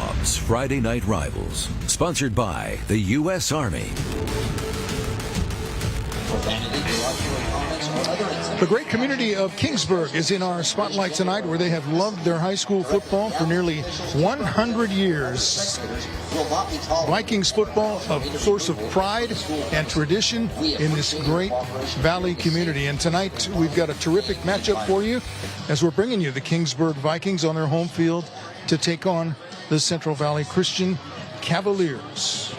Bob's Friday Night Rivals, sponsored by the U.S. Army. The great community of Kingsburg is in our spotlight tonight, where they have loved their high school football for nearly 100 years. Vikings football, a source of pride and tradition in this great valley community. And tonight we've got a terrific matchup for you as we're bringing you the Kingsburg Vikings on their home field to take on the Central Valley Christian Cavaliers.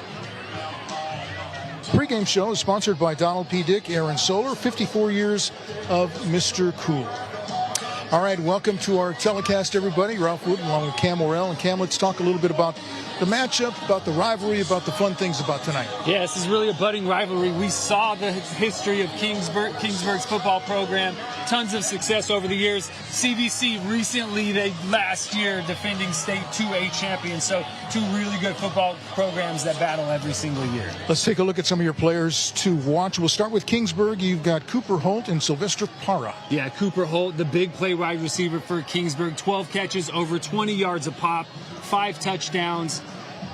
Pregame show is sponsored by Donald P. Dick, Aaron Solar, 54 years of Mr. Cool. All right, welcome to our telecast, everybody. Ralph Wood along with Cam Morrell. And Cam, let's talk a little bit about the matchup, about the rivalry, about the fun things about tonight. Yeah, this is really a budding rivalry. We saw the history of Kingsburg's football program. Tons of success over the years. CVC recently, last year, defending state 2A champions. So two really good football programs that battle every single year. Let's take a look at some of your players to watch. We'll start with Kingsburg. You've got Cooper Holt and Sylvester Parra. Yeah, Cooper Holt, the big play wide receiver for Kingsburg. 12 catches, over 20 yards a pop, 5 touchdowns.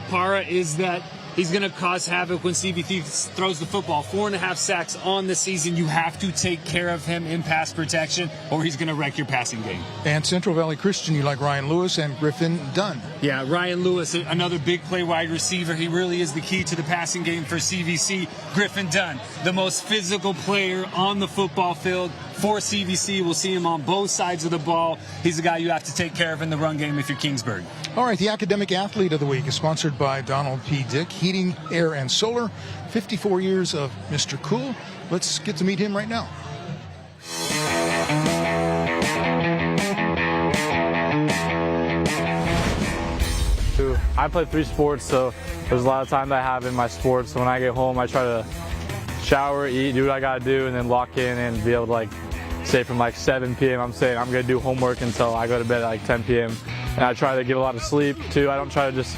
Parra is that he's going to cause havoc when CVC throws the football. 4.5 sacks on the season. You have to take care of him in pass protection, or he's going to wreck your passing game. And Central Valley Christian, you like Ryan Lewis and Griffin Dunn. Yeah, Ryan Lewis, another big play wide receiver. He really is the key to the passing game for CVC. Griffin Dunn, the most physical player on the football field for CVC. We'll see him on both sides of the ball. He's a guy you have to take care of in the run game if you're Kingsburg. All right, the Academic Athlete of the Week is sponsored by Donald P. Dick, Heating, Air, and Solar. 54 years of Mr. Cool. Let's get to meet him right now. I play 3 sports, so there's a lot of time that I have in my sports. So when I get home, I try to shower, eat, do what I gotta do, and then lock in and be able to, like, say from like 7 p.m. I'm saying I'm gonna do homework until I go to bed at like 10 p.m. And I try to get a lot of sleep too. I don't try to just,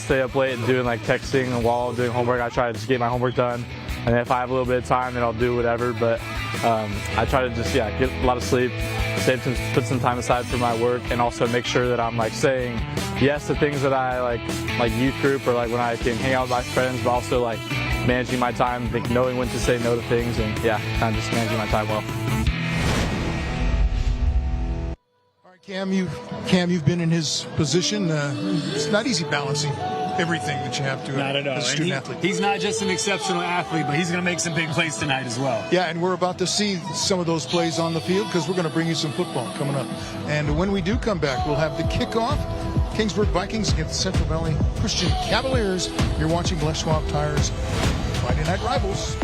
stay up late and doing like texting while doing homework. I try to just get my homework done. And if I have a little bit of time, then I'll do whatever. But I try to just, get a lot of sleep, put some time aside for my work, and also make sure that I'm like saying yes to things that I like youth group, or like when I can hang out with my friends, but also like managing my time, knowing when to say no to things, and kind of just managing my time well. All right, Cam, you've been in his position. It's not easy balancing everything that you have to not at all. as a student athlete. He's not just an exceptional athlete, but he's going to make some big plays tonight as well. Yeah, and we're about to see some of those plays on the field, because we're going to bring you some football coming up. And when we do come back, we'll have the kickoff. Kingsburg Vikings against the Central Valley Christian Cavaliers. You're watching Les Schwab Tires Friday Night Rivals.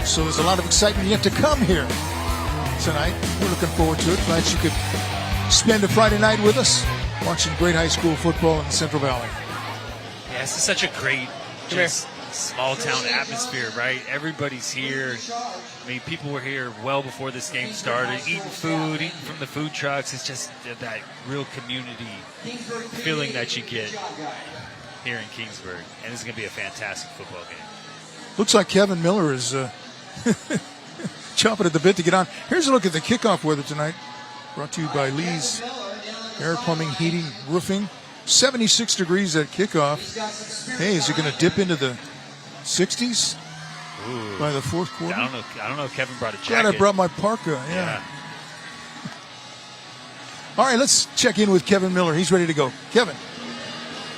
So there's a lot of excitement yet to come here tonight. We're looking forward to it. Glad you could spend a Friday night with us watching great high school football in the Central Valley. Yeah, this is such a great, just small town atmosphere, right? Everybody's here. I mean, people were here well before this game started, eating food, eating from the food trucks. It's just that real community feeling that you get here in Kingsburg. And it's going to be a fantastic football game. Looks like Kevin Miller is chomping at the bit to get on. Here's a look at the kickoff weather tonight. Brought to you by Lee's Air Plumbing, Heating, Roofing. 76 degrees at kickoff. Hey, is it going to dip into the 60s by the fourth quarter? I don't know if Kevin brought a jacket. Glad I brought my parka. Yeah. All right, let's check in with Kevin Miller. He's ready to go. Kevin.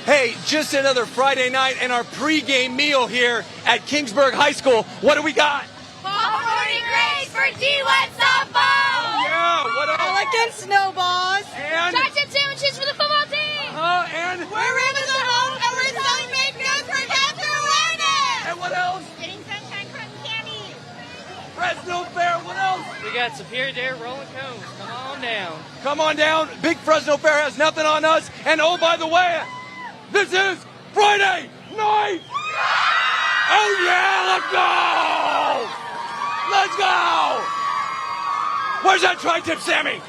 Hey, just another Friday night and our pregame meal here at Kingsburg High School. What do we got? Popcorn grades for D1 softball! Yeah, what else? Elegant snowballs! And? Sausage sandwiches for the football team! And? We're ribbons at home and we're selling baked goods for cancer awareness! And what else? Getting sunshine cotton candy! Fresno Fair, what else? We got Superior Dare rolling cones. Come on down. Come on down. Big Fresno Fair has nothing on us. And oh, by the way, this is Friday night! Oh, yeah, let's go! Let's go! Where's that tri-tip, Sammy?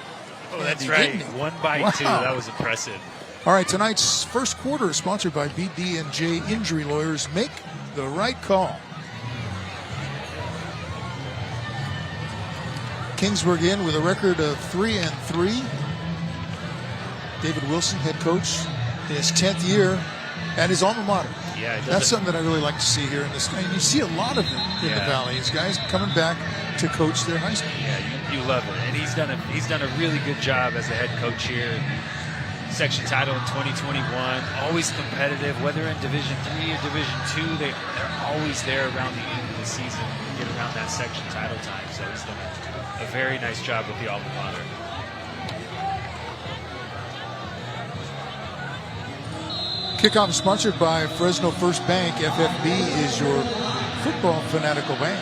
Oh, that's right. 1 by 2. That was impressive. All right, tonight's first quarter is sponsored by BD&J Injury Lawyers. Make the right call. Kingsburg in with a record of 3-3. David Wilson, head coach, in his 10th year at his alma mater. Yeah, that's something that I really like to see here in this. And you see a lot of it in the Valley. These guys coming back to coach their high school. Yeah, you love it, and he's done a really good job as a head coach here. Section title in 2021, always competitive, whether in Division III or Division II. They're always there around the end of the season, get around that section title time. So he's done a very nice job with the alma mater. Kickoff is sponsored by Fresno First Bank. FFB is your football fanatical bank.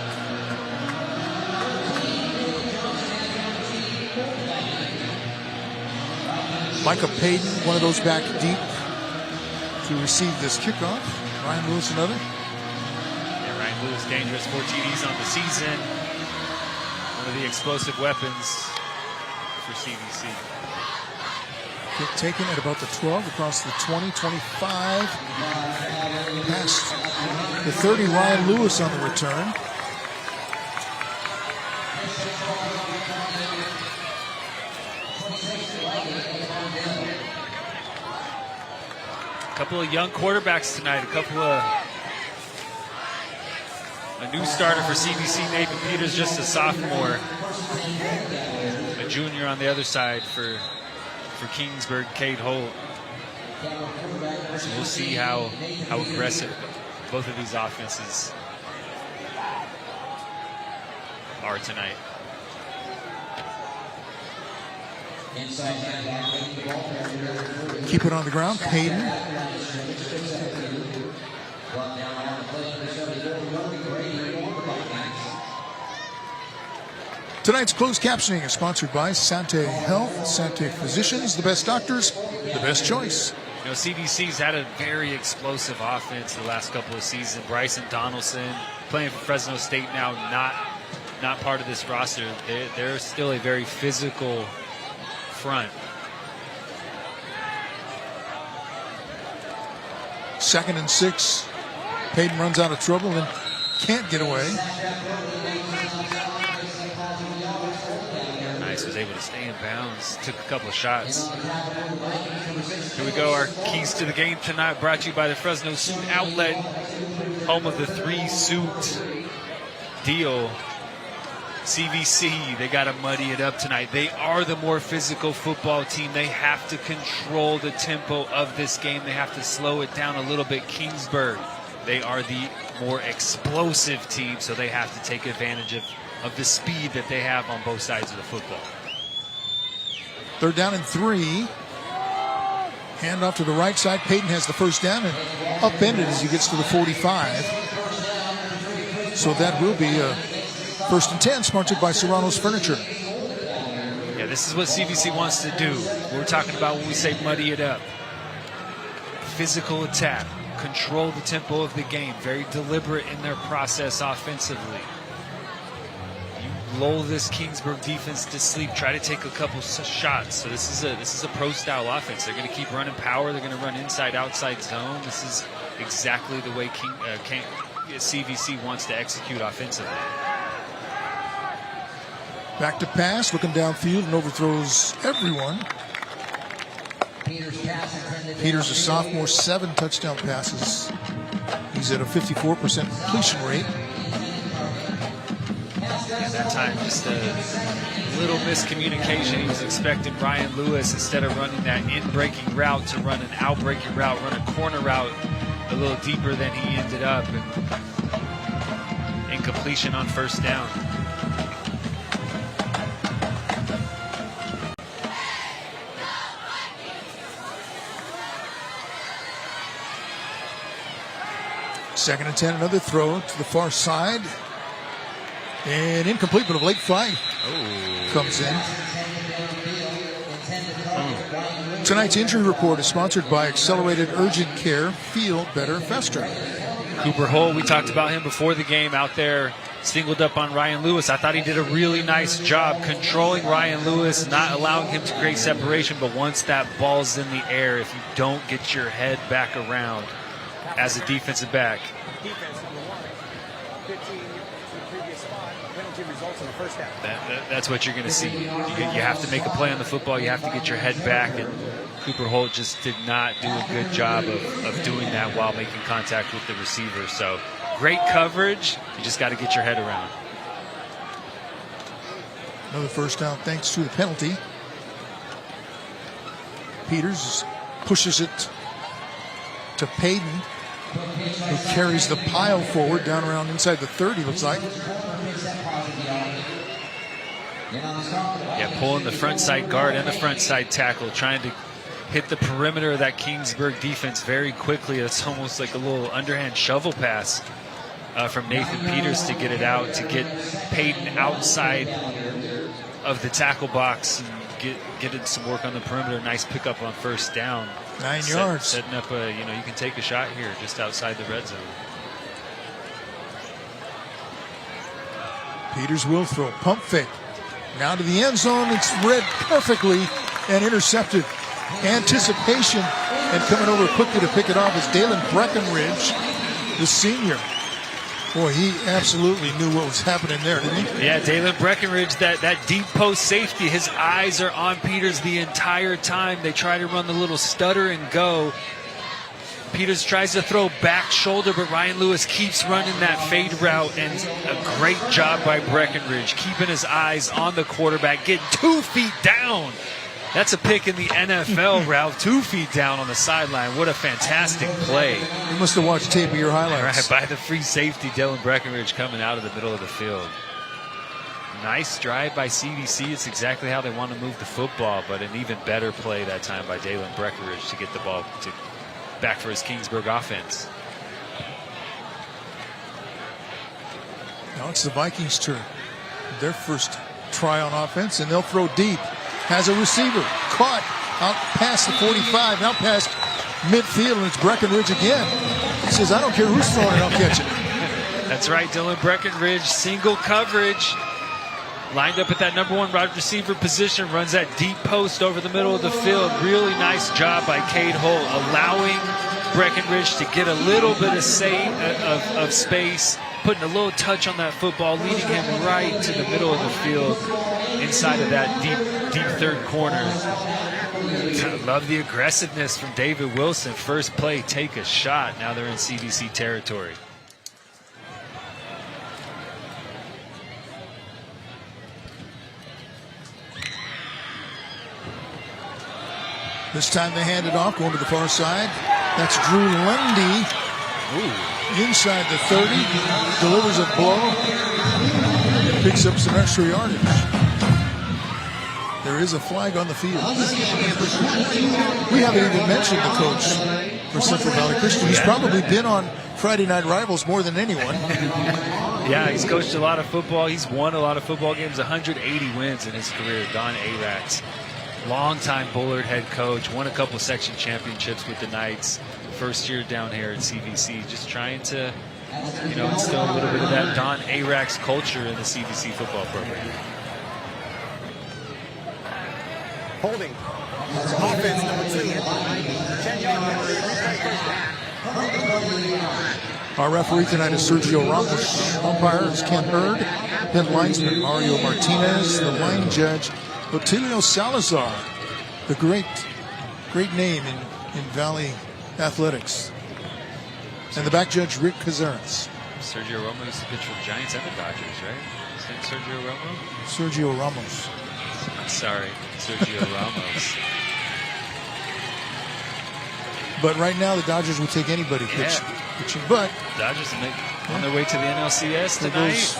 Micah Peyton, one of those back deep to receive this kickoff. Ryan Lewis, another. Yeah, Ryan Lewis, dangerous, 4 TDs on the season. One of the explosive weapons for CVC. Kick taken at about the 12, across the 20, 25. Past the 30, Ryan Lewis on the return. A couple of young quarterbacks tonight. A new starter for CVC, Nathan Peters, just a sophomore. A junior on the other side for Kingsburg, Cade Holt. So we'll see how aggressive both of these offenses are tonight. Keep it on the ground, Peyton. Tonight's closed captioning is sponsored by Sante Health, Sante Physicians, the best doctors, the best choice. You know, CVC's had a very explosive offense the last couple of seasons. Bryson Donaldson playing for Fresno State now, not part of this roster. They're still a very physical front. 2nd and 6. Peyton runs out of trouble and can't get away. Nice, was able to stay in bounds. Took a couple of shots. Here we go, our keys to the game tonight brought to you by the Fresno Suit Outlet, home of the 3-suit deal. CVC, they got to muddy it up tonight. They are the more physical football team. They have to control the tempo of this game. They have to slow it down a little bit. Kingsburg, they are the more explosive team, so they have to take advantage of the speed that they have on both sides of the football. 3rd down and 3. Hand off to the right side. Peyton has the first down and upended as he gets to the 45. So that will be a First and 10, sponsored by Serrano's Furniture. Yeah, this is what CVC wants to do. We're talking about when we say muddy it up. Physical attack, control the tempo of the game, very deliberate in their process offensively. You lull this Kingsburg defense to sleep, try to take a couple shots. So this is a pro-style offense. They're going to keep running power. They're going to run inside-outside zone. This is exactly the way CVC wants to execute offensively. Back to pass, looking downfield and overthrows everyone. Peters, a sophomore, 7 touchdown passes. He's at a 54% completion rate. And that time, just a little miscommunication. He was expecting Ryan Lewis, instead of running that in-breaking route, to run an out-breaking route, run a corner route a little deeper than he ended up. And incompletion on first down. Second and 10, another throw to the far side. And incomplete, but a late flag comes in. Tonight's injury report is sponsored by Accelerated Urgent Care. Feel better, faster. Cooper Holt, we talked about him before the game, out there singled up on Ryan Lewis. I thought he did a really nice job controlling Ryan Lewis, not allowing him to create separation. But once that ball's in the air, if you don't get your head back around as a defensive back, that's what you're going to see. You have to make a play on the football. You have to get your head back, and Cooper Holt just did not do a good job of doing that while making contact with the receiver. So great coverage. You just got to get your head around. Another first down thanks to the penalty. Peters pushes it to Peyton, who carries the pile forward down around inside the 30, looks like. Yeah, pulling the front side guard and the front side tackle, trying to hit the perimeter of that Kingsburg defense very quickly. It's almost like a little underhand shovel pass from Nathan Peters to get it out, to get Peyton outside of the tackle box and get it some work on the perimeter. Nice pickup on first down. 9 yards. Setting up a, you can take a shot here just outside the red zone. Peters will throw. Pump fake. Now to the end zone. It's read perfectly and intercepted. Anticipation, and coming over quickly to pick it off is Dalen Breckenridge, the senior. Boy, he absolutely knew what was happening there, didn't he? Yeah, Dalen Breckenridge, that deep post safety, his eyes are on Peters the entire time. They try to run the little stutter and go. Peters tries to throw back shoulder, but Ryan Lewis keeps running that fade route, and a great job by Breckenridge, keeping his eyes on the quarterback, getting 2 feet down. That's a pick in the NFL, Ralph. 2 feet down on the sideline. What a fantastic play. You must have watched tape of your highlights. Right, by the free safety, Dalen Breckenridge coming out of the middle of the field. Nice drive by CVC. It's exactly how they want to move the football, but an even better play that time by Dalen Breckenridge to get the ball back for his Kingsburg offense. Now it's the Vikings' turn. Their first try on offense, and they'll throw deep. Has a receiver. Caught out past the 45, out past midfield, and it's Breckenridge again. He says, I don't care who's throwing it, I'll catch it. That's right, Dalen Breckenridge, single coverage. Lined up at that number 1 wide receiver position, runs that deep post over the middle of the field. Really nice job by Cade Holt, allowing Breckenridge to get a little bit of space, putting a little touch on that football, leading him right to the middle of the field, inside of that deep third corner. Love the aggressiveness from David Wilson. First play, take a shot. Now they're in CVC territory. This time they hand it off, going to the far side. That's Drew Lundy. Inside the 30, delivers a blow, and picks up some extra yardage. There is a flag on the field. We haven't even mentioned the coach for Central Valley Christian. He's probably been on Friday Night Rivals more than anyone. Yeah, he's coached a lot of football. He's won a lot of football games, 180 wins in his career. Don Arax, longtime Bullard head coach, won a couple section championships with the Knights. First year down here at CVC, just trying to, instill a little bit of that Don Arax culture in the CVC football program. Holding. Offense number 2. 10-yard penalty. Our referee tonight is Sergio Ramos. Umpire is Ken Hurd. Head linesman Mario Martinez. The line judge Otilio Salazar. The great name in Valley Athletics. And the back judge Rick Cazares. Sergio Romo used to pitch for the Giants and the Dodgers, right? Is that Sergio Romo? Sergio Ramos. Sorry, Sergio Ramos. But right now the Dodgers would take anybody pitching. But Dodgers on their way to the NLCS tonight.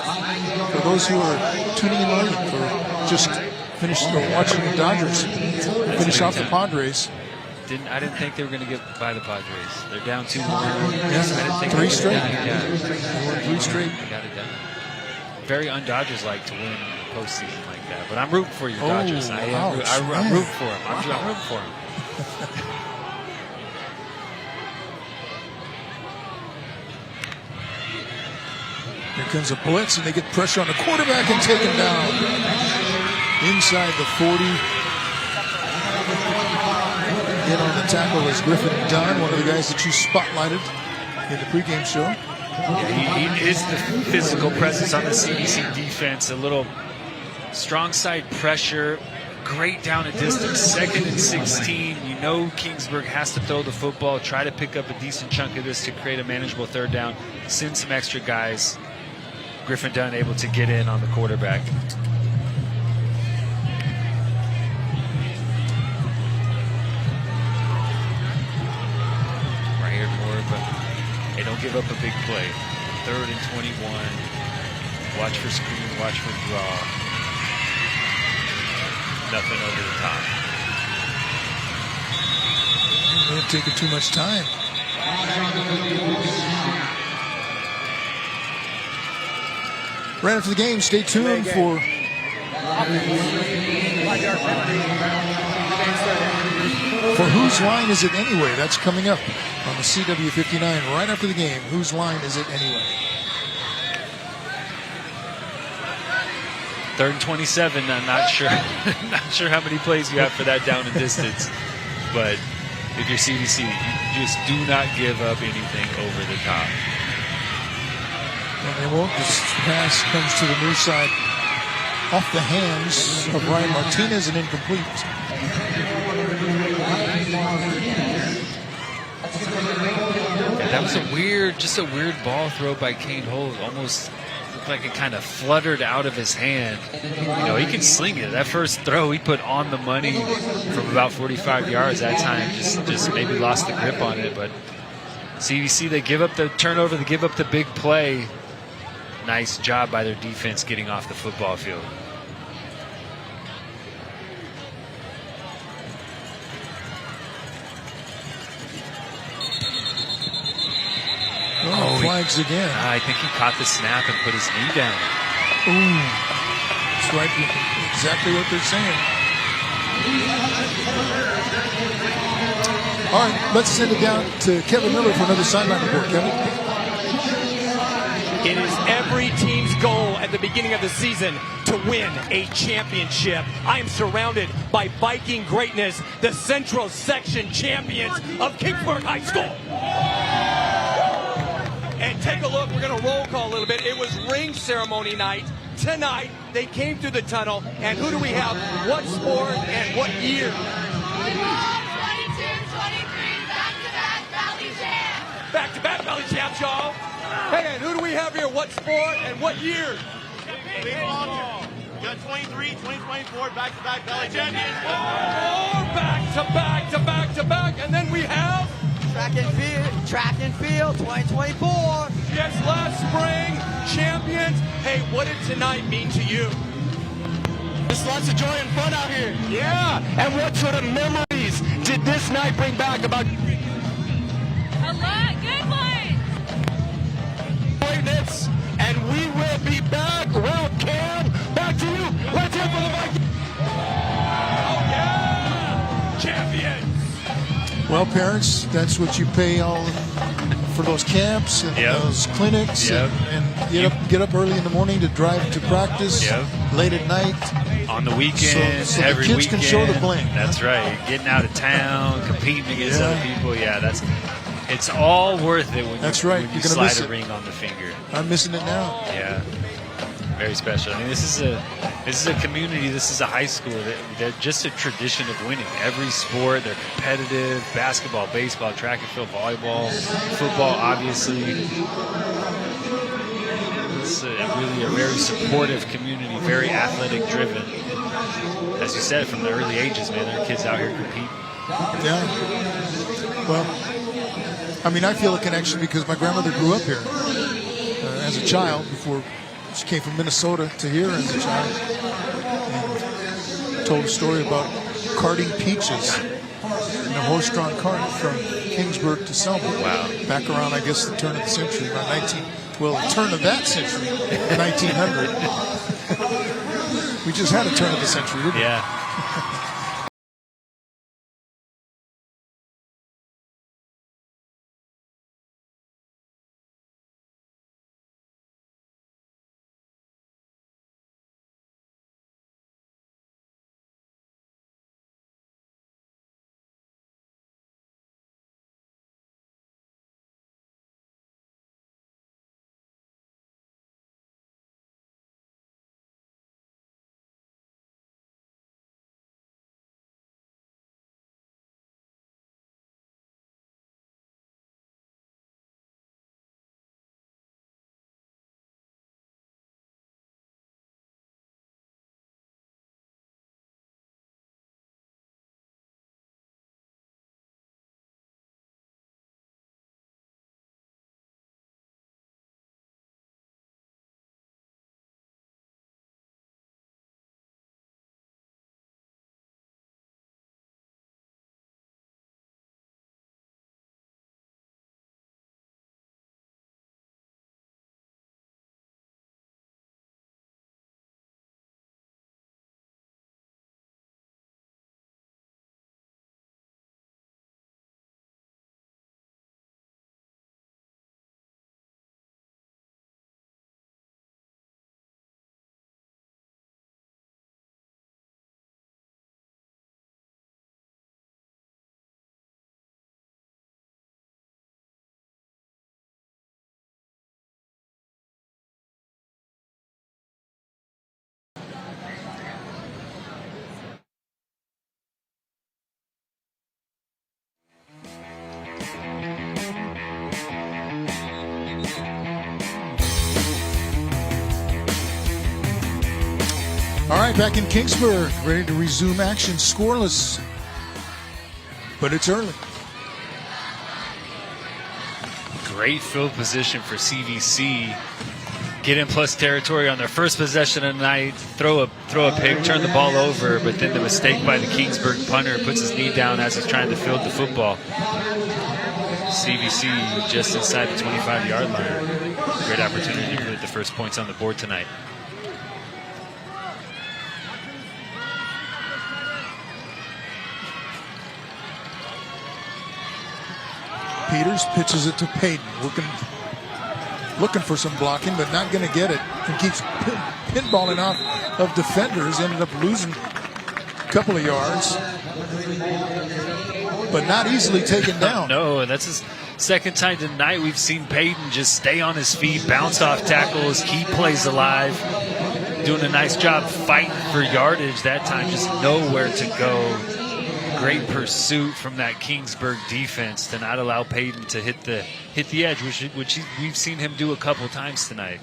For those who are tuning in late, for just watching the Dodgers finish off the Padres. I didn't think they were going to get by the Padres. They're down 2-1. Yeah, I didn't think 3 straight. Yeah. 3 straight. They got it done. Very un-Dodgers-like to win the postseason like that. But I'm rooting for your Dodgers. I'm rooting for them. I'm rooting for them. Here comes a blitz, and they get pressure on the quarterback and take him down. Inside the 40. In on the tackle is Griffin Dunn, one of the guys that you spotlighted in the pregame show. Yeah, he is the physical presence on the CVC defense. A little strong side pressure, great down and distance, 2nd and 16. Kingsburg has to throw the football, try to pick up a decent chunk of this to create a manageable 3rd down, send some extra guys. Griffin Dunn able to get in on the quarterback. Right here, more, but they don't give up a big play. 3rd and 21. Watch for screen, watch for draw. Nothing over the top. They're taking too much time. Right after the game, stay tuned for Whose Line Is It Anyway? That's coming up on the CW59 right after the game. Whose line is it anyway? 3rd and 27. I'm not sure how many plays you have for that down and distance, but if you're CVC, you just do not give up anything over the top. And they won't. This pass comes to the near side off the hands of Ryan Martinez and incomplete. Yeah, that was a weird ball throw by Kane Holt. Almost looked like it kind of fluttered out of his hand. He can sling it. That first throw he put on the money from about 45 yards that time. Just maybe lost the grip on it. But CVC, they give up the turnover. They give up the big play. Nice job by their defense getting off the football field. Flags again. I think he caught the snap and put his knee down. Ooh. That's right. Exactly what they're saying. All right, let's send it down to Kevin Miller for another sideline report. Kevin? It is every team's goal at the beginning of the season to win a championship. I am surrounded by Viking greatness, the Central Section champions of Kingsburg High School. And take a look, we're going to roll call a little bit. It was ring ceremony night. Tonight, they came through the tunnel, and who do we have? What sport and what year? 22, 23, back-to-back Valley Champs. Back-to-back Valley Champs, y'all. Hey, and who do we have here? What sport and what year? We got 23, 2024, back-to-back Valley Champions. More back-to-back, and then we have Track and field, 2024. Yes, last spring champions. Hey, what did tonight mean to you? There's lots of joy and fun out here. Yeah, and what sort of memories did this night bring back about A lot, good one. greatness? And we will Well, parents, that's what you pay all for those camps and those clinics, and get up early in the morning to drive to practice, late at night. On the weekend, so every the kids weekend. can show the bling. That's right. Getting out of town, competing against other people. Yeah, it's all worth it when you slide a ring on the finger. I'm missing it now. Yeah, very special. I mean, this is a community. This is a high school. They're just a tradition of winning. Every sport, they're competitive. Basketball, baseball, track and field, volleyball, football, obviously. It's really a very supportive community, very athletic driven. As you said, from the early ages, man, there are kids out here competing. Yeah. Well, I mean, I feel a connection because my grandmother grew up here as a child before she came from Minnesota to here as a child. And told a story about carting peaches in a horse-drawn cart from Kingsburg to Selma. Wow. Back around, I guess, the turn of the century, about the turn of that century, 1900. We just had a turn of the century, didn't we? Yeah. All right, back in Kingsburg, ready to resume action, scoreless, but it's early. Great field position for CVC. Get in plus territory on their first possession of the night, throw a pick, turn the ball over, but then the mistake by the Kingsburg punter puts his knee down as he's trying to field the football. CVC just inside the 25-yard line. Great opportunity to put the first points on the board tonight. Peters pitches it to Peyton, looking for some blocking, but not going to get it. And keeps pinballing off of defenders. Ended up losing a couple of yards, but not easily taken down. No, and that's his second time tonight we've seen Peyton just stay on his feet, bounce off tackles, keep plays alive. Doing a nice job fighting for yardage that time, just nowhere to go. Great pursuit from that Kingsburg defense to not allow Peyton to hit the edge, which we've seen him do a couple times tonight.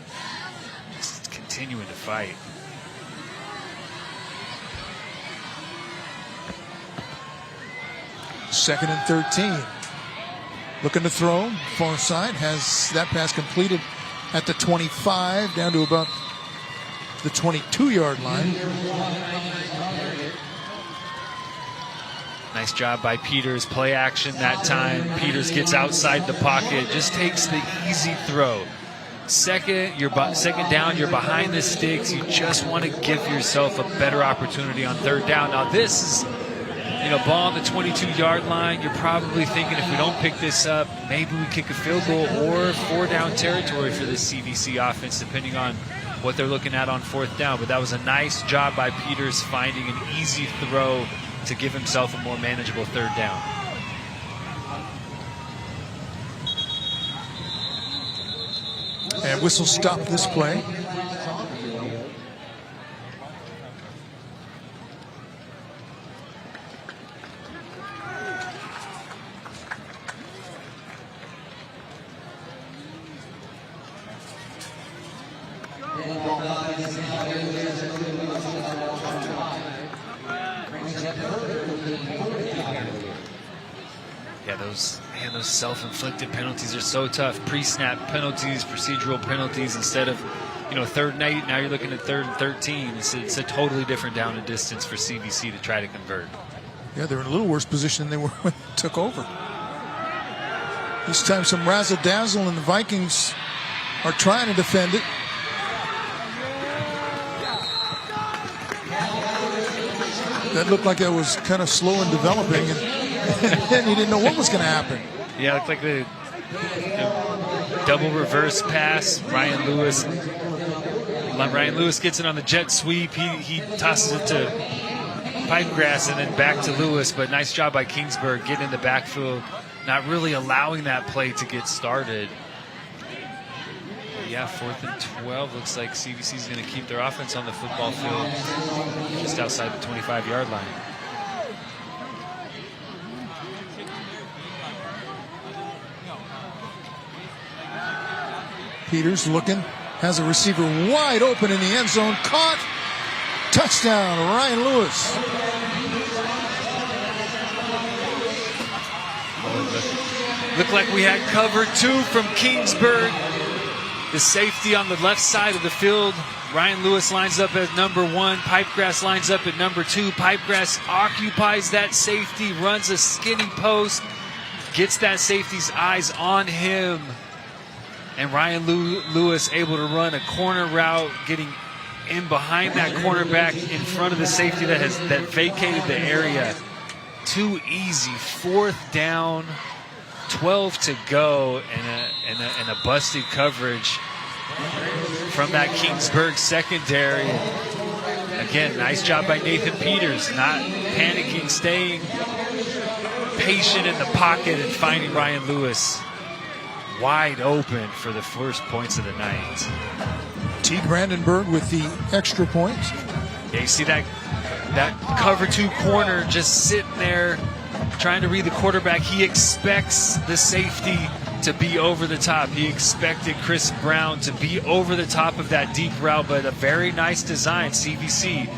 Just continuing to fight. Second and 13. Looking to throw. Far side has that pass completed at the 25, down to about the 22-yard line. Nice job by Peters. Play action that time. Peters gets outside the pocket, just takes the easy throw. Second down, you're behind the sticks. You just want to give yourself a better opportunity on third down. Now this is ball on the 22-yard line, you're probably thinking if we don't pick this up, maybe we kick a field goal or 4-down territory for this CVC offense, depending on what they're looking at on 4th down. But that was a nice job by Peters finding an easy throw to give himself a more manageable 3rd down. And whistle stop this play. Yeah, those self-inflicted penalties are so tough. Pre-snap penalties, procedural penalties, instead of 3rd and 8, now you're looking at 3rd and 13. It's a totally different down and distance for CVC to try to convert. Yeah, they're in a little worse position than they were when they took over. This time some razzle-dazzle, and the Vikings are trying to defend it. That looked like it was kind of slow in developing, and he didn't know what was going to happen. Yeah, it looked like the double reverse pass. Ryan Lewis gets it on the jet sweep. He tosses it to Pipegrass and then back to Lewis. But nice job by Kingsburg getting in the backfield, not really allowing that play to get started. Yeah, 4th and 12. Looks like CVC is going to keep their offense on the football field just outside the 25-yard line. Peters looking, has a receiver wide open in the end zone, caught, touchdown, Ryan Lewis. Looked like we had cover 2 from Kingsburg. The safety on the left side of the field. Ryan Lewis lines up at number 1. Pipegrass lines up at number 2. Pipegrass occupies that safety, runs a skinny post, gets that safety's eyes on him. And Ryan Lewis able to run a corner route, getting in behind that cornerback in front of the safety that vacated the area. Too easy. 4th down, 12 to go, and a busted coverage from that Kingsburg secondary. Again, nice job by Nathan Peters, not panicking, staying patient in the pocket and finding Ryan Lewis wide open for the first points of the night. T. Brandenburg with the extra point. Yeah, you see that cover 2 corner just sitting there trying to read the quarterback. He expects the safety to be over the top. He expected Chris Brown to be over the top of that deep route, but a very nice design. CVC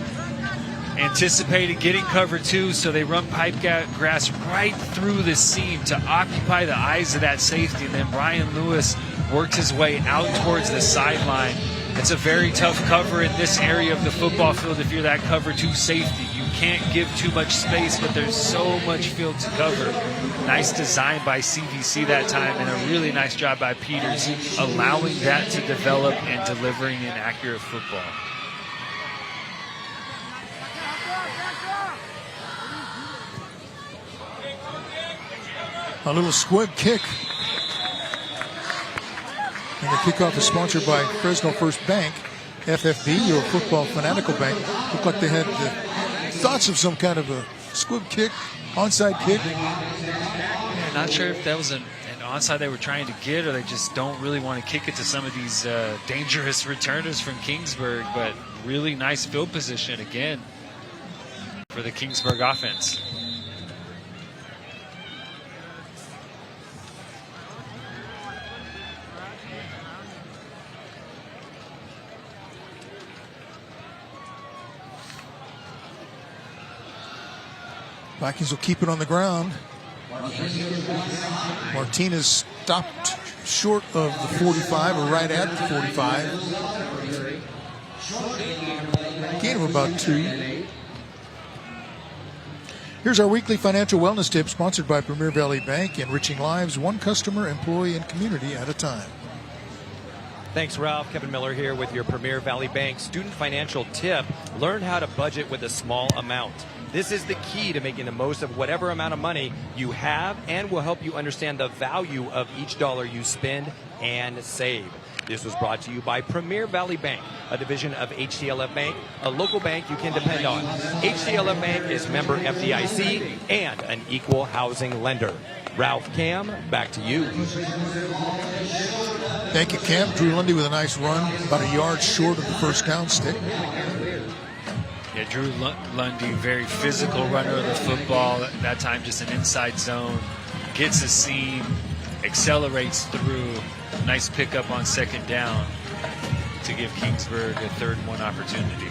anticipated getting cover 2, so they run Pipegrass right through the seam to occupy the eyes of that safety, and then Ryan Lewis worked his way out towards the sideline. It's a very tough cover in this area of the football field if you're that cover 2 safety. You can't give too much space, but there's so much field to cover. Nice design by CVC that time, and a really nice job by Peters allowing that to develop and delivering an accurate football. A little squib kick. And the kickoff is sponsored by Fresno First Bank, FFB, your football fanatical bank. Looked like they had thoughts of some kind of a squib kick, onside kick. Yeah, not sure if that was an onside they were trying to get, or they just don't really want to kick it to some of these dangerous returners from Kingsburg, but really nice field position again for the Kingsburg offense. Vikings will keep it on the ground. Martinez stopped short of the 45, or right at the 45. Gain of about 2. Here's our weekly financial wellness tip, sponsored by Premier Valley Bank, enriching lives one customer, employee, and community at a time. Thanks, Ralph. Kevin Miller here with your Premier Valley Bank student financial tip. Learn how to budget with a small amount. This is the key to making the most of whatever amount of money you have and will help you understand the value of each dollar you spend and save. This was brought to you by Premier Valley Bank, a division of HTLF Bank, a local bank you can depend on. HTLF Bank is member FDIC and an equal housing lender. Ralph, Cam, back to you. Thank you, Cam. Drew Lundy with a nice run, about a yard short of the first down stick. Yeah, Drew Lundy, very physical runner of the football. That time just an inside zone. Gets a seam, accelerates through. Nice pickup on second down to give Kingsburg a 3rd and 1 opportunity.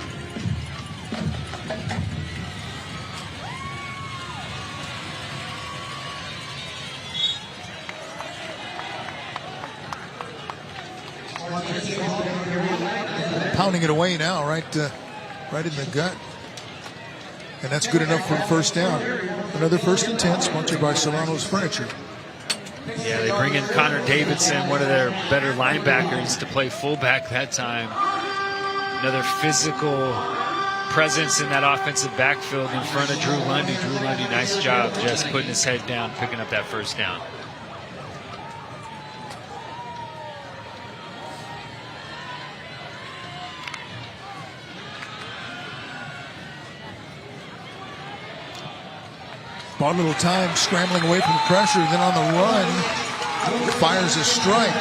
Pounding it away now, right in the gut. And that's good enough for the first down. Another 1st and 10, sponsored by Solano's Furniture. Yeah, they bring in Connor Davidson, one of their better linebackers, to play fullback that time. Another physical presence in that offensive backfield in front of Drew Lundy. Drew Lundy, nice job just putting his head down, picking up that first down. Bought a little time scrambling away from the pressure, then on the run, fires a strike.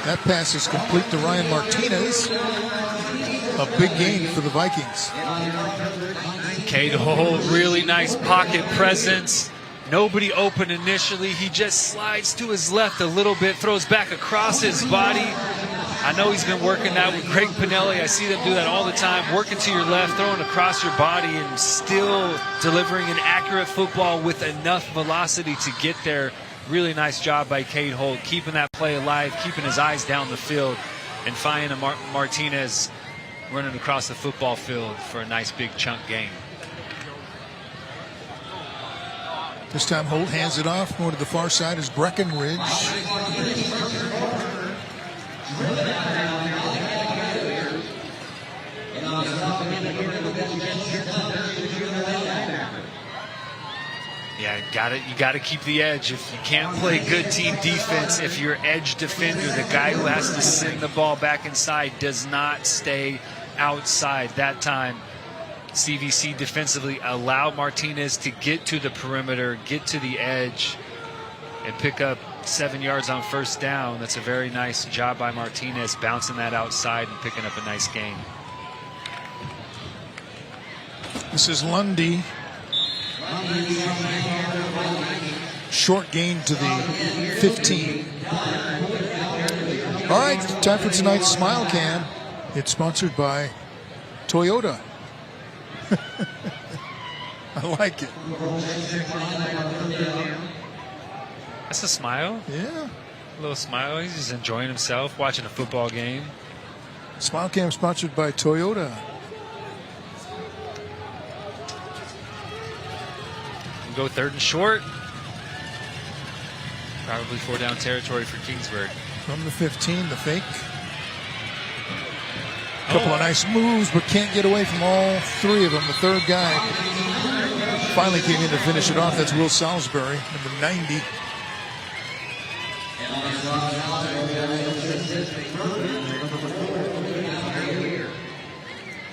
That pass is complete to Ryan Martinez. A big gain for the Vikings. Cade Holt, really nice pocket presence. Nobody open initially. He just slides to his left a little bit, throws back across his body. I know he's been working that with Craig Pinelli. I see them do that all the time, working to your left, throwing across your body, and still delivering an accurate football with enough velocity to get there. Really nice job by Cade Holt, keeping that play alive, keeping his eyes down the field, and finding Martinez running across the football field for a nice big chunk gain. This time Holt hands it off. Going to the far side is Breckenridge. Yeah, you got to keep the edge. If you can't play good team defense, if your edge defender, the guy who has to send the ball back inside, does not stay outside. That time, CVC defensively allowed Martinez to get to the perimeter, get to the edge, and pick up 7 yards on first down. That's a very nice job by Martinez, bouncing that outside and picking up a nice gain. This is Lundy. Short gain to the 15. All right, time for tonight's Smile Cam. It's sponsored by Toyota. I like it. That's a smile. Yeah. A little smile. He's just enjoying himself, watching a football game. Smile Cam sponsored by Toyota. Go 3rd and short. Probably 4-down territory for Kingsburg. From the 15, the fake. A couple of nice moves, but can't get away from all 3 of them. The 3rd guy finally came in to finish it off. That's Will Salisbury, number 90.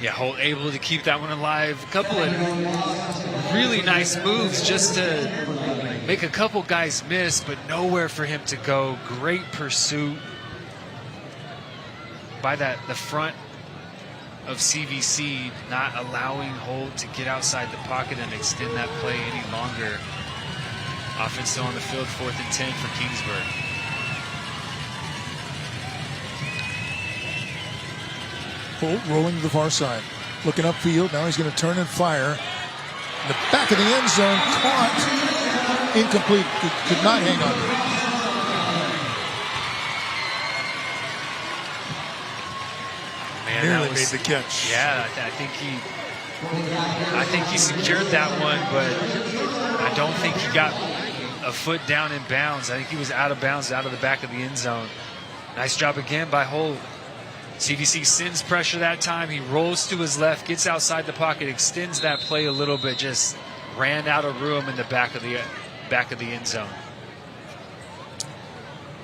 Yeah, Holt able to keep that one alive. A couple of really nice moves just to make a couple guys miss, but nowhere for him to go. Great pursuit by the front of CVC, not allowing Holt to get outside the pocket and extend that play any longer. Offense still on the field, 4th and 10 for Kingsburg. Holt rolling to the far side. Looking upfield. Now he's going to turn and fire. In the back of the end zone. Caught. Incomplete. Could not hang on to it. Man, nearly made the catch. Yeah, I think he secured that one, but I don't think he got a foot down in bounds. I think he was out of bounds, out of the back of the end zone. Nice job again by Holt. CVC sends pressure that time. He rolls to his left, gets outside the pocket, extends that play a little bit, just ran out of room in the back of the end zone.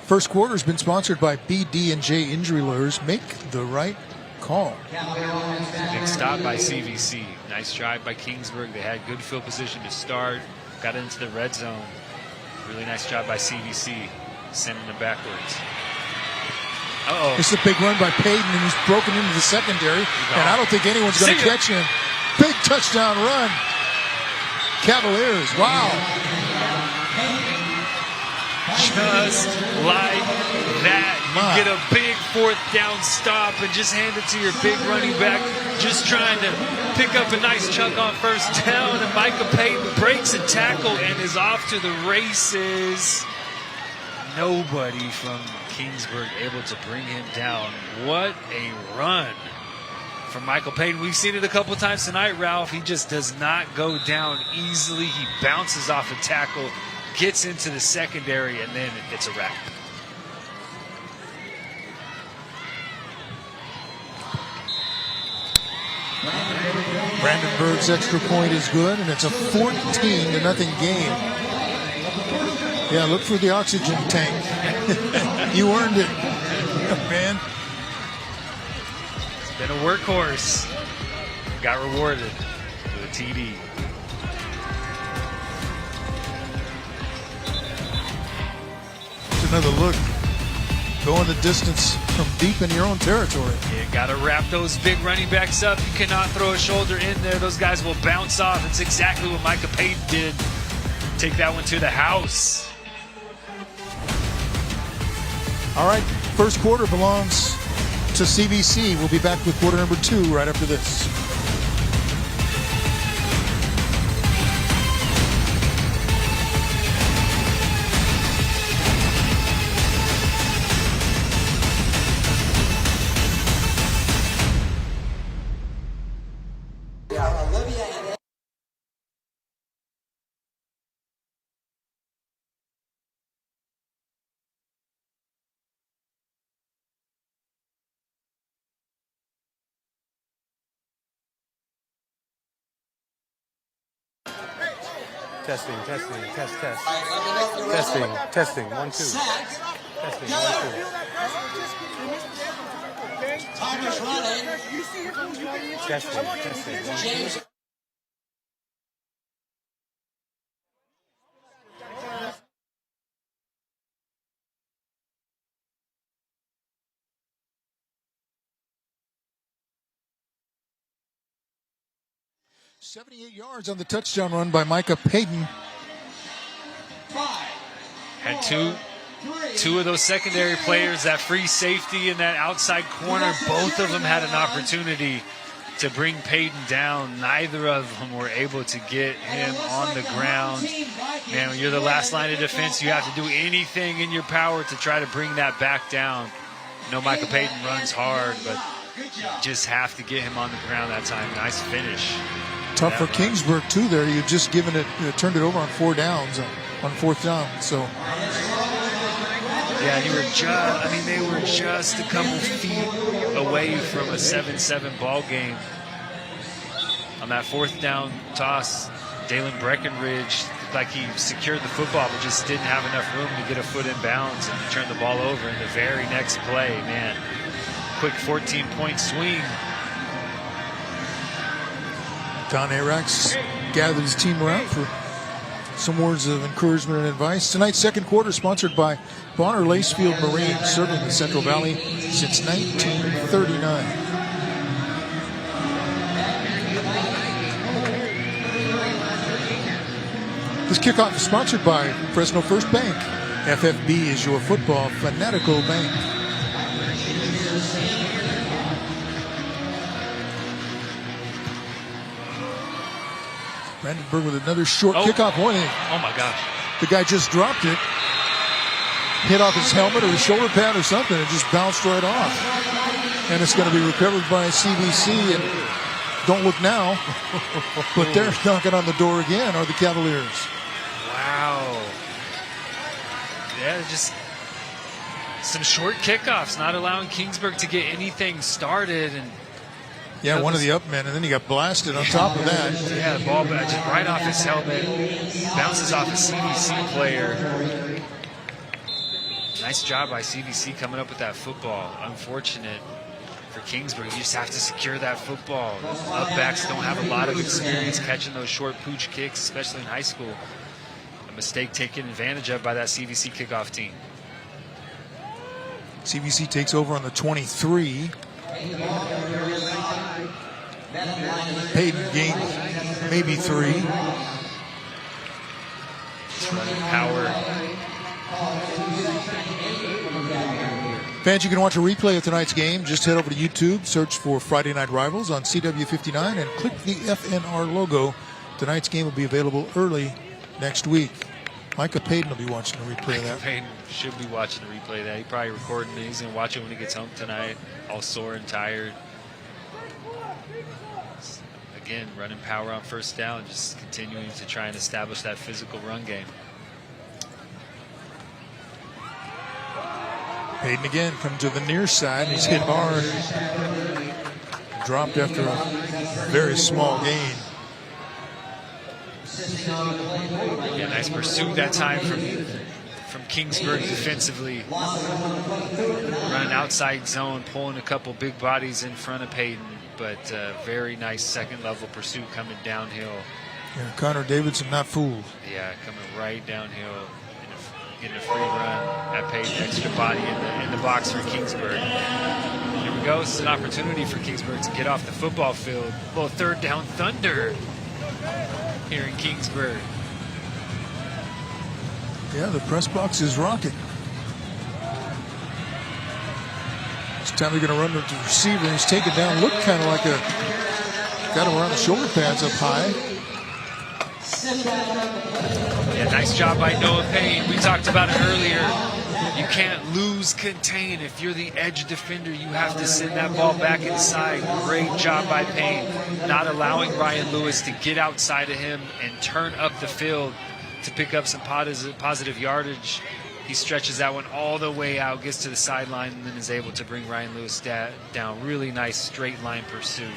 First quarter has been sponsored by BD&J Injury Lawyers. Make the right call. Big stop by CVC. Nice drive by Kingsburg. They had good field position to start. Got into the red zone. Really nice job by CVC, sending them backwards. This is a big run by Peyton, and he's broken into the secondary, and I don't think anyone's going to catch him. Big touchdown run. Cavaliers, wow. Just like that. You get a big fourth down stop and just hand it to your big running back, just trying to pick up a nice chunk on first down, and Micah Peyton breaks a tackle and is off to the races. Nobody from Kingsburg able to bring him down. What a run from Michael Peyton. We've seen it a couple times tonight, Ralph. He just does not go down easily. He bounces off a tackle, gets into the secondary, and then it's a wrap. Brandenburg's extra point is good, and it's a 14-0 game. Yeah, look for the oxygen tank. You earned it, man. It's been a workhorse. Got rewarded with a TD. It's another look. Going the distance from deep in your own territory. You got to wrap those big running backs up. You cannot throw a shoulder in there. Those guys will bounce off. It's exactly what Micah Payton did. Take that one to the house. All right, first quarter belongs to CVC. We'll be back with quarter number 2 right after this. Testing, test. Testing, 1, 2. Testing, 1, 2. Timer's running. Testing, 1, 2. .78 yards on the touchdown run by Micah Payton. Had two of those secondary players, that free safety and that outside corner, both of them had an opportunity to bring Payton down. Neither of them were able to get him on the ground. Man, when you're the last line of defense, you have to do anything in your power to try to bring that back down. You know, Micah Payton runs hard, but you just have to get him on the ground that time. Nice finish. Tough for Kingsburg, too, there. You've just given it, turned it over on 4 downs, on 4th down. So, yeah, they were just a couple feet away from a 7-7 ball game. On that 4th down toss, Dalen Breckenridge looked like he secured the football, but just didn't have enough room to get a foot in bounds and turn the ball over in the very next play. Man, quick 14-point swing. Don Arax gathered his team around for some words of encouragement and advice. Tonight's second quarter sponsored by Bonner Lacefield Marine, serving the Central Valley since 1939. This kickoff is sponsored by Fresno First Bank. FFB is your football fanatical bank. Brandenburg with another short kickoff warning. Oh my gosh. The guy just dropped it. Hit off his helmet or his shoulder pad or something. It just bounced right off. And it's going to be recovered by CVC. And don't look now. But they're knocking on the door again, are the Cavaliers. Wow. Yeah, just some short kickoffs, not allowing Kingsburg to get anything started. And yeah, one of the up men, and then he got blasted on top of that. Yeah, the ball just right off his helmet, bounces off a CVC player. Nice job by CVC coming up with that football. Unfortunate for Kingsburg. You just have to secure that football. Up backs don't have a lot of experience catching those short pooch kicks, especially in high school. A mistake taken advantage of by that CVC kickoff team. CVC takes over on the 23. Peyton gained maybe 3. Just running power. Fans, you can watch a replay of tonight's game. Just head over to YouTube, search for Friday Night Rivals on CW59, and click the FNR logo. Tonight's game will be available early next week. Micah Peyton will be watching the replay of that. Peyton should be watching the replay of that. He's probably recording it. He's going to watch it when he gets home tonight, all sore and tired. Again, running power on first down, just continuing to try and establish that physical run game. Peyton again comes to the near side. He's hit hard. Dropped after a very small gain. Yeah, nice pursuit that time from Kingsburg defensively. Running outside zone, pulling a couple big bodies in front of Peyton, but very nice second level pursuit coming downhill. Yeah, Connor Davidson not fooled. Yeah, coming right downhill, getting a free run at Peyton. Extra body in the box for Kingsburg. Here we go. This is an opportunity for Kingsburg to get off the football field. A little third down thunder here in Kingsburg. Yeah, the press box is rocking. This time they're going to run to the receiver. He's taken down. Looked kind of like got him around the shoulder pads up high. Yeah, nice job by Noah Payne. We talked about it earlier. You can't lose contain. If you're the edge defender, you have to send that ball back inside. Great job by Payne, not allowing Ryan Lewis to get outside of him and turn up the field to pick up some positive yardage. He stretches that one all the way out, gets to the sideline, and then is able to bring Ryan Lewis down. Really nice straight line pursuit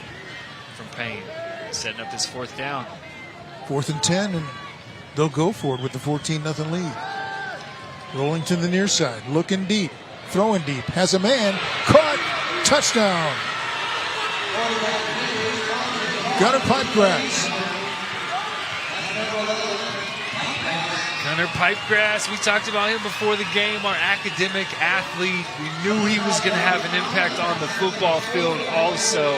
from Payne, setting up this fourth down. 4th and 10, and they'll go for it with the 14-0 lead. Rolling to the near side, looking deep, throwing deep, has a man, caught, touchdown. Gunnar Pipegrass. Gunnar Pipegrass, we talked about him before the game, our academic athlete. We knew he was going to have an impact on the football field also.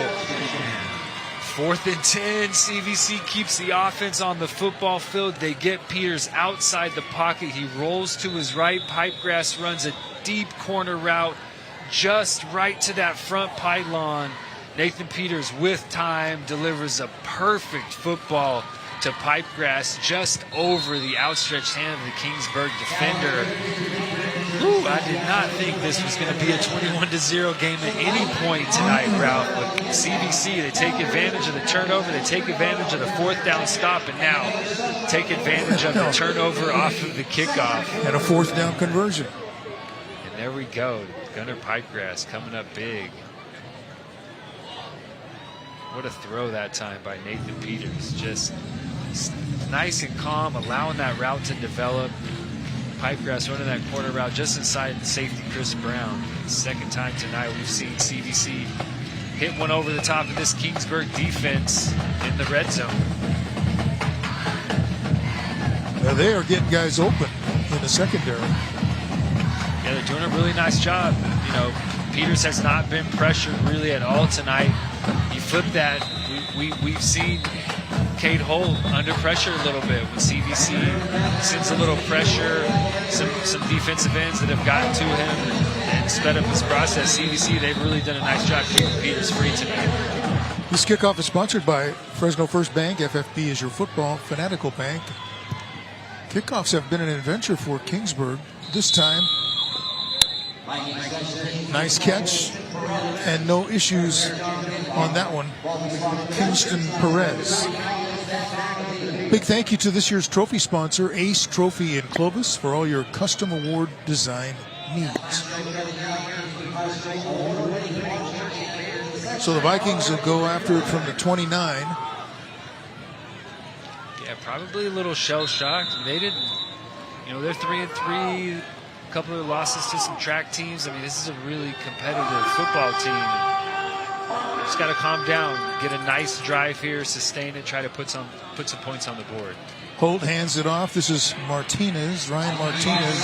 4th and 10, CVC keeps the offense on the football field. They get Peters outside the pocket. He rolls to his right. Pipegrass runs a deep corner route just right to that front pylon. Nathan Peters, with time, delivers a perfect football to Pipegrass just over the outstretched hand of the Kingsburg defender. Ooh, I did not think this was going to be a 21-0 game at any point tonight, Ralph. But CVC, they take advantage of the turnover, they take advantage of the 4th down stop, and now take advantage of the turnover off of the kickoff. And a 4th down conversion. And there we go. Gunnar Pipegrass coming up big. What a throw that time by Nathan Peters. Just nice and calm, allowing that route to develop. Pipegrass running that corner route just inside the safety Chris Brown. Second time tonight we've seen CVC hit one over the top of this Kingsburg defense in the red zone. Now they are getting guys open in the secondary. Yeah, they're doing a really nice job. You know, Peters has not been pressured really at all tonight. He flipped that. We've seen Cade Holt under pressure a little bit when CVC sends a little pressure, some defensive ends that have gotten to him and sped up his process. CVC, they've really done a nice job keeping Peters free tonight. This kickoff is sponsored by Fresno First Bank. FFB is your football fanatical bank. Kickoffs have been an adventure for Kingsburg. This time, nice catch and no issues on that one. Kingston Perez. Big thank you to this year's trophy sponsor, Ace Trophy in Clovis, for all your custom award design needs. So the Vikings will go after it from the 29. Yeah, probably a little shell-shocked. They didn't, they're 3-3. A couple of losses to some track teams. I mean, this is a really competitive football team. Just got to calm down, get a nice drive here, sustain it, try to put some points on the board. Holt hands it off. This is Martinez, Ryan Martinez.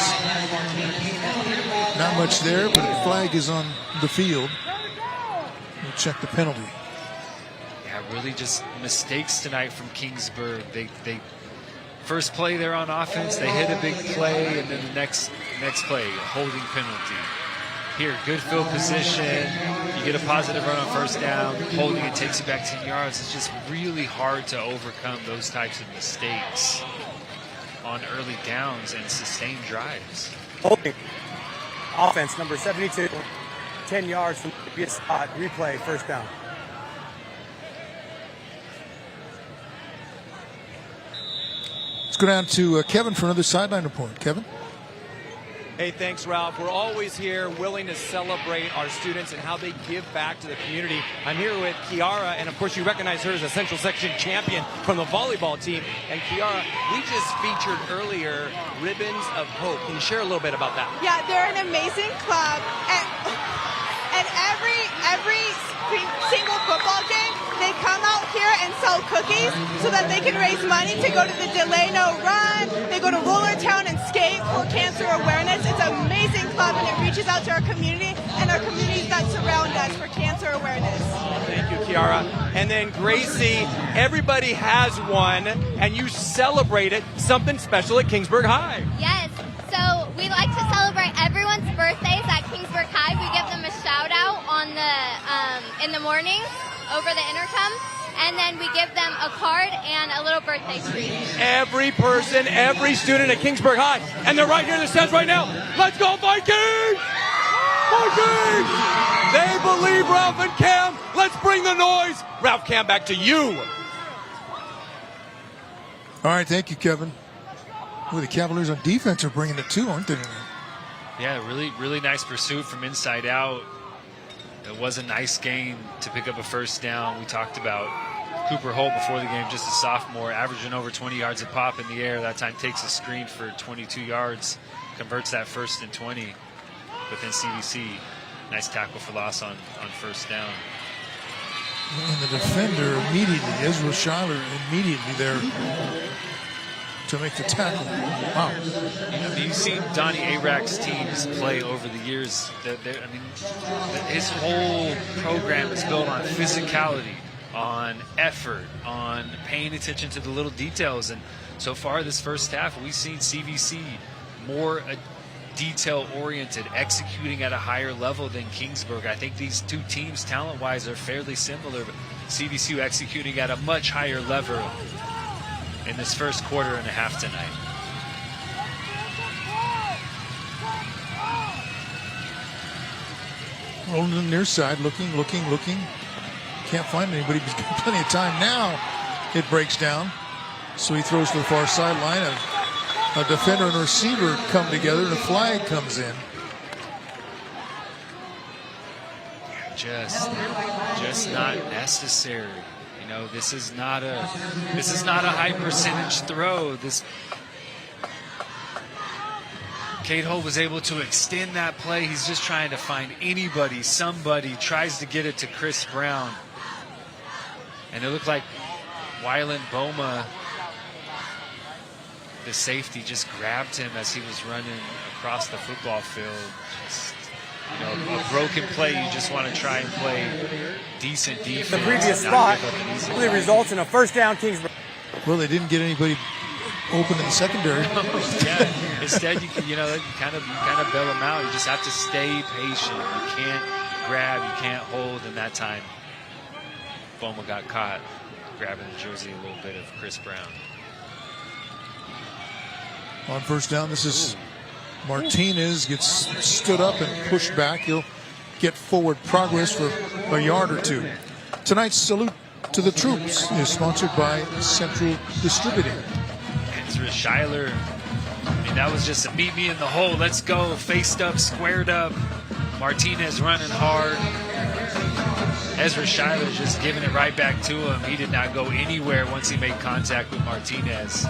Not much there, but the flag is on the field. We'll check the penalty. Yeah, really just mistakes tonight from Kingsburg. They first play there on offense, they hit a big play, and then the next play, a holding penalty. Here, good field position. You get a positive run on first down. Holding it takes you back 10 yards. It's just really hard to overcome those types of mistakes on early downs and sustain drives. Holding. Offense, number 72. 10 yards from the previous spot. Replay, first down. Let's go down to Kevin for another sideline report. Kevin? Hey, thanks, Ralph. We're always here willing to celebrate our students and how they give back to the community. I'm here with Kiara, and of course you recognize her as a Central Section champion from the volleyball team. And Kiara, we just featured earlier Ribbons of Hope. Can you share a little bit about that? Yeah, they're an amazing club. And every single football game, they come out here and sell cookies so that they can raise money to go to the Delano Run. They go to Rollertown and skate for cancer awareness. It's an amazing club, and it reaches out to our community and our communities that surround us for cancer awareness. Thank you, Kiara. And then Gracie, everybody has one, and you celebrated something special at Kingsburg High. Yes. So we like to celebrate everyone's birthdays at Kingsburg High. We give them a shout out on in the morning over the intercom, and then we give them a card and a little birthday treat. Every person, every student at Kingsburg High, and they're right here in the stands right now. Let's go Vikings! Vikings! They believe Ralph and Cam. Let's bring the noise. Ralph, Cam, back to you. All right, thank you, Kevin. Well, the Cavaliers on defense are bringing it too, aren't they? Yeah, really nice pursuit from inside out. It was a nice game to pick up a first down. We talked about Cooper Holt before the game, just a sophomore, averaging over 20 yards a pop in the air. That time takes a screen for 22 yards, converts that 1st and 20. But then CVC, nice tackle for loss on first down. And the defender immediately, Ezra Schuyler immediately there to make the tackle. Wow. You've seen Donnie Arak's teams play over the years. His whole program is built on physicality, on effort, on paying attention to the little details. And so far this first half, we've seen CVC more detail-oriented, executing at a higher level than Kingsburg. I think these two teams, talent-wise, are fairly similar, but CVC executing at a much higher level in this first quarter and a half tonight. Rolling to the near side, looking. Can't find anybody, but he's got plenty of time now. It breaks down. So he throws to the far sideline. A defender and a receiver come together, and a flag comes in. Just not necessary. You know, this is not a high percentage throw. Cade Holt was able to extend that play. He's just trying to find anybody, somebody, tries to get it to Chris Brown. And it looked like Wyland Boma, the safety, just grabbed him as he was running across the football field. Just, you know, a broken play, you just want to try and play decent defense. The previous spot really results in a first down, Kingsburg. Well, they didn't get anybody open in the secondary. Yeah, instead you kind of bail them out. You just have to stay patient. You can't grab, you can't hold, and that time Boma got caught grabbing the jersey a little bit of Chris Brown. On first down, this is Martinez, gets stood up and pushed back. He'll get forward progress for a yard or two. Tonight's salute to the troops is sponsored by Central Distributing. Ezra Schuyler, that was just a meet me in the hole. Let's go. Faced up, squared up. Martinez running hard. Ezra Schuyler just giving it right back to him. He did not go anywhere once he made contact with Martinez.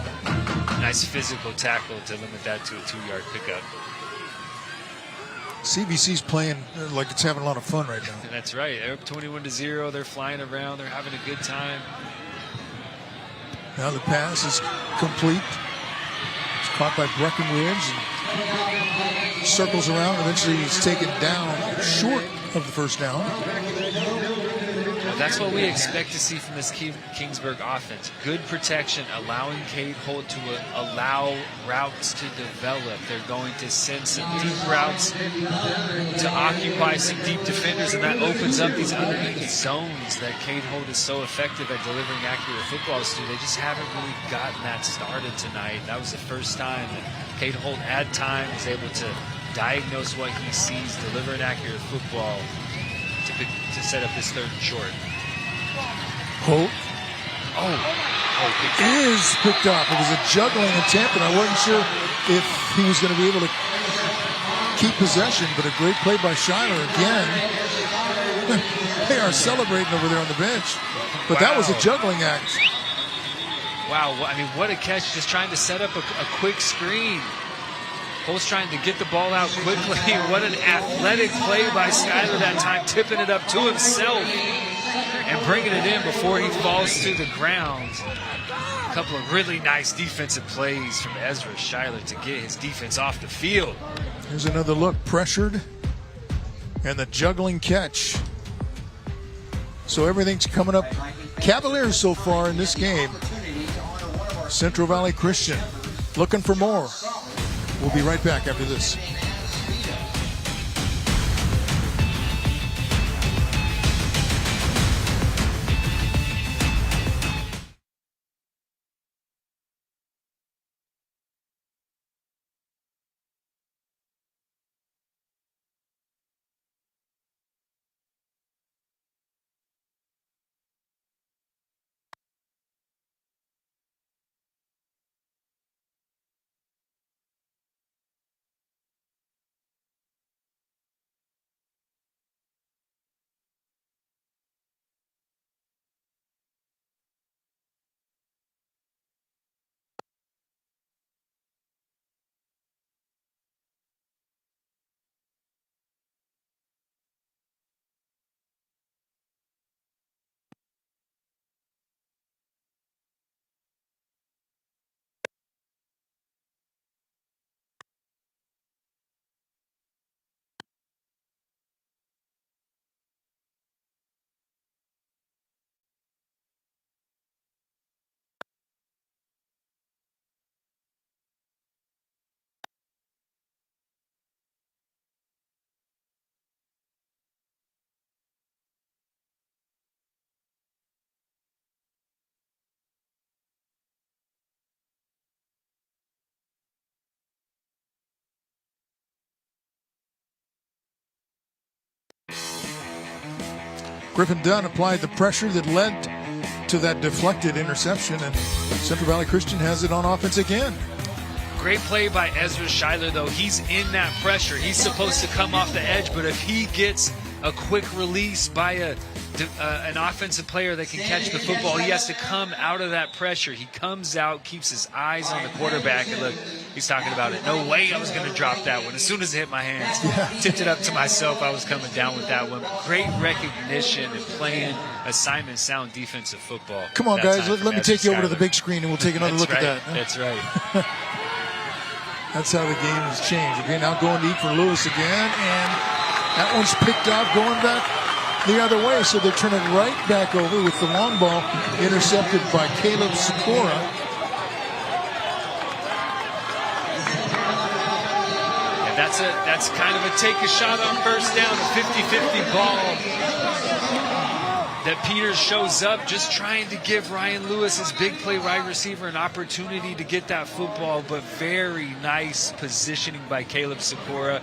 Nice physical tackle to limit that to a 2-yard pickup. CBC's playing like it's having a lot of fun right now. That's right. They're up 21-0. They're flying around. They're having a good time. Now the pass is complete. It's caught by Breckenridge and circles around. Eventually he's taken down short of the first down. Well, that's what we expect to see from this Kingsburg offense. Good protection, allowing Cade Holt to allow routes to develop. They're going to send some deep routes to occupy some deep defenders, and that opens up these underneath zones that Cade Holt is so effective at delivering accurate footballs to. They just haven't really gotten that started tonight. That was the first time that Cade Holt had time, was able to diagnose what he sees, deliver an accurate football to set up this 3rd and short. Holt is picked off. It was a juggling attempt, and I wasn't sure if he was going to be able to keep possession, but a great play by Schuyler again. They are celebrating over there on the bench, but That was a juggling act. Wow, I mean, what a catch, just trying to set up a quick screen. Holt's trying to get the ball out quickly. What an athletic play by Schuyler that time, tipping it up to himself and bringing it in before he falls to the ground. A couple of really nice defensive plays from Ezra Schuyler to get his defense off the field. Here's another look, pressured, and the juggling catch. So everything's coming up Cavaliers so far in this game. Central Valley Christian looking for more. We'll be right back after this. Griffin Dunn applied the pressure that led to that deflected interception, and Central Valley Christian has it on offense again. Great play by Ezra Schuyler, though. He's in that pressure. He's supposed to come off the edge, but if he gets a quick release by an offensive player that can catch the football, he has to come out of that pressure. He comes out, keeps his eyes on the quarterback, and look, he's talking about it. No way I was going to drop that one. As soon as it hit my hands, tipped it up to myself, I was coming down with that one. Great recognition and playing assignment sound defensive football. Come on, guys, let me take you over to the big screen, and we'll take another look at that. That's right. That's how the game has changed. Okay, now going deep for Lewis again, and that one's picked off going back the other way, so they're turning right back over with the long ball intercepted by Caleb Sikora. And that's kind of a take a shot on first down, a 50-50 ball that Peters shows up just trying to give Ryan Lewis, his big play wide receiver, an opportunity to get that football, but very nice positioning by Caleb Sikora.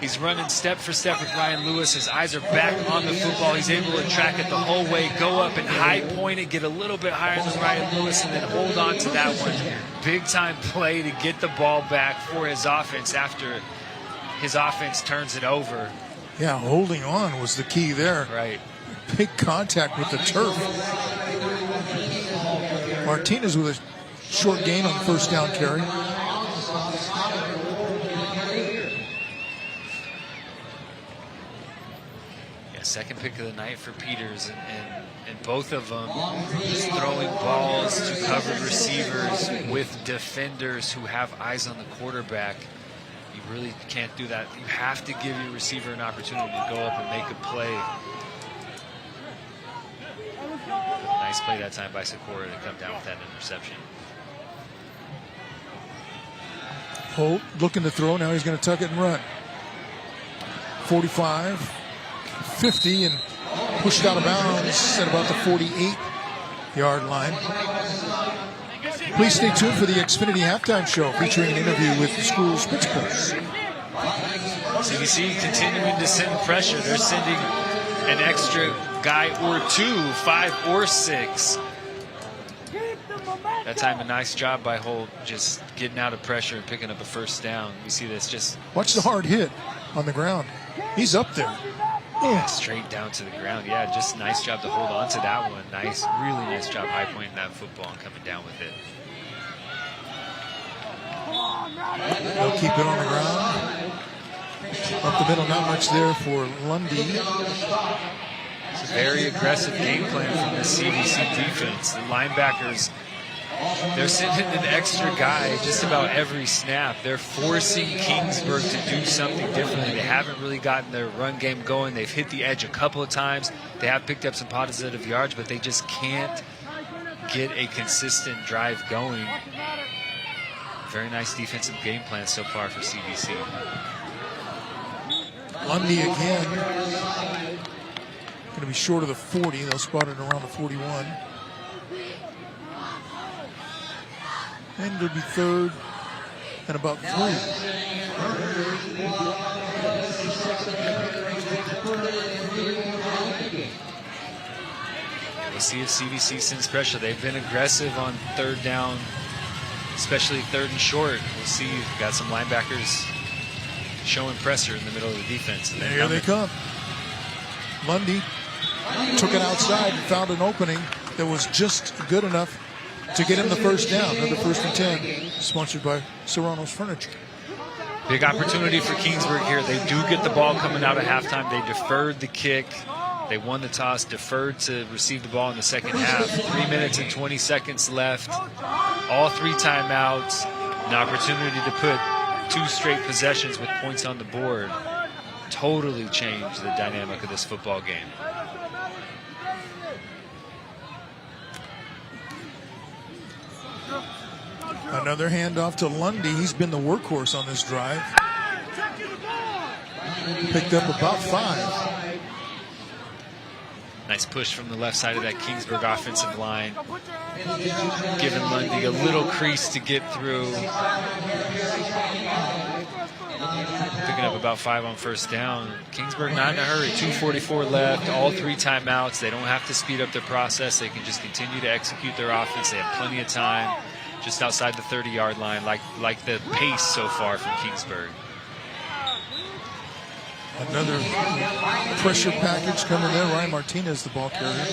He's running step for step with Ryan Lewis. His eyes are back on the football. He's able to track it the whole way, go up and high point it, get a little bit higher than Ryan Lewis, and then hold on to that one. Big time play to get the ball back for his offense after his offense turns it over. Yeah, holding on was the key there. Right. Big contact with the turf. Martinez with a short gain on first down carry. Second pick of the night for Peters, and both of them just throwing balls to covered receivers with defenders who have eyes on the quarterback. You really can't do that. You have to give your receiver an opportunity to go up and make a play. Nice play that time by Sikora to come down with that interception. Holt looking to throw. Now he's going to tuck it and run. 45. 50 and pushed out of bounds at about the 48-yard line. Please stay tuned for the Xfinity Halftime Show featuring an interview with the school's principals. CBC continuing to send pressure. They're sending an extra guy or two, 5 or 6. That time a nice job by Holt just getting out of pressure and picking up a first down. We see this just... Watch the hard hit on the ground. He's up there. Yeah, straight down to the ground. Yeah, just nice job to hold on to that one. Nice, really nice job high pointing that football and coming down with it. They'll keep it on the ground. Up the middle, not much there for Lundy. It's a very aggressive game plan from the CBC defense. The linebackers, they're sending an extra guy just about every snap. They're forcing Kingsburg to do something differently. They haven't really gotten their run game going. They've hit the edge a couple of times. They have picked up some positive yards, but they just can't get a consistent drive going. Very nice defensive game plan so far for CBC. Lundy again. Going to be short of the 40. They'll spot it around the 41. And it'll be third and about 3. We'll see if CBC sends pressure. They've been aggressive on third down, especially third and short. We'll see. We've got some linebackers showing pressure in the middle of the defense. And here they come. Lundy took it outside and found an opening that was just good enough to get him the first down. Another 1st and 10, sponsored by Serrano's Furniture. Big opportunity for Kingsburg here. They do get the ball coming out of halftime. They deferred the kick. They won the toss, deferred to receive the ball in the second half. 3 minutes and 20 seconds left. All 3 timeouts. An opportunity to put 2 straight possessions with points on the board. Totally changed the dynamic of this football game. Another handoff to Lundy. He's been the workhorse on this drive. Picked up about 5. Nice push from the left side of that Kingsburg offensive line. Giving Lundy a little crease to get through. Picking up about 5 on first down. Kingsburg not in a hurry. 2:44 left. All 3 timeouts. They don't have to speed up their process. They can just continue to execute their offense. They have plenty of time. Just outside the 30-yard line, like the pace so far from Kingsburg. Another pressure package coming there. Ryan Martinez, the ball carrier.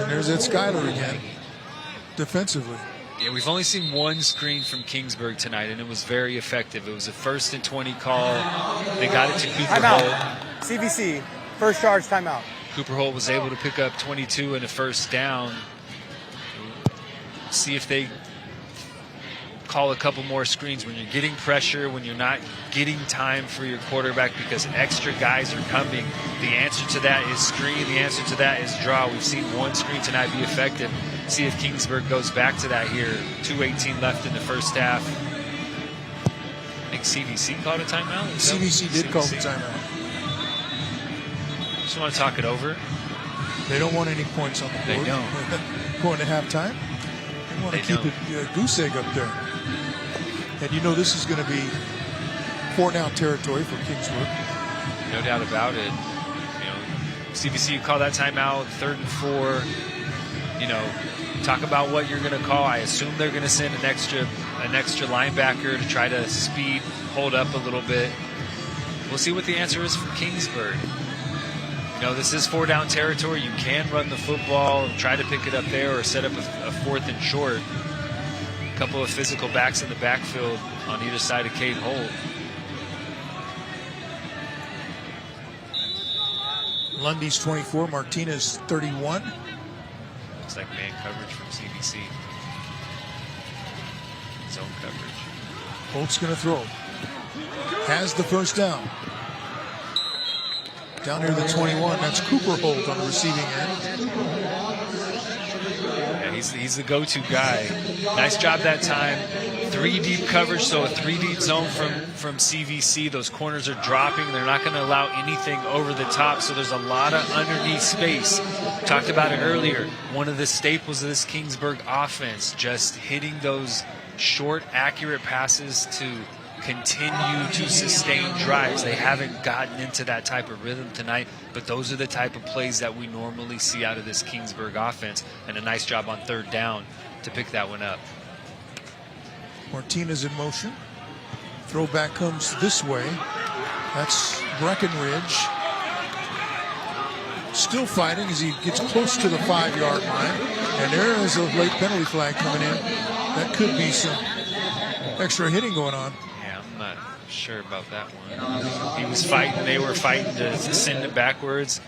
And there's Ed Schuyler again, defensively. Yeah, we've only seen 1 screen from Kingsburg tonight, and it was very effective. It was a 1st and 20 call. They got it to Cooper Holt. CBC, first charge, timeout. Cooper Holt was able to pick up 22 and a first down. See if they call a couple more screens when you're getting pressure, when you're not getting time for your quarterback because extra guys are coming. The answer to that is screen. The answer to that is draw. We've seen 1 screen tonight be effective. See if Kingsburg goes back to that here. 2:18 left in the first half. I think CBC called a timeout. CBC did call the timeout. Just want to talk it over. They don't want any points on the board. They don't. Going to halftime. They want to keep it goose egg up there. And you know this is going to be 4-down territory for Kingsburg. No doubt about it. CVC call that timeout, 3rd and 4. Talk about what you're going to call. I assume they're going to send an extra linebacker to try to speed, hold up a little bit. We'll see what the answer is for Kingsburg. This is 4-down territory. You can run the football, try to pick it up there, or set up a 4th and short. A couple of physical backs in the backfield on either side of Cade Holt. Lundy's 24, Martinez 31. Looks like man coverage from CVC. Zone coverage. Holt's going to throw. Has the first down. Down near the 21, that's Cooper Holt on the receiving end. Yeah, he's the go-to guy. Nice job that time. 3 deep coverage, so a 3 deep zone from CVC. Those corners are dropping. They're not going to allow anything over the top, so there's a lot of underneath space. Talked about it earlier. One of the staples of this Kingsburg offense, just hitting those short, accurate passes to continue to sustain drives. They haven't gotten into that type of rhythm tonight, but those are the type of plays that we normally see out of this Kingsburg offense, and a nice job on 3rd down to pick that one up. Martinez in motion. Throwback comes this way. That's Breckenridge. Still fighting as he gets close to the 5-yard line. And there is a late penalty flag coming in. That could be some extra hitting going on. Yeah, I'm not sure about that one. He was fighting. They were fighting to send it backwards.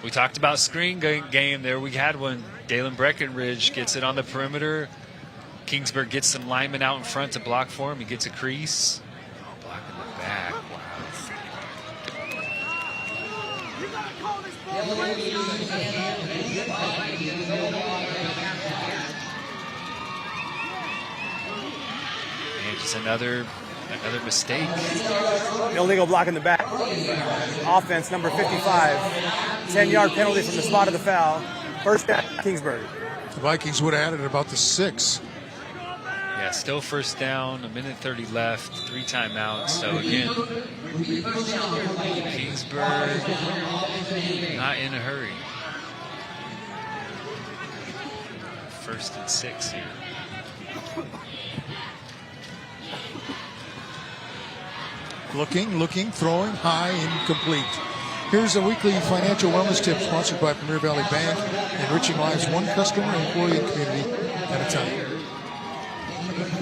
We talked about screen game there. We had one. Dalen Breckenridge gets it on the perimeter. Kingsburg gets some linemen out in front to block for him. He gets a crease. Oh, blocking the back. And just another mistake. Illegal block in the back. Offense number 55. 10-yard penalty from the spot of the foul. First down, Kingsburg. The Vikings would have added about the 6. Yeah, still first down, 1:30 left, 3 timeouts. So again, Kingsburg not in a hurry. 1st and 6 here. Looking, throwing, high, incomplete. Here's a weekly financial wellness tip sponsored by Premier Valley Bank, enriching lives one customer, employee, and community at a time.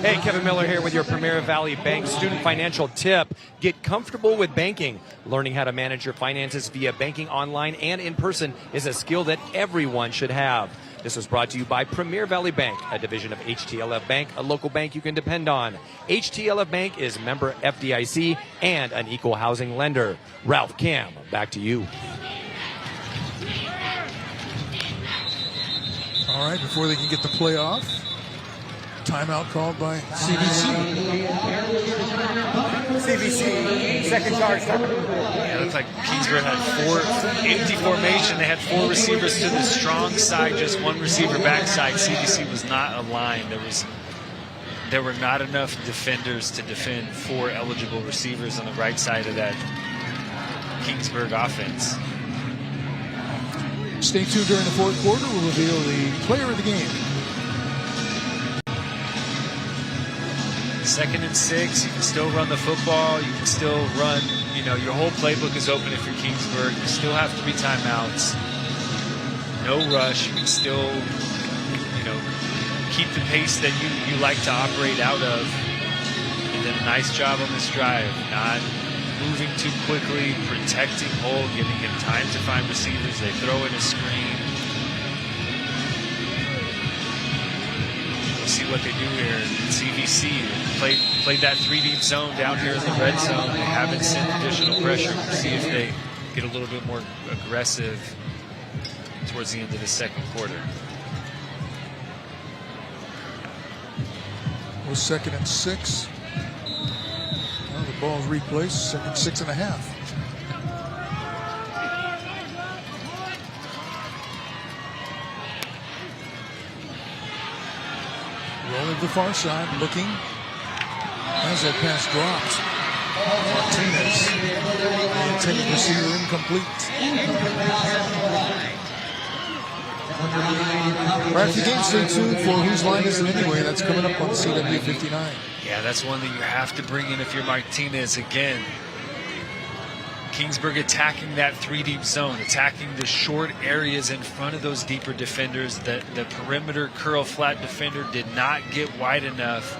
Hey, Kevin Miller here with your Premier Valley Bank student financial tip. Get comfortable with banking. Learning how to manage your finances via banking online and in person is a skill that everyone should have. This was brought to you by Premier Valley Bank, a division of HTLF Bank, a local bank you can depend on. HTLF Bank is member FDIC and an equal housing lender. Ralph Cam, back to you. All right, before they can get the play off, timeout called by CVC. CVC, second charge time. Yeah, it looks like Kingsburg had 4 empty formation. They had 4 receivers to the strong side, just 1 receiver backside. CVC was not aligned. There were not enough defenders to defend 4 eligible receivers on the right side of that Kingsburg offense. Stay tuned during the 4th quarter. We'll reveal the player of the game. 2nd and 6, you can still run the football. You can still run, your whole playbook is open if you're Kingsburg. You still have 3 timeouts. No rush. You can still, keep the pace that you like to operate out of. And then a nice job on this drive. Not moving too quickly, protecting Holt, giving him time to find receivers. They throw in a screen. We'll see what they do here. CVC played that 3 deep zone down here in the red zone. They haven't sent additional pressure. We'll see if they get a little bit more aggressive towards the end of the 2nd quarter. It was 2nd and 6. Well, the ball's replaced. 2nd, 6.5. Rolling to the far side, looking as that pass drops. Martinez, the intended receiver, incomplete. Right after the game, stay tuned for Whose Line Is It Anyway? That's coming up on CW 59. Yeah, that's one that you have to bring in if you're Martinez again. Kingsburg attacking that 3-deep zone, attacking the short areas in front of those deeper defenders. The perimeter curl flat defender did not get wide enough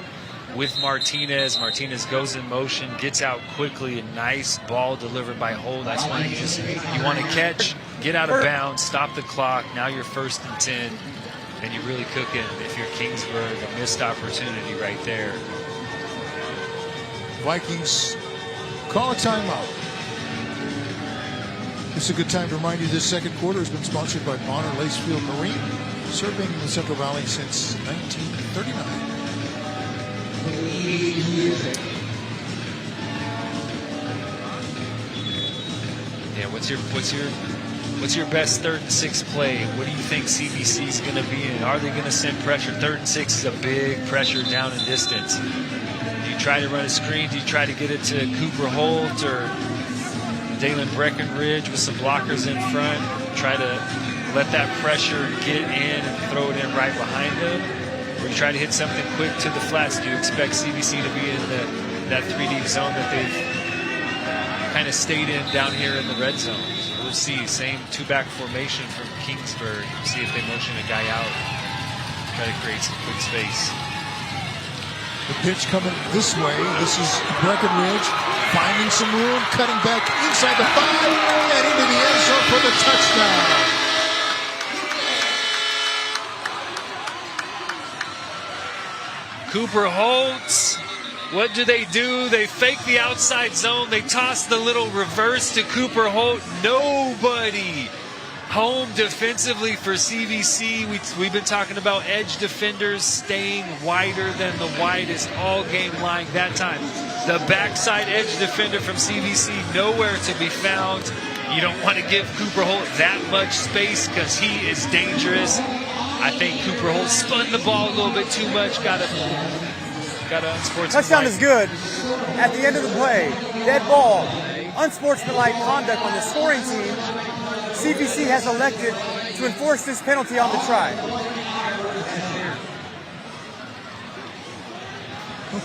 with Martinez. Martinez goes in motion, gets out quickly, a nice ball delivered by Holt. That's one you want to catch, get out of bounds, stop the clock. Now you're 1st and 10, and you're really cooking if you're Kingsburg. A missed opportunity right there. Vikings call a timeout. This is a good time to remind you this second quarter has been sponsored by Bonner Lacefield Marine, serving the Central Valley since 1939. Yeah, what's your best 3rd and 6 play? What do you think CVC is going to be in? Are they going to send pressure? 3rd and 6 is a big pressure down and distance. Do you try to run a screen? Do you try to get it to Cooper Holt or Dalen Breckenridge with some blockers in front? Try to let that pressure get in and throw it in right behind them? Or you try to hit something quick to the flats? Do you expect CVC to be in that 3-deep zone that they've kind of stayed in down here in the red zone? So we'll see. Same 2-back formation from Kingsburg. See if they motion a guy out. Try to create some quick space. The pitch coming this way. This is Breckenridge finding some room, cutting back inside the 5 and into the end zone for the touchdown. Cooper Holt, what do? They fake the outside zone. They toss the little reverse to Cooper Holt. Nobody home defensively for CVC. We've been talking about edge defenders staying wider than the widest all game line that time. The backside edge defender from CVC nowhere to be found. You don't want to give Cooper Holt that much space because he is dangerous. I think Cooper Holt spun the ball a little bit too much. Got to unsportsmanlike. Touchdown is good. At the end of the play, dead ball, unsportsmanlike conduct on the scoring team. CVC has elected to enforce this penalty on the try.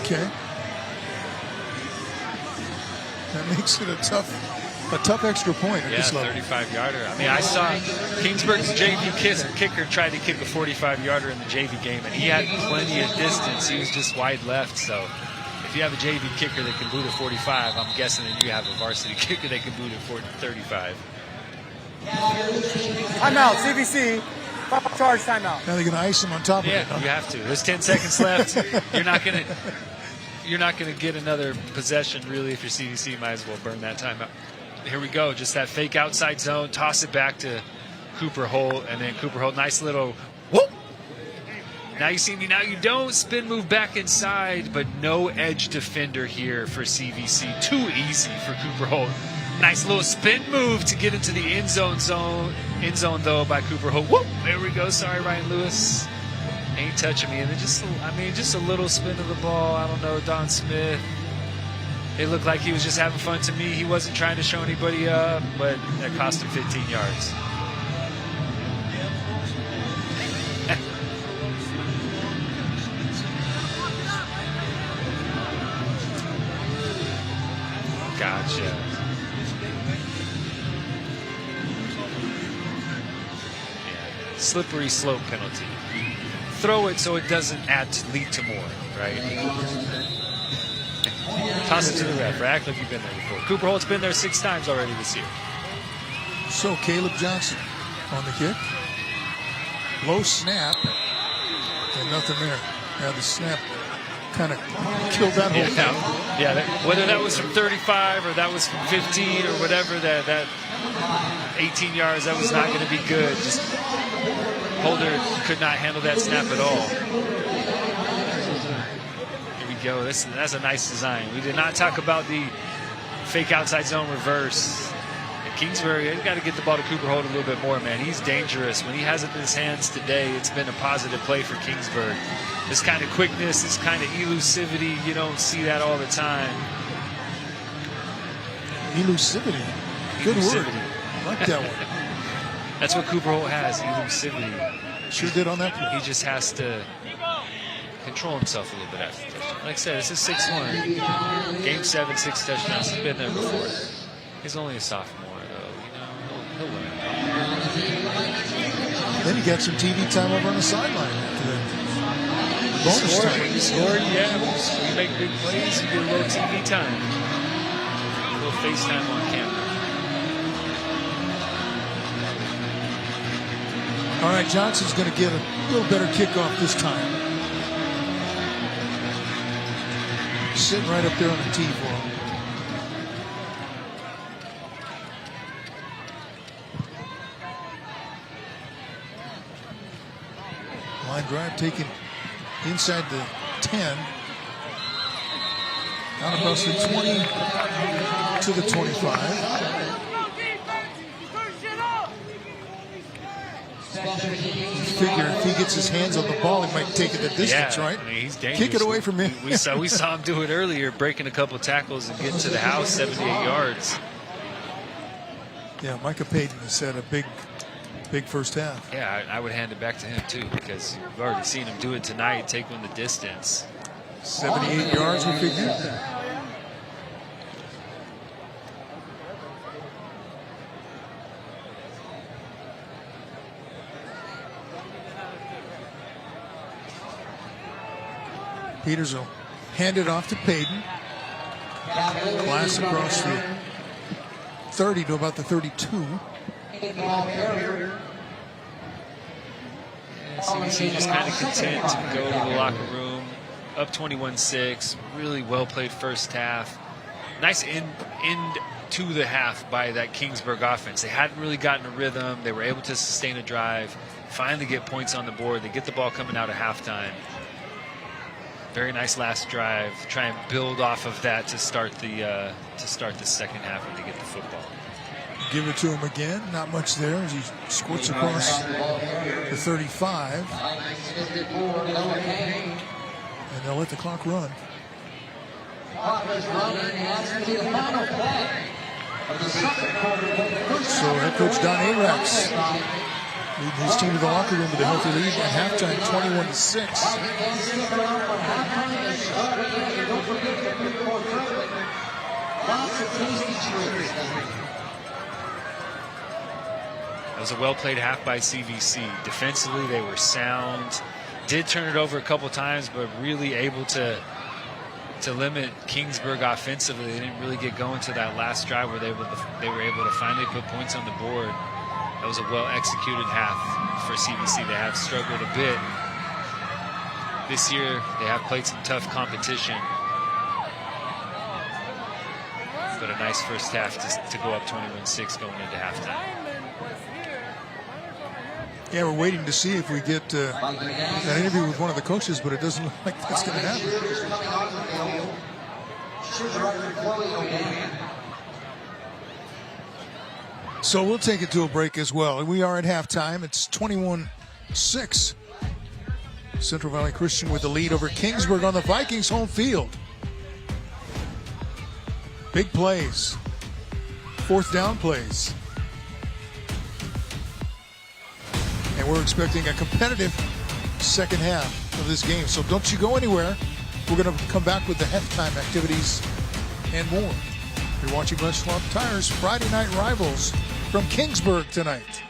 Okay. That makes it a tough extra point at this level. 35-yarder. I mean, I saw Kingsburg's JV kicker tried to kick a 45-yarder in the JV game, and he had plenty of distance. He was just wide left. So if you have a JV kicker that can boot at 45, I'm guessing that you have a varsity kicker that can boot at 35. Timeout, CVC. Charge timeout. Now they're going to ice him on top of it. Yeah, you have to. There's 10 seconds left. You're not going to get another possession, really, if you're CVC. Might as well burn that timeout. Here we go. Just that fake outside zone. Toss it back to Cooper Holt. And then Cooper Holt, nice little whoop. Now you see me. Now you don't. Spin move back inside, but no edge defender here for CVC. Too easy for Cooper Holt. Nice little spin move to get into the end zone though by Cooper Holt. Whoop! There we go. Sorry, Ryan Lewis. Ain't touching me. And then just a little spin of the ball. I don't know, Don Smith. It looked like he was just having fun to me. He wasn't trying to show anybody up, but that cost him 15 yards. Gotcha. Slippery slope penalty. Throw it so it doesn't lead to more, right? Toss it to the ref. Act like you've been there before. Cooper Holt's been there 6 times already this year. So Caleb Johnson on the kick. Low snap. And nothing there. Now the snap kind of killed that whole thing. Yeah, whether that was from 35 or that was from 15 or whatever, that 18 yards, that was not going to be good. Just Holder could not handle that snap at all. Here we go. That's a nice design. We did not talk about the fake outside zone reverse. And Kingsbury, they've got to get the ball to Cooper Holt a little bit more, man. He's dangerous. When he has it in his hands today, it's been a positive play for Kingsburg. This kind of quickness, this kind of elusivity, you don't see that all the time. Elusivity. Good word. Like that one. That's what Cooper Holt has, elusivity. Sure did on that play. He just has to control himself a little bit after the touchdown. Like I said, this is 6-1. Game 7, 6 touchdowns. He's been there before. He's only a sophomore, though. He'll learn. Then he got some TV time over on the sideline after that. Bonus time. When you score, yeah. When you make big plays, you get a little TV time. A little FaceTime on camera. All right, Johnson's going to get a little better kickoff this time. Sitting right up there on the tee for him. Line drive taken inside the 10. Down across the 20 to the 25. Figure if he gets his hands on the ball, he might take it the distance, right? I mean, he's dangerous. Kick it away from him. We saw him do it earlier, breaking a couple tackles and getting to the house 78 yards. Yeah, Micah Peyton has had a big first half. Yeah, I would hand it back to him, too, because you've already seen him do it tonight, take him the distance. 78 yards, we figure. Peters will hand it off to Peyton. Glass across the 30 to about the 32. CBC just kind of content to go to the locker room, up 21-6, really well played first half. Nice end to the half by that Kingsburg offense. They hadn't really gotten a rhythm. They were able to sustain a drive, finally get points on the board. They get the ball coming out at halftime. Very nice last drive. Try and build off of that to start the second half and to get the football. Give it to him again. Not much there as he squirts across the 35. And they'll let the clock run. So head coach Don Arax leading his team to the locker room with a healthy lead at halftime, 21-6. It was a well-played half by CVC. Defensively, they were sound. Did turn it over a couple times, but really able to limit Kingsburg offensively. They didn't really get going to that last drive where they were able to finally put points on the board. That was a well-executed half for CVC. They have struggled a bit. This year, they have played some tough competition. But a nice first half to go up 21-6 going into halftime. Yeah, we're waiting to see if we get that interview with one of the coaches, but it doesn't look like that's going to happen. So we'll take it to a break as well. We are at halftime. It's 21-6. Central Valley Christian with the lead over Kingsburg on the Vikings home field. Big plays. Fourth down plays. And we're expecting a competitive second half of this game. So don't you go anywhere. We're going to come back with the halftime activities and more. You're watching Les Schwab Tires Friday Night Rivals from Kingsburg tonight.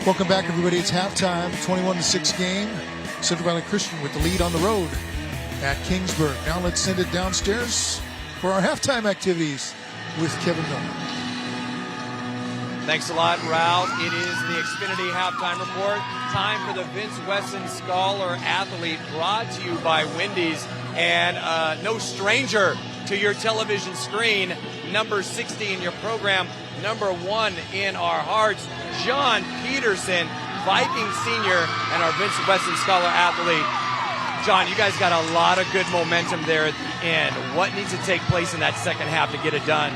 Welcome back, everybody. It's halftime, 21-6 game. Central Valley Christian with the lead on the road at Kingsburg. Now let's send it downstairs for our halftime activities with Kevin Miller. Thanks a lot, Ralph. It is the Xfinity Halftime Report. Time for the Vince Wesson Scholar Athlete, brought to you by Wendy's. And no stranger to your television screen, number 60 in your program, number 1 in our hearts, John Peterson, Viking senior, and our Vince Wesson Scholar Athlete. John, you guys got a lot of good momentum there at the end. What needs to take place in that second half to get it done?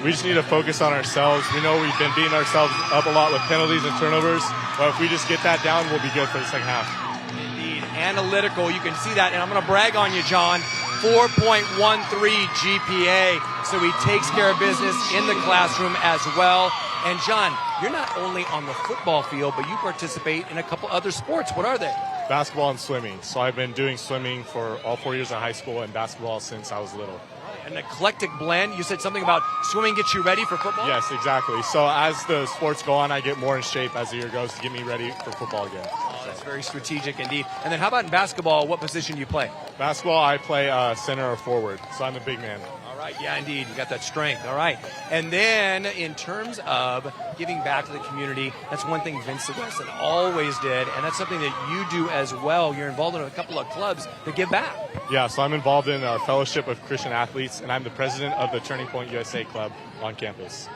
We just need to focus on ourselves. We know we've been beating ourselves up a lot with penalties and turnovers, but if we just get that down, we'll be good for the second half. Indeed. Analytical, you can see that, and I'm going to brag on you, John. 4.13 GPA, so he takes care of business in the classroom as well. And John, you're not only on the football field, but you participate in a couple other sports. What are they? Basketball and swimming. So I've been doing swimming for all 4 years in high school and basketball since I was little. An eclectic blend. You said something about swimming gets you ready for football? Yes, exactly. So as the sports go on, I get more in shape as the year goes to get me ready for football again. Oh, that's very strategic indeed. And then how about in basketball? What position do you play? Basketball, I play center or forward, so I'm a big man. All right, yeah, indeed. You got that strength. All right. And then in terms of giving back to the community, that's one thing Vince Wesson always did, and that's something that you do as well. You're involved in a couple of clubs that give back. Yeah, so I'm involved in a fellowship of Christian athletes, and I'm the president of the Turning Point USA Club on campus.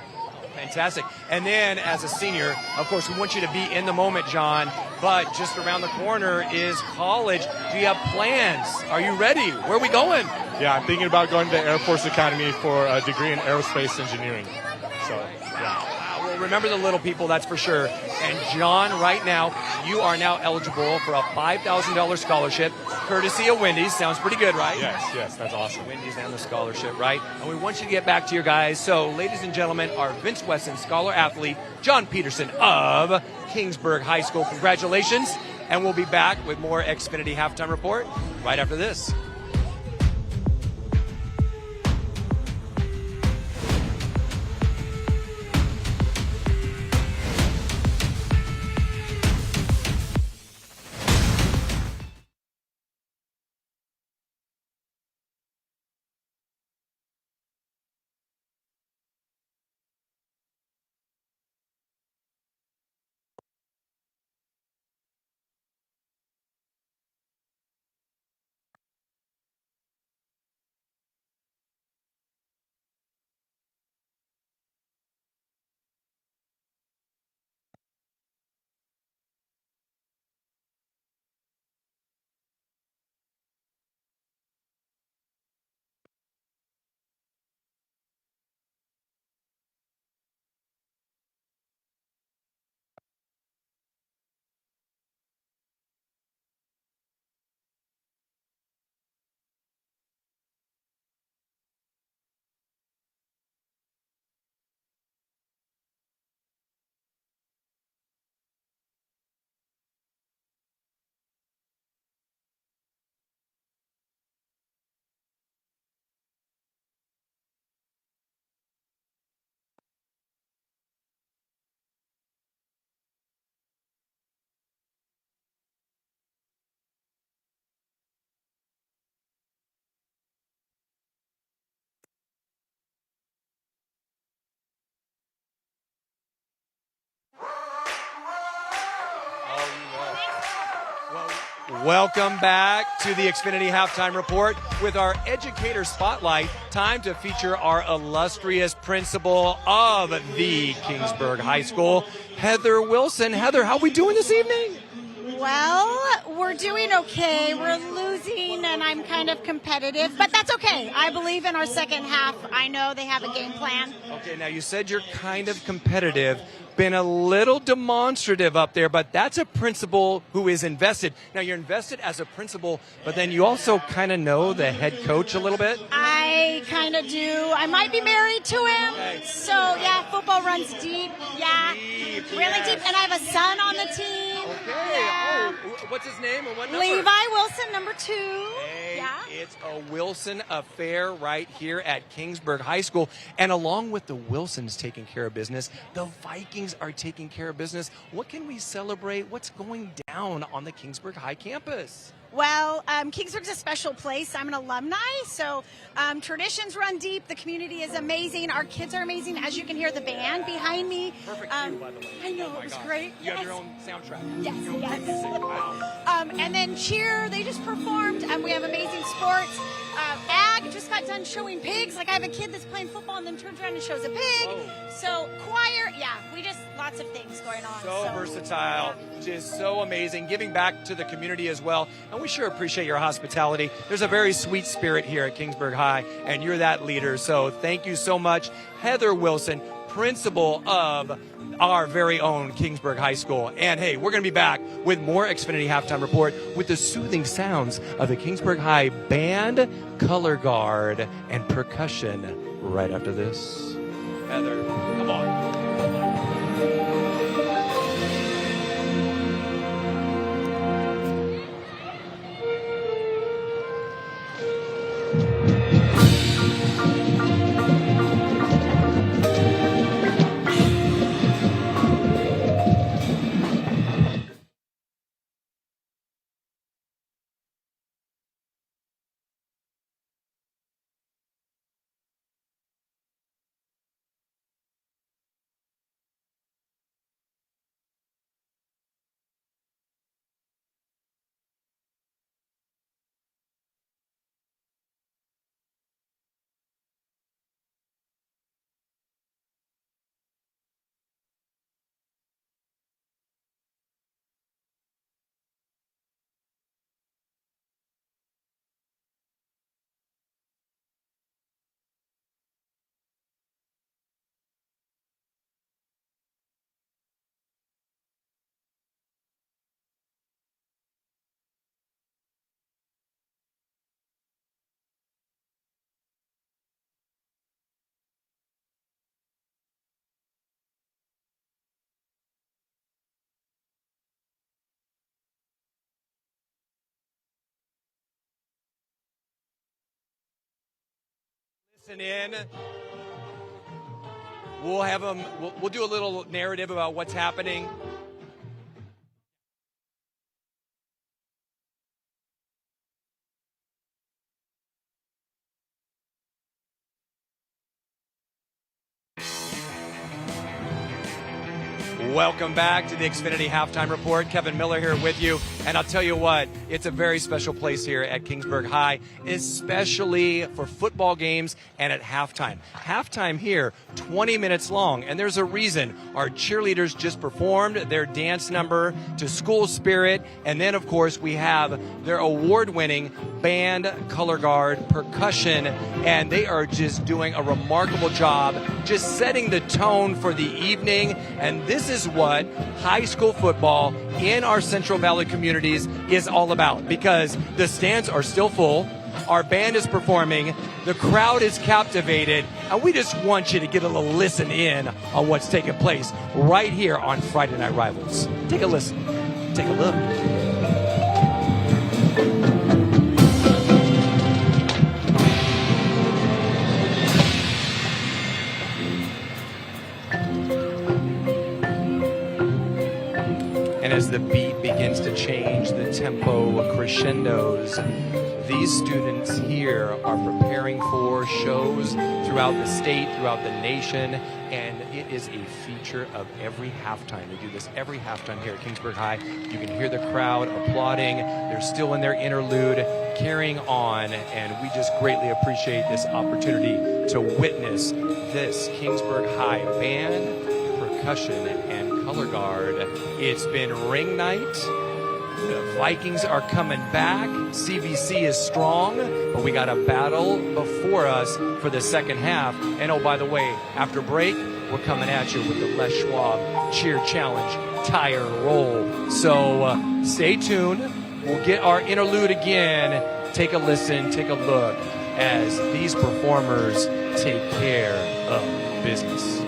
Fantastic. And then as a senior, of course, we want you to be in the moment, John, but just around the corner is college. Do you have plans? Are you ready? Where are we going? Yeah, I'm thinking about going to the Air Force Academy for a degree in aerospace engineering. So, yeah. Well, remember the little people, that's for sure. And John, right now, you are now eligible for a $5,000 scholarship, courtesy of Wendy's. Sounds pretty good, right? Yes, that's awesome. Wendy's and the scholarship, right? And we want you to get back to your guys. So, ladies and gentlemen, our Vince Wesson Scholar Athlete, John Peterson of Kingsburg High School. Congratulations. And we'll be back with more Xfinity Halftime Report right after this. Welcome back to the Xfinity Halftime Report with our Educator Spotlight. Time to feature our illustrious principal of the Kingsburg High School, Heather Wilson. Heather, how are we doing this evening? Well, we're doing okay. We're losing, and I'm kind of competitive, but that's okay. I believe in our second half. I know they have a game plan. Okay, now you said you're kind of competitive. Been a little demonstrative up there, but that's a principal who is invested. Now, you're invested as a principal, but then you also kind of know the head coach a little bit? I kind of do. I might be married to him. Okay. So, yeah, football football runs deep. Yeah, really deep. And I have a son on the team. Okay. Yeah. Oh, what's his name and what number? Levi Wilson, number 2. Hey, yeah. It's a Wilson affair right here at Kingsburg High School. And along with the Wilsons taking care of business, the Vikings are taking care of business. What can we celebrate? What's going down on the Kingsburg High campus? Well, Kingsburg's a special place. I'm an alumni, so traditions run deep. The community is amazing. Our kids are amazing. As you can hear, the band behind me. Perfect cue, by the way. I know, oh it was gosh. great. You have your own soundtrack. Yes, Your own yes. music. Wow. And then cheer, they just performed. We have amazing sports. Ag just got done showing pigs. Like I have a kid that's playing football and then turns around and shows a pig. Whoa. So choir, yeah, we just lots of things going on. So versatile, just so amazing, giving back to the community as well. And we sure appreciate your hospitality. There's a very sweet spirit here at Kingsburg High, and you're that leader. So thank you so much, Heather Wilson, principal of our very own Kingsburg High School. And hey, we're going to be back with more Xfinity Halftime Report with the soothing sounds of the Kingsburg High Band, Color Guard, and Percussion right after this. Heather, come on. Listen in. We'll have them. We'll do a little narrative about what's happening. Welcome back to the Xfinity Halftime Report. Kevin Miller here with you. And I'll tell you what, it's a very special place here at Kingsburg High, especially for football games and at halftime. Halftime here, 20 minutes long, and there's a reason. Our cheerleaders just performed their dance number to School Spirit, and then, of course, we have their award-winning band, color guard, percussion, and they are just doing a remarkable job just setting the tone for the evening. And this is what high school football in our Central Valley communities is all about, because the stands are still full, our band is performing, the crowd is captivated, and we just want you to get a little listen in on what's taking place right here on Friday Night Rivals. Take a listen. Take a look. And as the beat begins to change, the tempo crescendos, these students here are preparing for shows throughout the state, throughout the nation, and it is a feature of every halftime. We do this every halftime here at Kingsburg High. You can hear the crowd applauding. They're still in their interlude, carrying on, and we just greatly appreciate this opportunity to witness this Kingsburg High band, percussion, and color guard. It's been ring night. The Vikings are coming back. CVC is strong, but we got a battle before us for the second half. And oh, by the way, after break, we're coming at you with the Les Schwab Cheer Challenge Tire Roll. So stay tuned. We'll get our interlude again. Take a listen, take a look as these performers take care of business.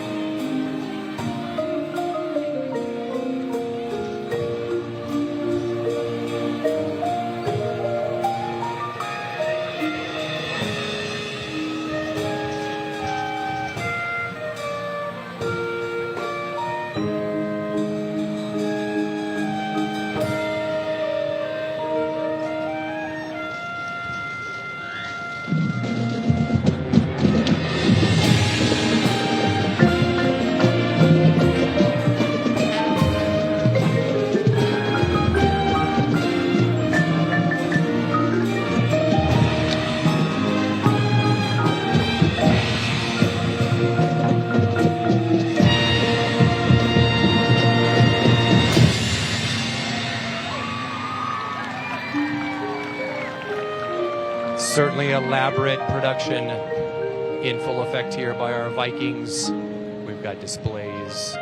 Certainly elaborate production in full effect here by our Vikings. We've got displays.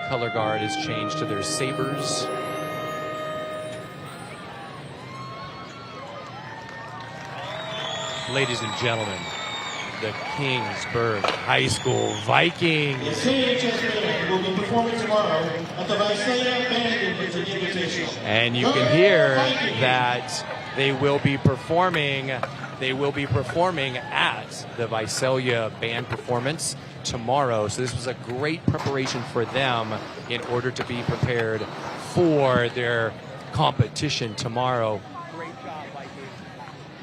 Color guard is changed to their sabers. Ladies and gentlemen, the Kingsburg High School Vikings. The CHS will be performing tomorrow at the Visalia Band Invitation. And you can hear that they will be performing at the Visalia Band performance tomorrow. So this was a great preparation for them in order to be prepared for their competition tomorrow. Great job, Vikings.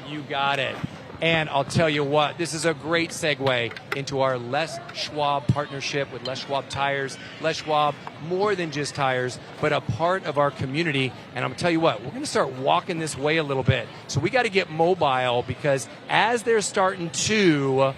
You got it. And I'll tell you what, this is a great segue into our Les Schwab partnership with Les Schwab Tires. Les Schwab, more than just tires, but a part of our community. And I'm going to tell you what, we're going to start walking this way a little bit. So we got to get mobile, because as they're starting to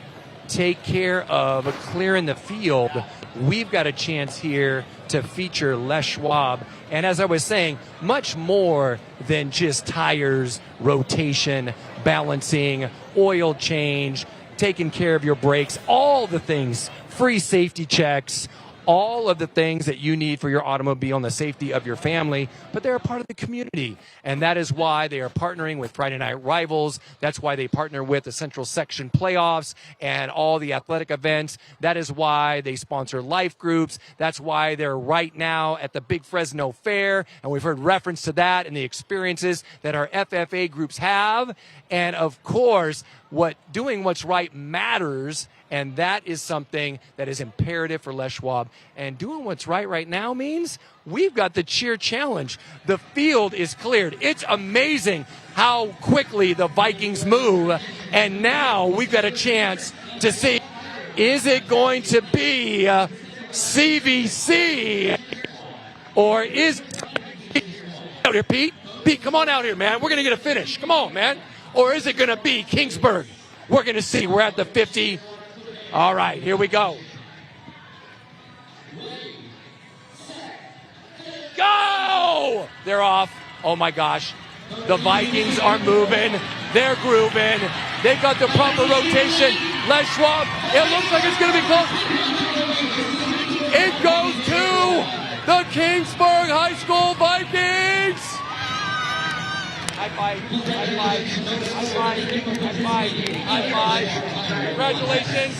take care of clearing the field, we've got a chance here to feature Les Schwab. And as I was saying, much more than just tires, rotation, balancing, oil change, taking care of your brakes, all the things, free safety checks, all of the things that you need for your automobile and the safety of your family, but they're a part of the community. And that is why they are partnering with Friday Night Rivals. That's why they partner with the Central Section playoffs and all the athletic events. That is why they sponsor life groups. That's why they're right now at the Big Fresno Fair. And we've heard reference to that and the experiences that our FFA groups have. And of course, doing what's right matters, and that is something that is imperative for Les Schwab. And doing what's right now means we've got the cheer challenge. The field is cleared. It's amazing how quickly the Vikings move, and now we've got a chance to see, is it going to be CVC, or is out here, Pete? Pete, come on out here, man. We're going to get a finish. Come on, man. Or is it going to be Kingsburg? We're going to see. We're at the 50. All right, here we go. Go! They're off. Oh, my gosh. The Vikings are moving. They're grooving. They've got the proper rotation. Les Schwab, it looks like it's going to be close. It goes to the Kingsburg High School Vikings. High five, high five, high five, high five, high five. Congratulations.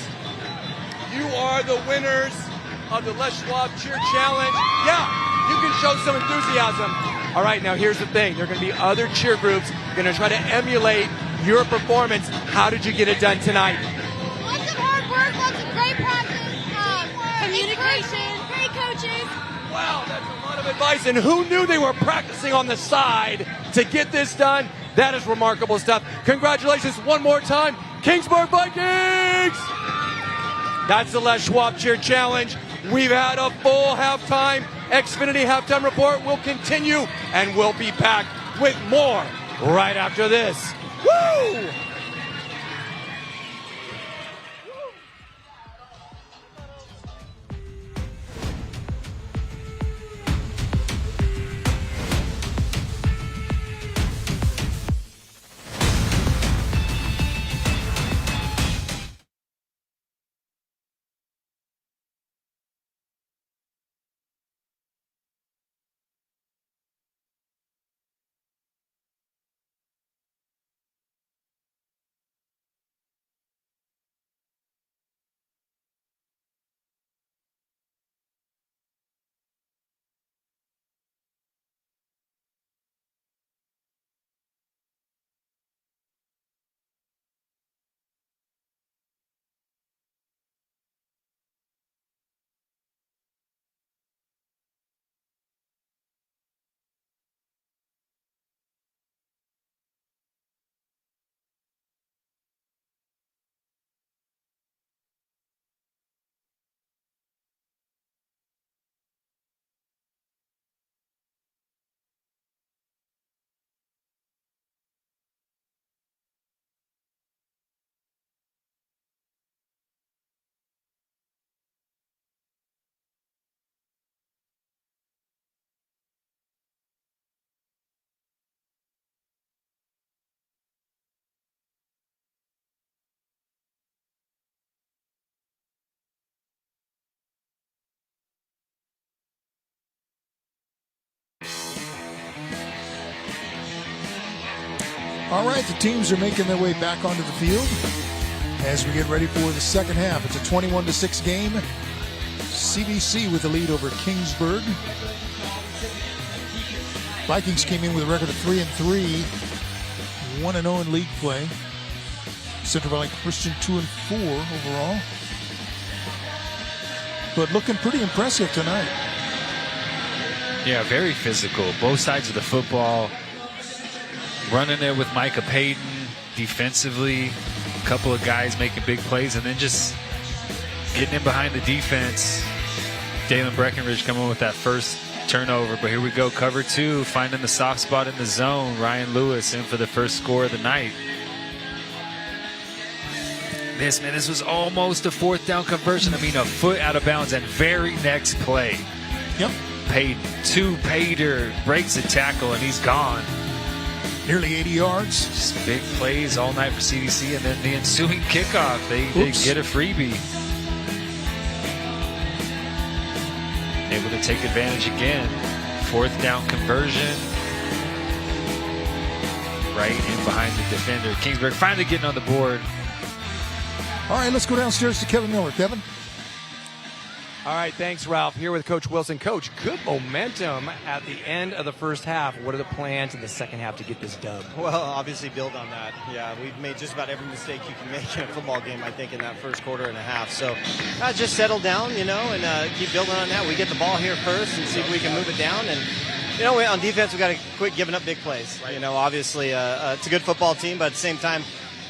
You are the winners of the Les Schwab Cheer Challenge. Yeah, you can show some enthusiasm. All right, now here's the thing. There are going to be other cheer groups going to try to emulate your performance. How did you get it done tonight? Lots of hard work, lots of great practice, communication, great coaches. Wow, that's a lot of advice. And who knew they were practicing on the side to get this done? That is remarkable stuff. Congratulations one more time, Kingsburg Vikings! That's the Les Schwab Cheer Challenge. We've had a full halftime. Xfinity Halftime Report will continue, and we'll be back with more right after this. Woo! All right, the teams are making their way back onto the field as we get ready for the second half. It's a 21-6 game. CBC with the lead over Kingsburg. Vikings came in with a record of 3-3, 1-0 in league play. Central Valley Christian 2-4 overall. But looking pretty impressive tonight. Yeah, very physical. Both sides of the football. Running it with Micah Peyton defensively. A couple of guys making big plays, and then just getting in behind the defense. Dalen Breckenridge coming with that first turnover. But here we go, cover two, finding the soft spot in the zone. Ryan Lewis in for the first score of the night. This was almost a fourth down conversion. I mean, a foot out of bounds, and very next play. Yep. Peyton, two-pater, breaks a tackle, and he's gone. Nearly 80 yards. Just big plays all night for CDC, and then the ensuing kickoff, they get a freebie. Able to take advantage again. Fourth down conversion. Right in behind the defender. Kingsburg finally getting on the board. All right, let's go downstairs to Kevin Miller. Kevin? All right, thanks, Ralph. Here with Coach Wilson. Coach, good momentum at the end of the first half. What are the plans in the second half to get this dub? Well, obviously build on that. Yeah, we've made just about every mistake you can make in a football game, I think, in that first quarter and a half. So just settle down, and keep building on that. We get the ball here first and see if we can move it down. And, on defense, we got to quit giving up big plays. Obviously, it's a good football team, but at the same time,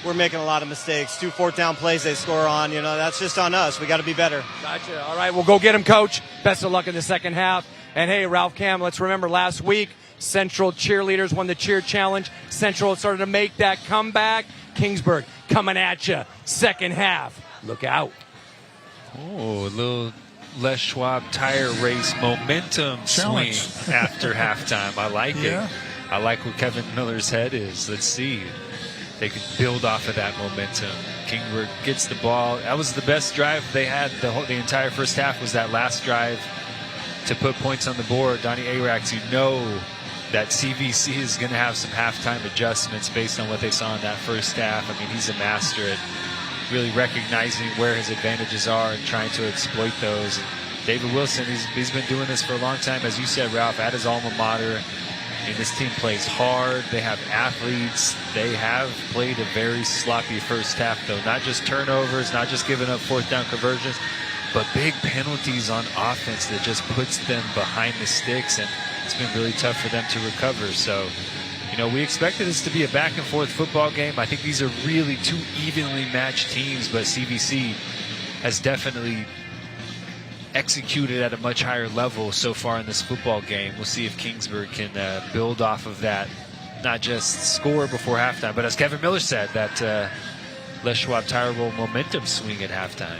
we're making a lot of mistakes. 2 fourth down plays they score on. That's just on us. We got to be better. Gotcha. All right, we'll go get him, Coach. Best of luck in the second half. And, hey, Ralph Cam, let's remember last week, Central cheerleaders won the cheer challenge. Central started to make that comeback. Kingsburg coming at you. Second half. Look out. Oh, a little Les Schwab tire race momentum swing after halftime. I like it. I like what Kevin Miller's head is. Let's see. They could build off of that momentum. Kingsburg gets the ball. That was the best drive they had the entire first half, was that last drive to put points on the board. Donnie Arax, that CVC is going to have some halftime adjustments based on what they saw in that first half. I mean, he's a master at really recognizing where his advantages are and trying to exploit those. And David Wilson, he's been doing this for a long time, as you said, Ralph, at his alma mater. And this team plays hard. They have athletes. They have played a very sloppy first half, though. Not just turnovers, not just giving up fourth down conversions, but big penalties on offense that just puts them behind the sticks, and it's been really tough for them to recover. So, we expected this to be a back-and-forth football game. I think these are really two evenly matched teams, but CVC has definitely executed at a much higher level so far in this football game. We'll see if Kingsburg can build off of that, not just score before halftime, but as Kevin Miller said, that Les Schwab tire roll momentum swing at halftime.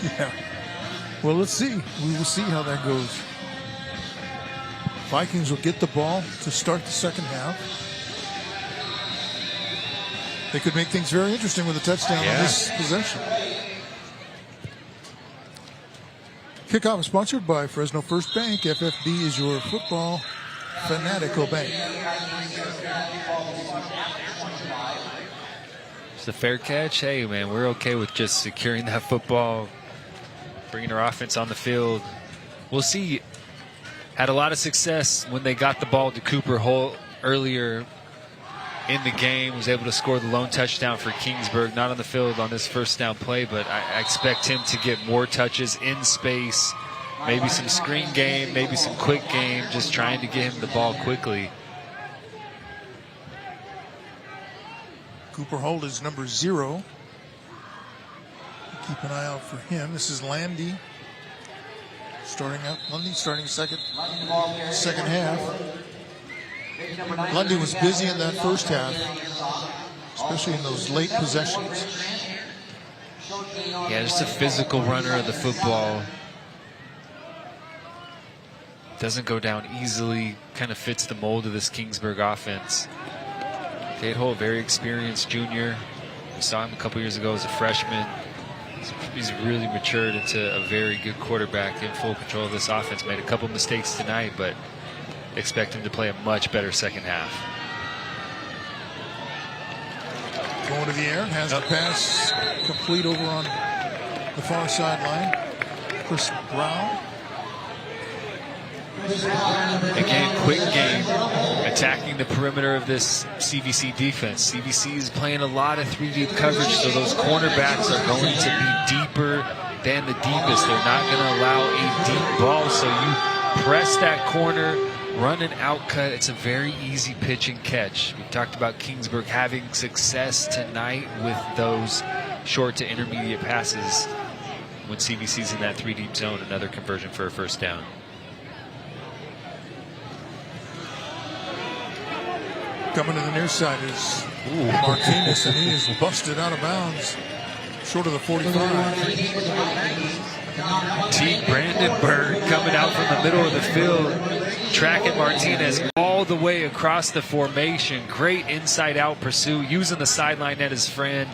Yeah. Well, let's see. We will see how that goes. Vikings will get the ball to start the second half. They could make things very interesting with a touchdown on this possession. Kickoff is sponsored by Fresno First Bank. FFB is your football fanatical bank. It's a fair catch. Hey, man, we're okay with just securing that football, bringing our offense on the field. We'll see. Had a lot of success when they got the ball to Cooper Holt earlier in the game. Was able to score the lone touchdown for Kingsburg. Not on the field on this first down play, but I expect him to get more touches in space. Maybe some screen game, maybe some quick game, just trying to get him the ball quickly. Cooper Holt is number 0. Keep an eye out for him. This is Landy starting out. Lundy starting second half. Lundy was busy in that first half, especially in those late possessions. Yeah, just a physical runner of the football. Doesn't go down easily, kind of fits the mold of this Kingsburg offense. Cade Holt, very experienced junior. We saw him a couple years ago as a freshman. He's really matured into a very good quarterback in full control of this offense. Made a couple mistakes tonight, but expect him to play a much better second half. Going to the air, has the pass complete over on the far sideline. Chris Brown. Again, quick game, attacking the perimeter of this CVC defense. CVC is playing a lot of 3-deep coverage, so those cornerbacks are going to be deeper than the deepest. They're not going to allow a deep ball, so you press that corner, run an out cut. It's a very easy pitch and catch. We talked about Kingsburg having success tonight with those short to intermediate passes when CVC's in that 3-deep zone. Another conversion for a first down. Coming to the near side is Martinez, and he is busted out of bounds, short of the 45. T. Brandenburg coming out from the middle of the field, tracking Martinez all the way across the formation. Great inside-out pursuit, using the sideline at his friend,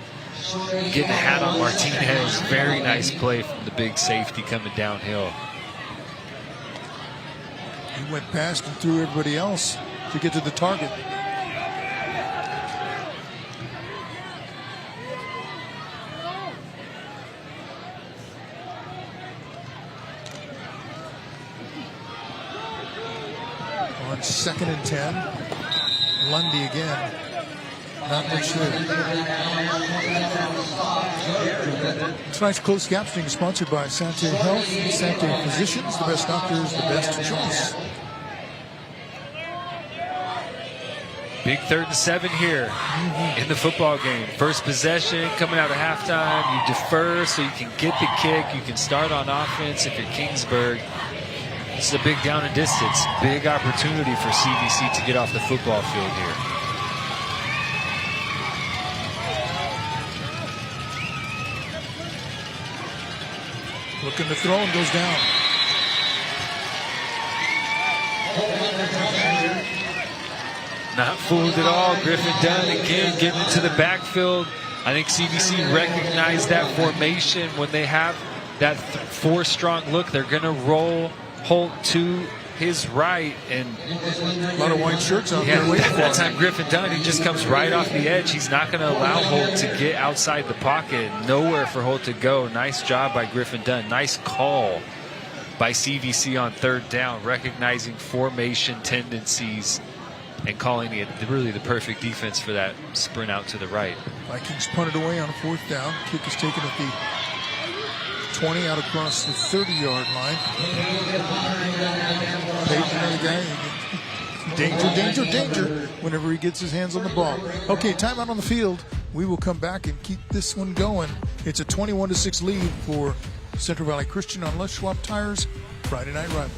getting a hat on Martinez. Very nice play from the big safety coming downhill. He went past and through everybody else to get to the target. On 2nd and 10, Lundy again. Not much there. Tonight's closed captioning is sponsored by Sante Health, Sante Physicians, the best doctors, the best choice. Big 3rd and 7 here in the football game. First possession coming out of halftime. You defer so you can get the kick. You can start on offense if you're Kingsburg. This is a big down and distance. Big opportunity for CVC to get off the football field here. Looking to throw and goes down. Not fooled at all. Griffin Dunn again getting into the backfield. I think CVC recognized that formation when they have that 4-strong look. They're going to roll Holt to his right, and a lot of white shirts out there waiting for that time Griffin Dunn, he just comes right off the edge. He's not going to allow Holt to get outside the pocket. Nowhere for Holt to go. Nice job by Griffin Dunn. Nice call by CVC on 3rd down, recognizing formation tendencies and calling it really the perfect defense for that sprint out to the right. Vikings punted away on 4th down. Kick is taken at the 20 out across the 30-yard line. Peyton, another guy. Danger, danger, danger whenever he gets his hands on the ball. Okay, timeout on the field. We will come back and keep this one going. It's a 21-6 lead for Central Valley Christian on Les Schwab Tires Friday Night Rivals.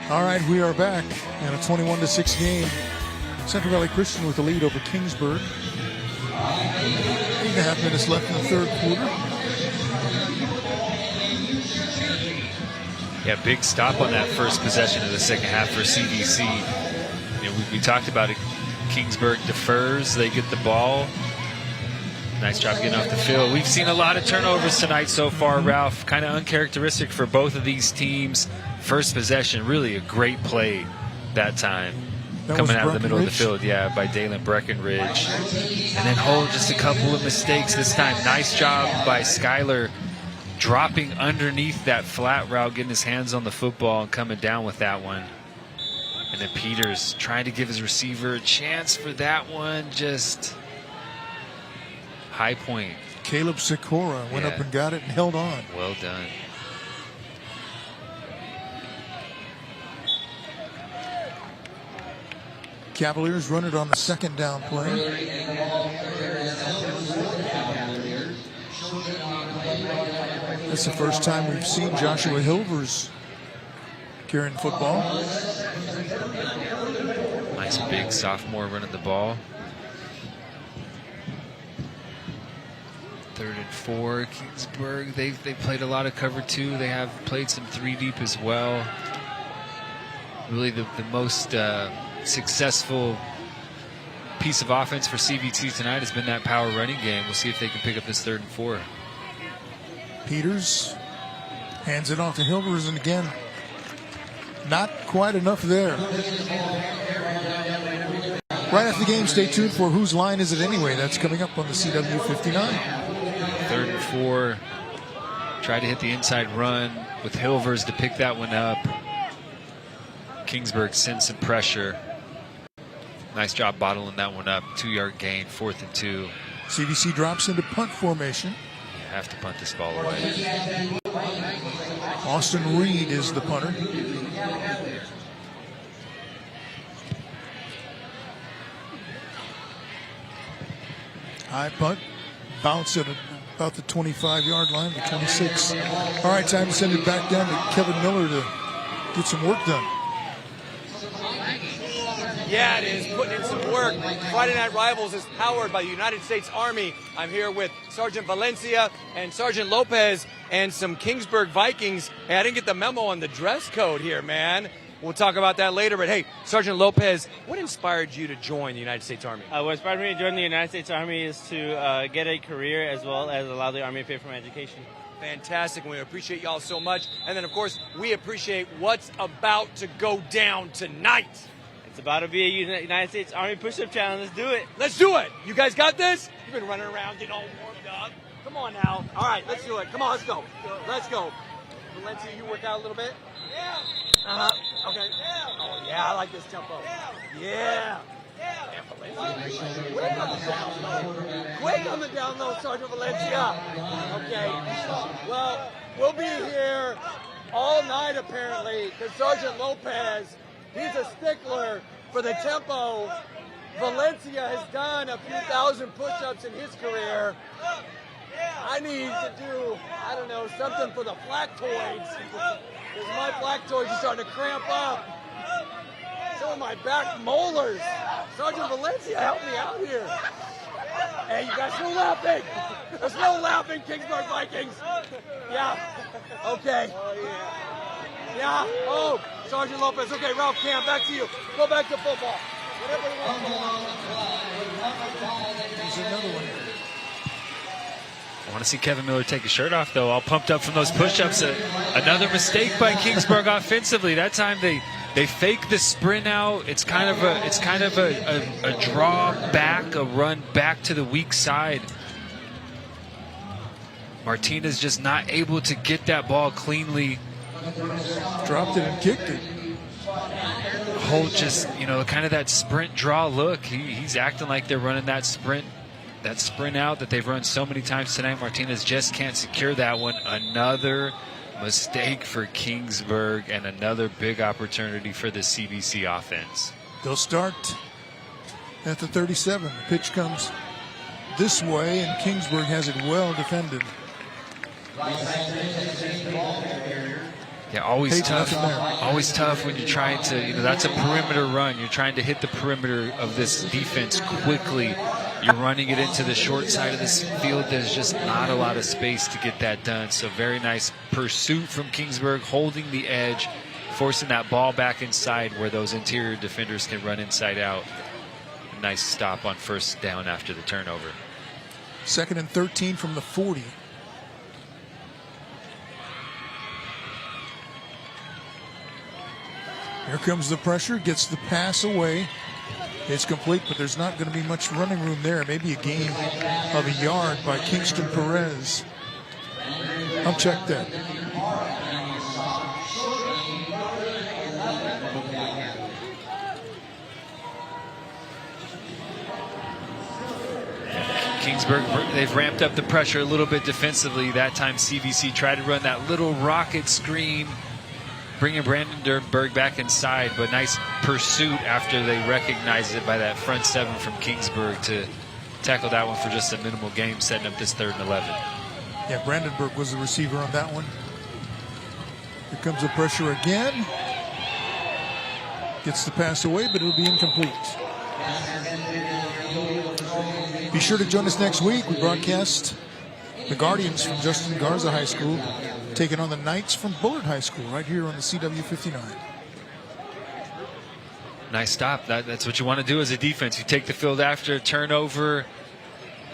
All right, we are back in a 21-6 game. Central Valley Christian with the lead over Kingsburg. 8.5 minutes left in the 3rd quarter. Yeah, big stop on that first possession of the 2nd half for CVC. You know, we talked about it. Kingsburg defers. They get the ball. Nice job getting off the field. We've seen a lot of turnovers tonight so far, Ralph. Kind of uncharacteristic for both of these teams. First possession, really a great play that time. Coming out of the middle of the field, yeah, by Dalen Breckenridge. And then Hull, just a couple of mistakes this time. Nice job by Skyler dropping underneath that flat route, getting his hands on the football and coming down with that one. And then Peters trying to give his receiver a chance for that one. Just high point. Caleb Sikora went up and got it and held on. Well done. Cavaliers run it on the second down play. That's the first time we've seen Joshua Hilvers carrying football. Nice big sophomore running the ball. 3rd and 4, Kingsburg. They've played a lot of cover 2. They have played some 3 deep as well. Really the most successful piece of offense for CVT tonight has been that power running game. We'll see if they can pick up this 3rd and 4. Peters hands it off to Hilvers, and again, not quite enough there. Right after the game, stay tuned for Whose Line Is It Anyway? That's coming up on the CW 59. 3rd and 4. Try to hit the inside run with Hilvers to pick that one up. Kingsburg sends some pressure. Nice job bottling that one up. 2-yard gain, 4th and 2. CVC drops into punt formation. You have to punt this ball away. Austin Reed is the punter. High punt, bounce at about the 25-yard line, the 26. All right, time to send it back down to Kevin Miller to get some work done. Yeah, it is, putting in some work. Friday Night Rivals is powered by the United States Army. I'm here with Sergeant Valencia and Sergeant Lopez and some Kingsburg Vikings. Hey, I didn't get the memo on the dress code here, man. We'll talk about that later. But, hey, Sergeant Lopez, what inspired you to join the United States Army? What inspired me to join the United States Army is to get a career as well as allow the Army to pay for my education. Fantastic. We appreciate y'all so much. And then, of course, we appreciate what's about to go down tonight. It's about to be a United States Army push-up challenge. Let's do it. Let's do it. You guys got this? You've been running around getting all warmed up. Come on now. All right, let's do it. Come on, let's go. Let's go. Valencia, you work out a little bit? Yeah. Uh-huh. Okay. Yeah. Oh, yeah, I like this tempo. Yeah. Yeah. Valencia. Quick on the down low. Quick on the down low, Sergeant Valencia. Okay. Well, we'll be here all night, apparently, because Sergeant Lopez, he's a stickler for the tempo. Valencia has done a few thousand push-ups in his career. I need to do, I don't know, something for the flactoids. Because my flactoids are starting to cramp up. So are my back molars. Sergeant Valencia, help me out here. Hey, you guys, no laughing. There's no laughing, Kingsburg Vikings. Yeah. Okay. Yeah. Oh, Sergeant Lopez. Okay, Ralph Cam, back to you. Go back to football. Whatever you want. There's another one. I want to see Kevin Miller take his shirt off, though. All pumped up from those push-ups. Another mistake by Kingsburg offensively. That time they fake the sprint out. It's kind of a draw back, a run back to the weak side. Martinez just not able to get that ball cleanly. Dropped it and kicked it. Holt just, kind of that sprint draw look. He's acting like they're running that sprint out that they've run so many times tonight. Martinez just can't secure that one. Another mistake for Kingsburg and another big opportunity for the CBC offense. They'll start at the 37. The pitch comes this way, and Kingsburg has it well defended. Yeah, always Peyton tough. Always tough when you're trying to, that's a perimeter run. You're trying to hit the perimeter of this defense quickly. You're running it into the short side of this field. There's just not a lot of space to get that done. So very nice pursuit from Kingsburg, holding the edge, forcing that ball back inside where those interior defenders can run inside out. Nice stop on first down after the turnover. 2nd and 13 from the 40. Here comes the pressure, gets the pass away. It's complete, but there's not going to be much running room there. Maybe a gain of a yard by Kingston Perez. I'll check that. Kingsburg, they've ramped up the pressure a little bit defensively. That time CVC tried to run that little rocket screen, bringing Brandenburg back inside, but nice pursuit after they recognized it by that front 7 from Kingsburg to tackle that one for just a minimal gain, setting up this 3rd and 11. Yeah, Brandenburg was the receiver on that one. Here comes the pressure again. Gets the pass away, but it'll be incomplete. Be sure to join us next week. We broadcast the Guardians from Justin Garza High School taking on the Knights from Bullard High School right here on the CW59. Nice stop. That's what you want to do as a defense. You take the field after a turnover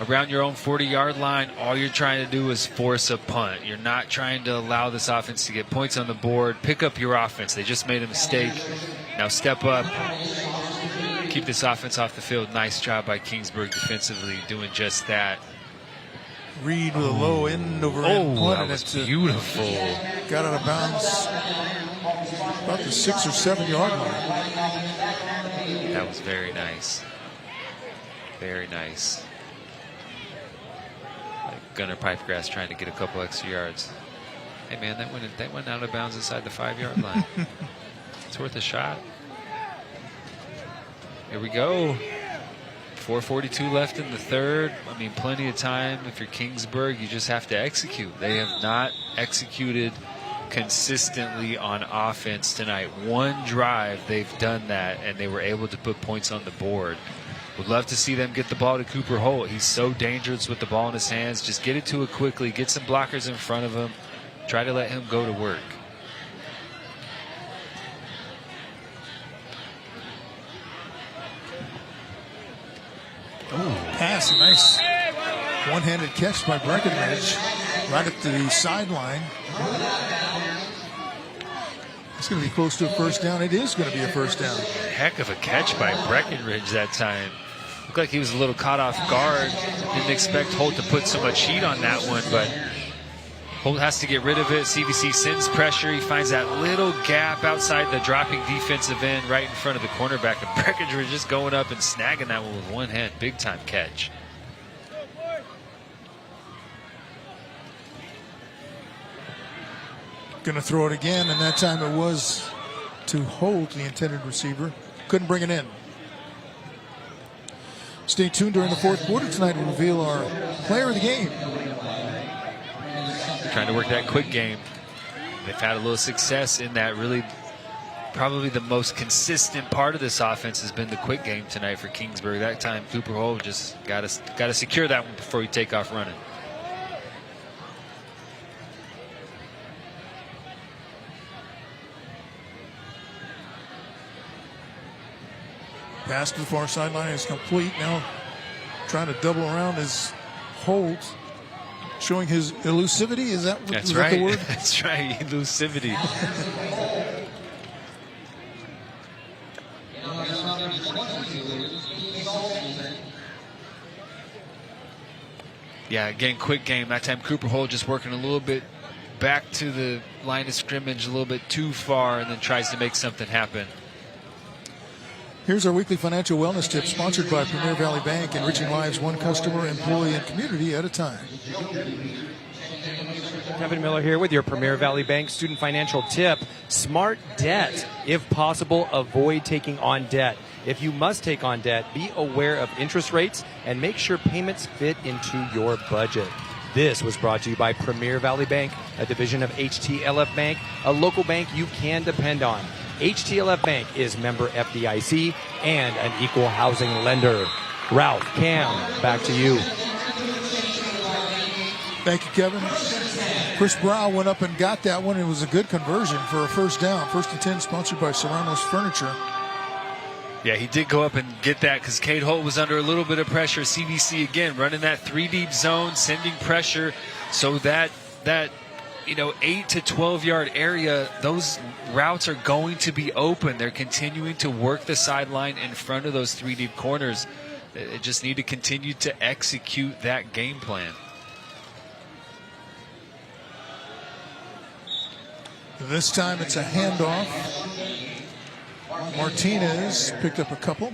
around your own 40-yard line. All you're trying to do is force a punt. You're not trying to allow this offense to get points on the board. Pick up your offense. They just made a mistake. Now step up. Keep this offense off the field. Nice job by Kingsburg defensively doing just that. Reed with a low end over end punt. That was beautiful. Got out of bounds about the 6 or 7 yard line. That was very nice. Very nice. Like Gunnar Pipegrass trying to get a couple extra yards. Hey man, that went out of bounds inside the 5-yard line. It's worth a shot. Here we go. 4:42 left in the 3rd. I mean, plenty of time. If you're Kingsburg, you just have to execute. They have not executed consistently on offense tonight. One drive, they've done that, and they were able to put points on the board. Would love to see them get the ball to Cooper Holt. He's so dangerous with the ball in his hands. Just get it to it quickly. Get some blockers in front of him. Try to let him go to work. Pass, a nice one-handed catch by Breckenridge right at the sideline. It's going to be close to a first down. It is going to be a first down. Heck of a catch by Breckenridge that time. Looked like he was a little caught off guard. Didn't expect Holt to put so much heat on that one, but Holt has to get rid of it. CVC sends pressure. He finds that little gap outside the dropping defensive end right in front of the cornerback. And Breckenridge just going up and snagging that one with one hand. Big time catch. Going to throw it again, and that time it was to Holt, the intended receiver. Couldn't bring it in. Stay tuned during the 4th quarter tonight. We'll reveal our player of the game. Trying to work that quick game. They've had a little success in that. Really, probably the most consistent part of this offense has been the quick game tonight for Kingsburg. That time, Cooper Holt just got to secure that one before you take off running. Pass to the far sideline is complete. Now trying to double around is Holt, showing his elusivity. Is that That's is right. That the word? That's right. Elusivity. Yeah, again, quick game. That time Cooper Holt just working a little bit back to the line of scrimmage, a little bit too far, and then tries to make something happen. Here's our weekly financial wellness tip, sponsored by Premier Valley Bank, enriching lives one customer, employee, and community at a time. Kevin Miller here with your Premier Valley Bank student financial tip. Smart debt. If possible, avoid taking on debt. If you must take on debt, be aware of interest rates and make sure payments fit into your budget. This was brought to you by Premier Valley Bank, a division of HTLF Bank, a local bank you can depend on. HTLF Bank is member FDIC and an equal housing lender. Ralph, Cam, back to you. Thank you, Kevin. Chris Brow went up and got that one. It was a good conversion for a first down. 1st and 10, sponsored by Serrano's Furniture. Yeah, he did go up and get that because Cade Holt was under a little bit of pressure. CBC again running that 3-deep zone, sending pressure so that 8 to 12 yard area, those routes are going to be open. They're continuing to work the sideline in front of those 3-deep corners. They just need to continue to execute that game plan. This time it's a handoff. Martinez picked up a couple.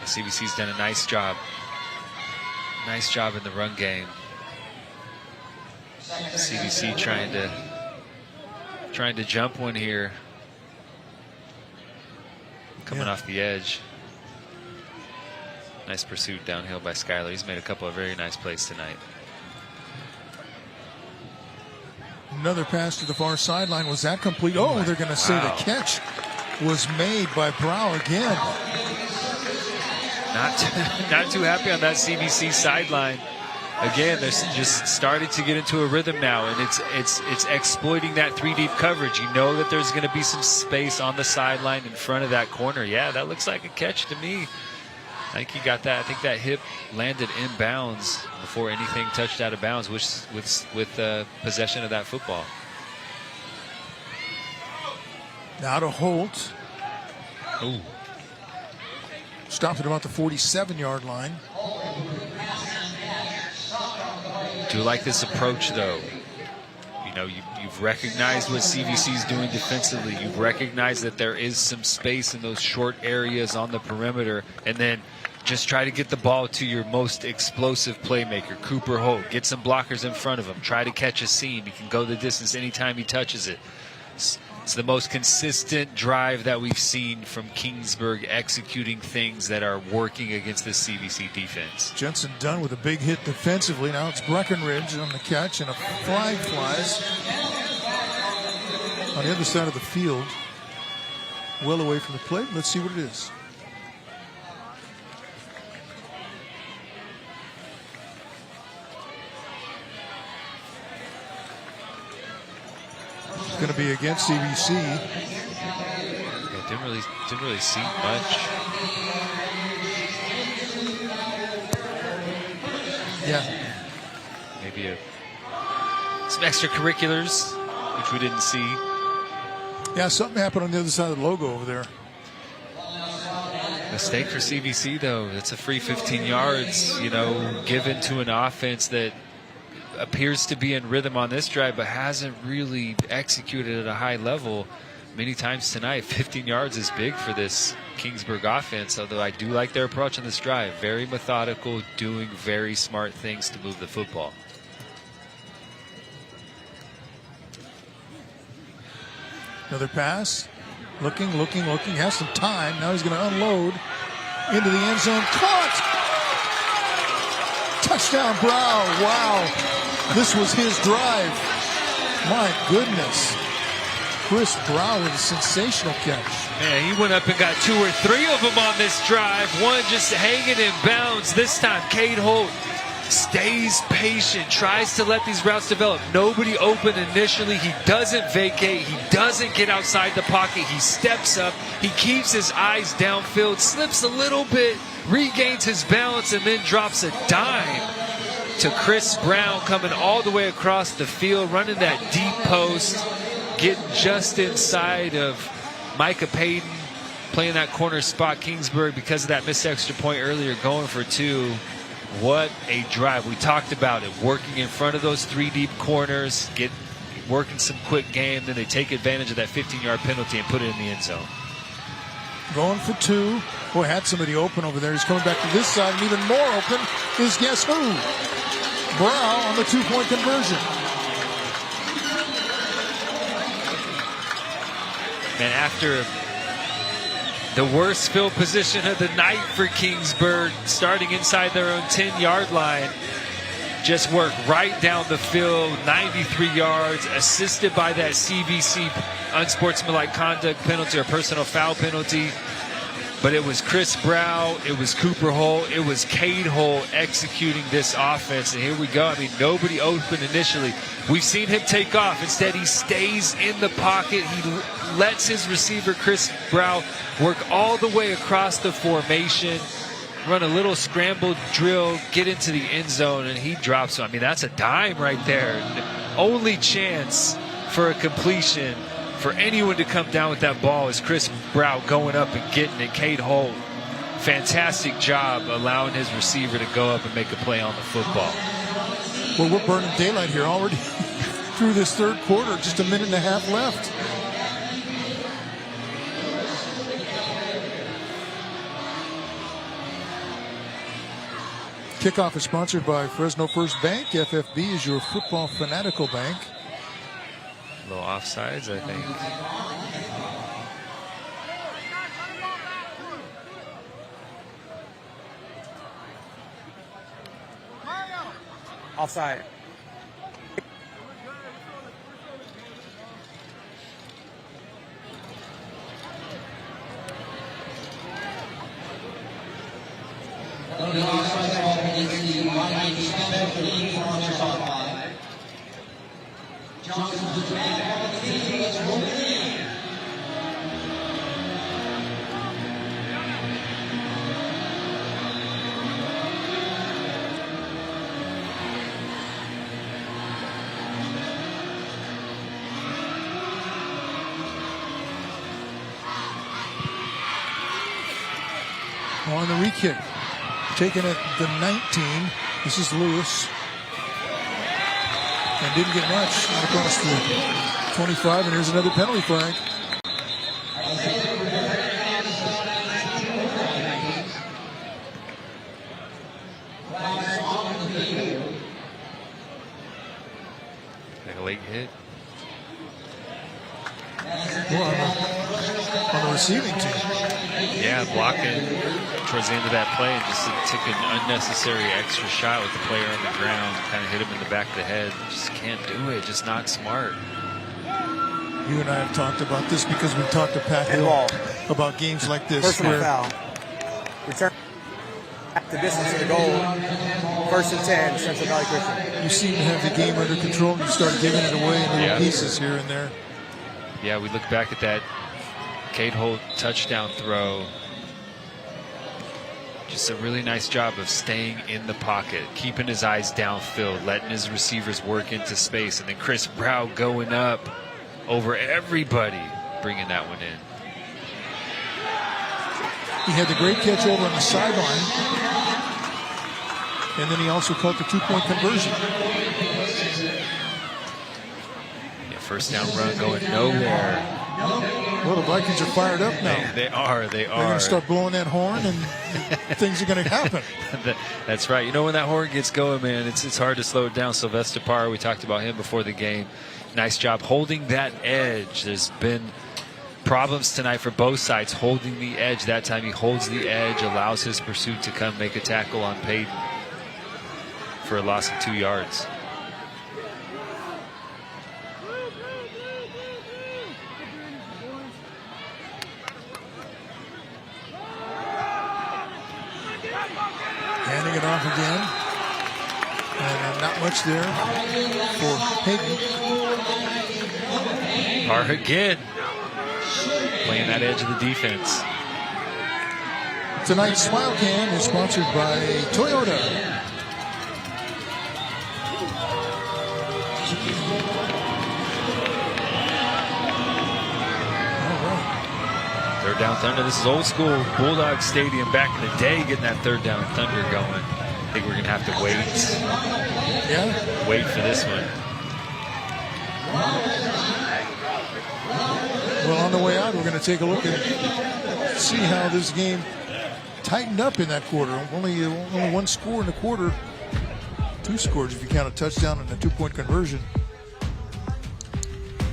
CBC's done a nice job. Nice job in the run game. CBC trying to jump one here. Coming off the edge. Nice pursuit downhill by Skyler. He's made a couple of very nice plays tonight. Another pass to the far sideline. Was that complete? Oh, they're going to say the catch was made by Brow again. Not too happy on that CBC sideline. Again, they're just starting to get into a rhythm now, and it's exploiting that 3-deep coverage. You know that there's going to be some space on the sideline in front of that corner. Yeah, that looks like a catch to me. I think he got that. I think that hip landed in bounds before anything touched out of bounds, with possession of that football. Now to Holt. Ooh. Stopped at about the 47-yard line. Do like this approach, though. You know, you've recognized what CVC's doing defensively. You've recognized that there is some space in those short areas on the perimeter, and then just try to get the ball to your most explosive playmaker, Cooper Holt. Get some blockers in front of him. Try to catch a seam. He can go the distance anytime he touches it. It's the most consistent drive that we've seen from Kingsburg, executing things that are working against this CVC defense. Jensen Dunn with a big hit defensively. Now it's Breckenridge on the catch, and a flag flies on the other side of the field, well away from the plate. Let's see what it is. Going to be against CBC. Yeah, didn't really see much. Yeah. Maybe some extracurriculars, which we didn't see. Yeah, something happened on the other side of the logo over there. Mistake for CBC, though. It's a free 15 yards, given to an offense that appears to be in rhythm on this drive, but hasn't really executed at a high level many times tonight. 15 yards is big for this Kingsburg offense, although I do like their approach on this drive. Very methodical, doing very smart things to move the football. Another pass. Looking. Has some time. Now he's going to unload into the end zone. Caught! Touchdown, Brow. Wow. This was his drive. My goodness. Chris Brow with a sensational catch. Man, he went up and got 2 or 3 of them on this drive. One just hanging in bounds. This time, Cade Holt stays patient, tries to let these routes develop. Nobody open initially. He doesn't vacate. He doesn't get outside the pocket. He steps up. He keeps his eyes downfield, slips a little bit, regains his balance, and then drops a dime to Chris Brown, coming all the way across the field, running that deep post, getting just inside of Micah Peyton, playing that corner spot. Kingsburg, because of that missed extra point earlier, going for 2. What a drive. We talked about it, working in front of those 3 deep corners, working some quick game, then they take advantage of that 15-yard penalty and put it in the end zone. Going for 2. Boy, had somebody open over there. He's coming back to this side, and even more open is guess who? Brow on the 2-point conversion. And after the worst field position of the night for Kingsburg, starting inside their own 10-yard line, just worked right down the field, 93 yards, assisted by that CVC unsportsmanlike conduct penalty or personal foul penalty. But it was Chris Brow, it was Cooper Holt, it was Cade Holt executing this offense. And here we go. I mean, nobody open initially. We've seen him take off. Instead, he stays in the pocket. He lets his receiver, Chris Brow, work all the way across the formation, run a little scrambled drill, get into the end zone, and he drops him. I mean, that's a dime right there. The only chance for a completion for anyone to come down with that ball is Chris Brow going up and getting it. Cade Holt, fantastic job allowing his receiver to go up and make a play on the football. Well, we're burning daylight here already through this third quarter. Just a minute and a half left. Kickoff is sponsored by Fresno First Bank. FFB is your football fanatical bank. A little offsides, I think. Offside. On the re-kick, taken at the 19. This is Lewis. And didn't get much across the 25, and here's another penalty flag. Like a late hit. Well, on the receiving team. Yeah, blocking towards the end of that play and just took an unnecessary extra shot with the player on the ground, kind of hit him in the back of the head. Just can't do it, just not smart. You and I have talked about this because we've talked to Pat Hill about games like this. Personal foul. Return at the distance of the goal. 1st and 10, Central Valley Christian. You seem to have the game under control. You start giving it away in little pieces here and there. Yeah, we look back at that Cade Holt touchdown throw. Just a really nice job of staying in the pocket, keeping his eyes downfield, letting his receivers work into space, and then Chris Brow going up over everybody, bringing that one in. He had the great catch over on the sideline, and then he also caught the 2-point conversion. Yeah, first down run going nowhere. Well, the Vikings are fired up now. They are. They're going to start blowing that horn, and things are going to happen. That's right. You know, when that horn gets going, man, it's hard to slow it down. Sylvester Parr, we talked about him before the game. Nice job holding that edge. There's been problems tonight for both sides holding the edge. That time he holds the edge, allows his pursuit to come make a tackle on Peyton for a loss of 2 yards. Handing it off again. And not much there for Peyton. Parr again. Playing that edge of the defense. Tonight's Smile Can is sponsored by Toyota. Third down thunder. This is old school Bulldog Stadium back in the day, getting that third down thunder going. I think we're going to have to wait. Yeah. Wait for this one. Well, on the way out, we're going to take a look and see how this game tightened up in that quarter. Only one score in the quarter. 2 scores if you count a touchdown and a 2-point conversion.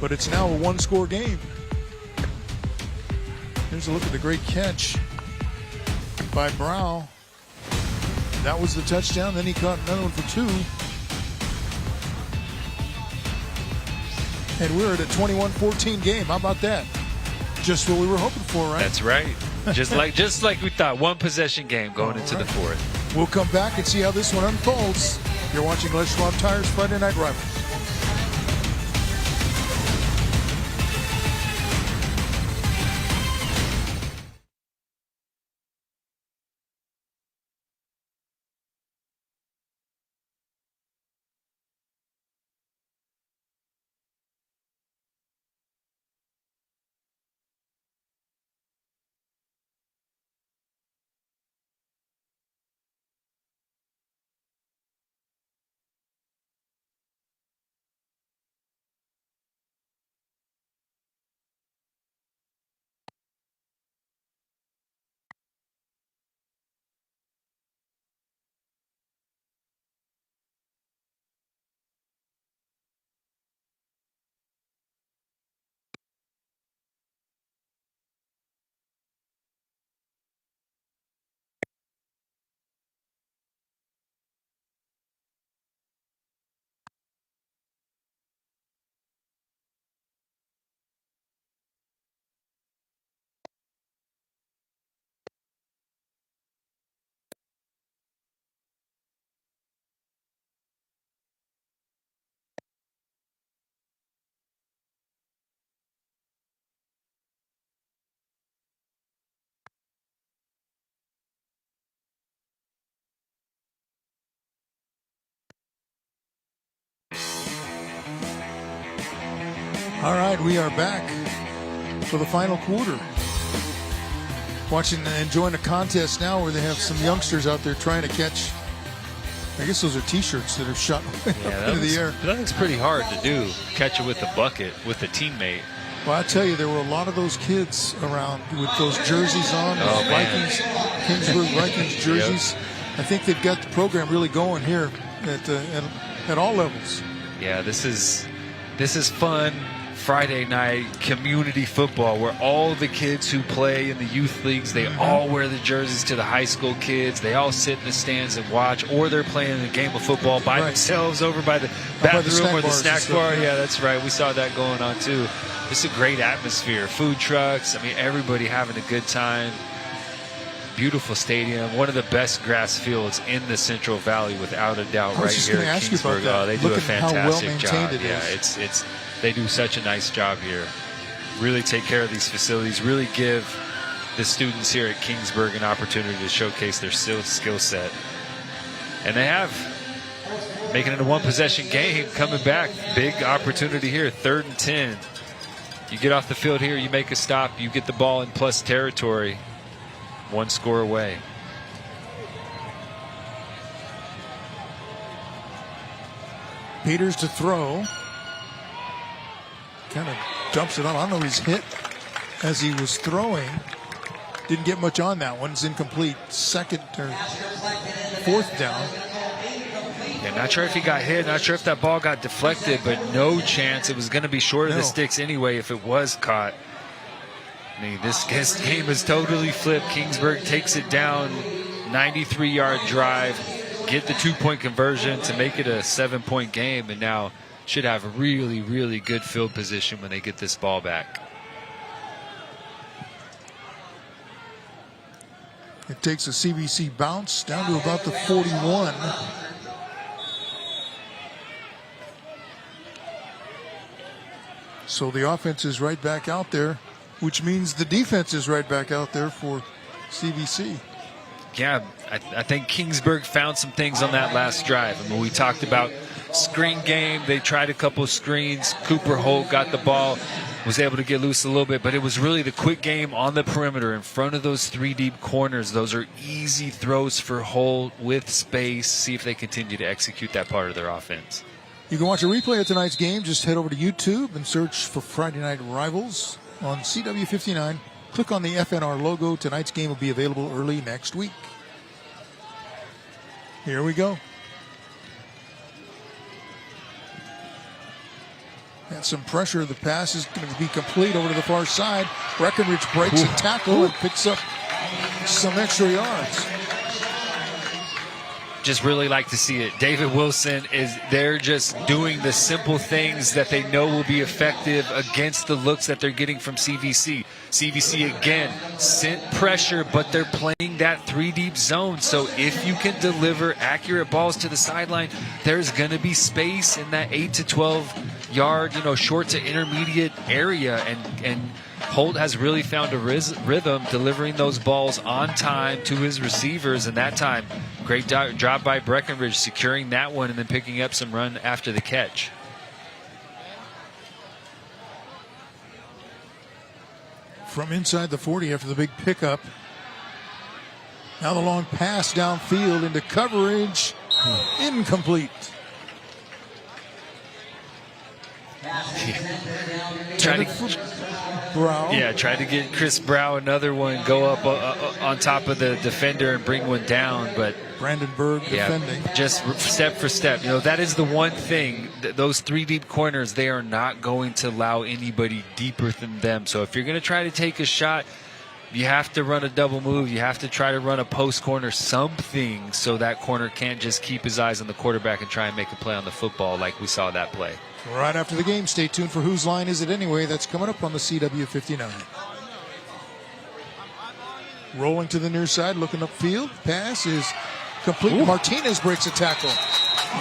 But it's now a 1-score game. Here's a look at the great catch by Brow. That was the touchdown. Then he caught another one for 2. And we're at a 21-14 game. How about that? Just what we were hoping for, right? That's right. just like we thought. One possession game going into the fourth. We'll come back and see how this one unfolds. You're watching Les Schwab Tires Friday Night Rivals. All right, we are back for the final quarter. Watching and enjoying a contest now where they have some youngsters out there trying to catch, I guess those are T-shirts that are shot into the air. That looks pretty hard to do, catch it with the bucket, with a teammate. Well, I tell you, there were a lot of those kids around with those jerseys on, those Vikings, Kingsburg Vikings jerseys. Yep. I think they've got the program really going here at all levels. Yeah, this is fun. Friday night community football where all the kids who play in the youth leagues, they all wear the jerseys to the high school kids. They all sit in the stands and watch, or they're playing a game of football by themselves over by the bathroom or the snack bar. Yeah, that's right. We saw that going on too. It's a great atmosphere. Food trucks. I mean, everybody having a good time. Beautiful stadium. One of the best grass fields in the Central Valley, without a doubt, right here at Kingsburg. Oh, they do a fantastic job. Yeah, it's they do such a nice job here. Really take care of these facilities, really give the students here at Kingsburg an opportunity to showcase their skill set. And they have, making it a one-possession game, coming back. Big opportunity here, 3rd and 10. You get off the field here, you make a stop, you get the ball in plus territory. 1 score away. Peters to throw. Kind of dumps it on. I don't know if he's hit as he was throwing. Didn't get much on that one. It's incomplete. 2nd or 4th down. Yeah, not sure if he got hit. Not sure if that ball got deflected, but no chance. It was going to be short of the sticks anyway if it was caught. I mean, this game is totally flipped. Kingsburg takes it down, 93-yard drive, get the 2-point conversion to make it a 7-point game, and now should have a really, really good field position when they get this ball back. It takes a CBC bounce down to about the 41. So the offense is right back out there, which means the defense is right back out there for CBC. Yeah, I think Kingsburg found some things on that last drive. I mean, we talked about screen game. They tried a couple of screens. Cooper Holt got the ball, was able to get loose a little bit, but it was really the quick game on the perimeter in front of those 3 deep corners. Those are easy throws for Holt with space. See if they continue to execute that part of their offense. You can watch a replay of tonight's game. Just head over to YouTube and search for Friday Night Rivals on CW59. Click on the FNR logo. Tonight's game will be available early next week. Here we go. And some pressure. The pass is going to be complete over to the far side. Breckenridge breaks a tackle and picks up some extra yards. just really like to see it. David Wilson they're just doing the simple things that they know will be effective against the looks that they're getting from CVC. CVC again sent pressure, but they're playing that 3-deep zone. So if you can deliver accurate balls to the sideline, there's going to be space in that 8 to 12 yard, short to intermediate area, and Holt has really found a rhythm delivering those balls on time to his receivers, and that time, great job by Breckenridge securing that one and then picking up some run after the catch. From inside the 40 after the big pickup. Now the long pass downfield into coverage. Incomplete. Tried to get Chris Brow another one, go up on top of the defender and bring one down, but Brandenburg defending. Just step for step. That is the one thing. Those 3 deep corners, they are not going to allow anybody deeper than them. So if you're going to try to take a shot, you have to run a double move. You have to try to run a post corner, something, so that corner can't just keep his eyes on the quarterback and try and make a play on the football like we saw that play. Right after the game, stay tuned for Whose Line Is It Anyway? That's coming up on the CW59. Rolling to the near side, looking upfield. Pass is complete. Ooh. Martinez breaks a tackle.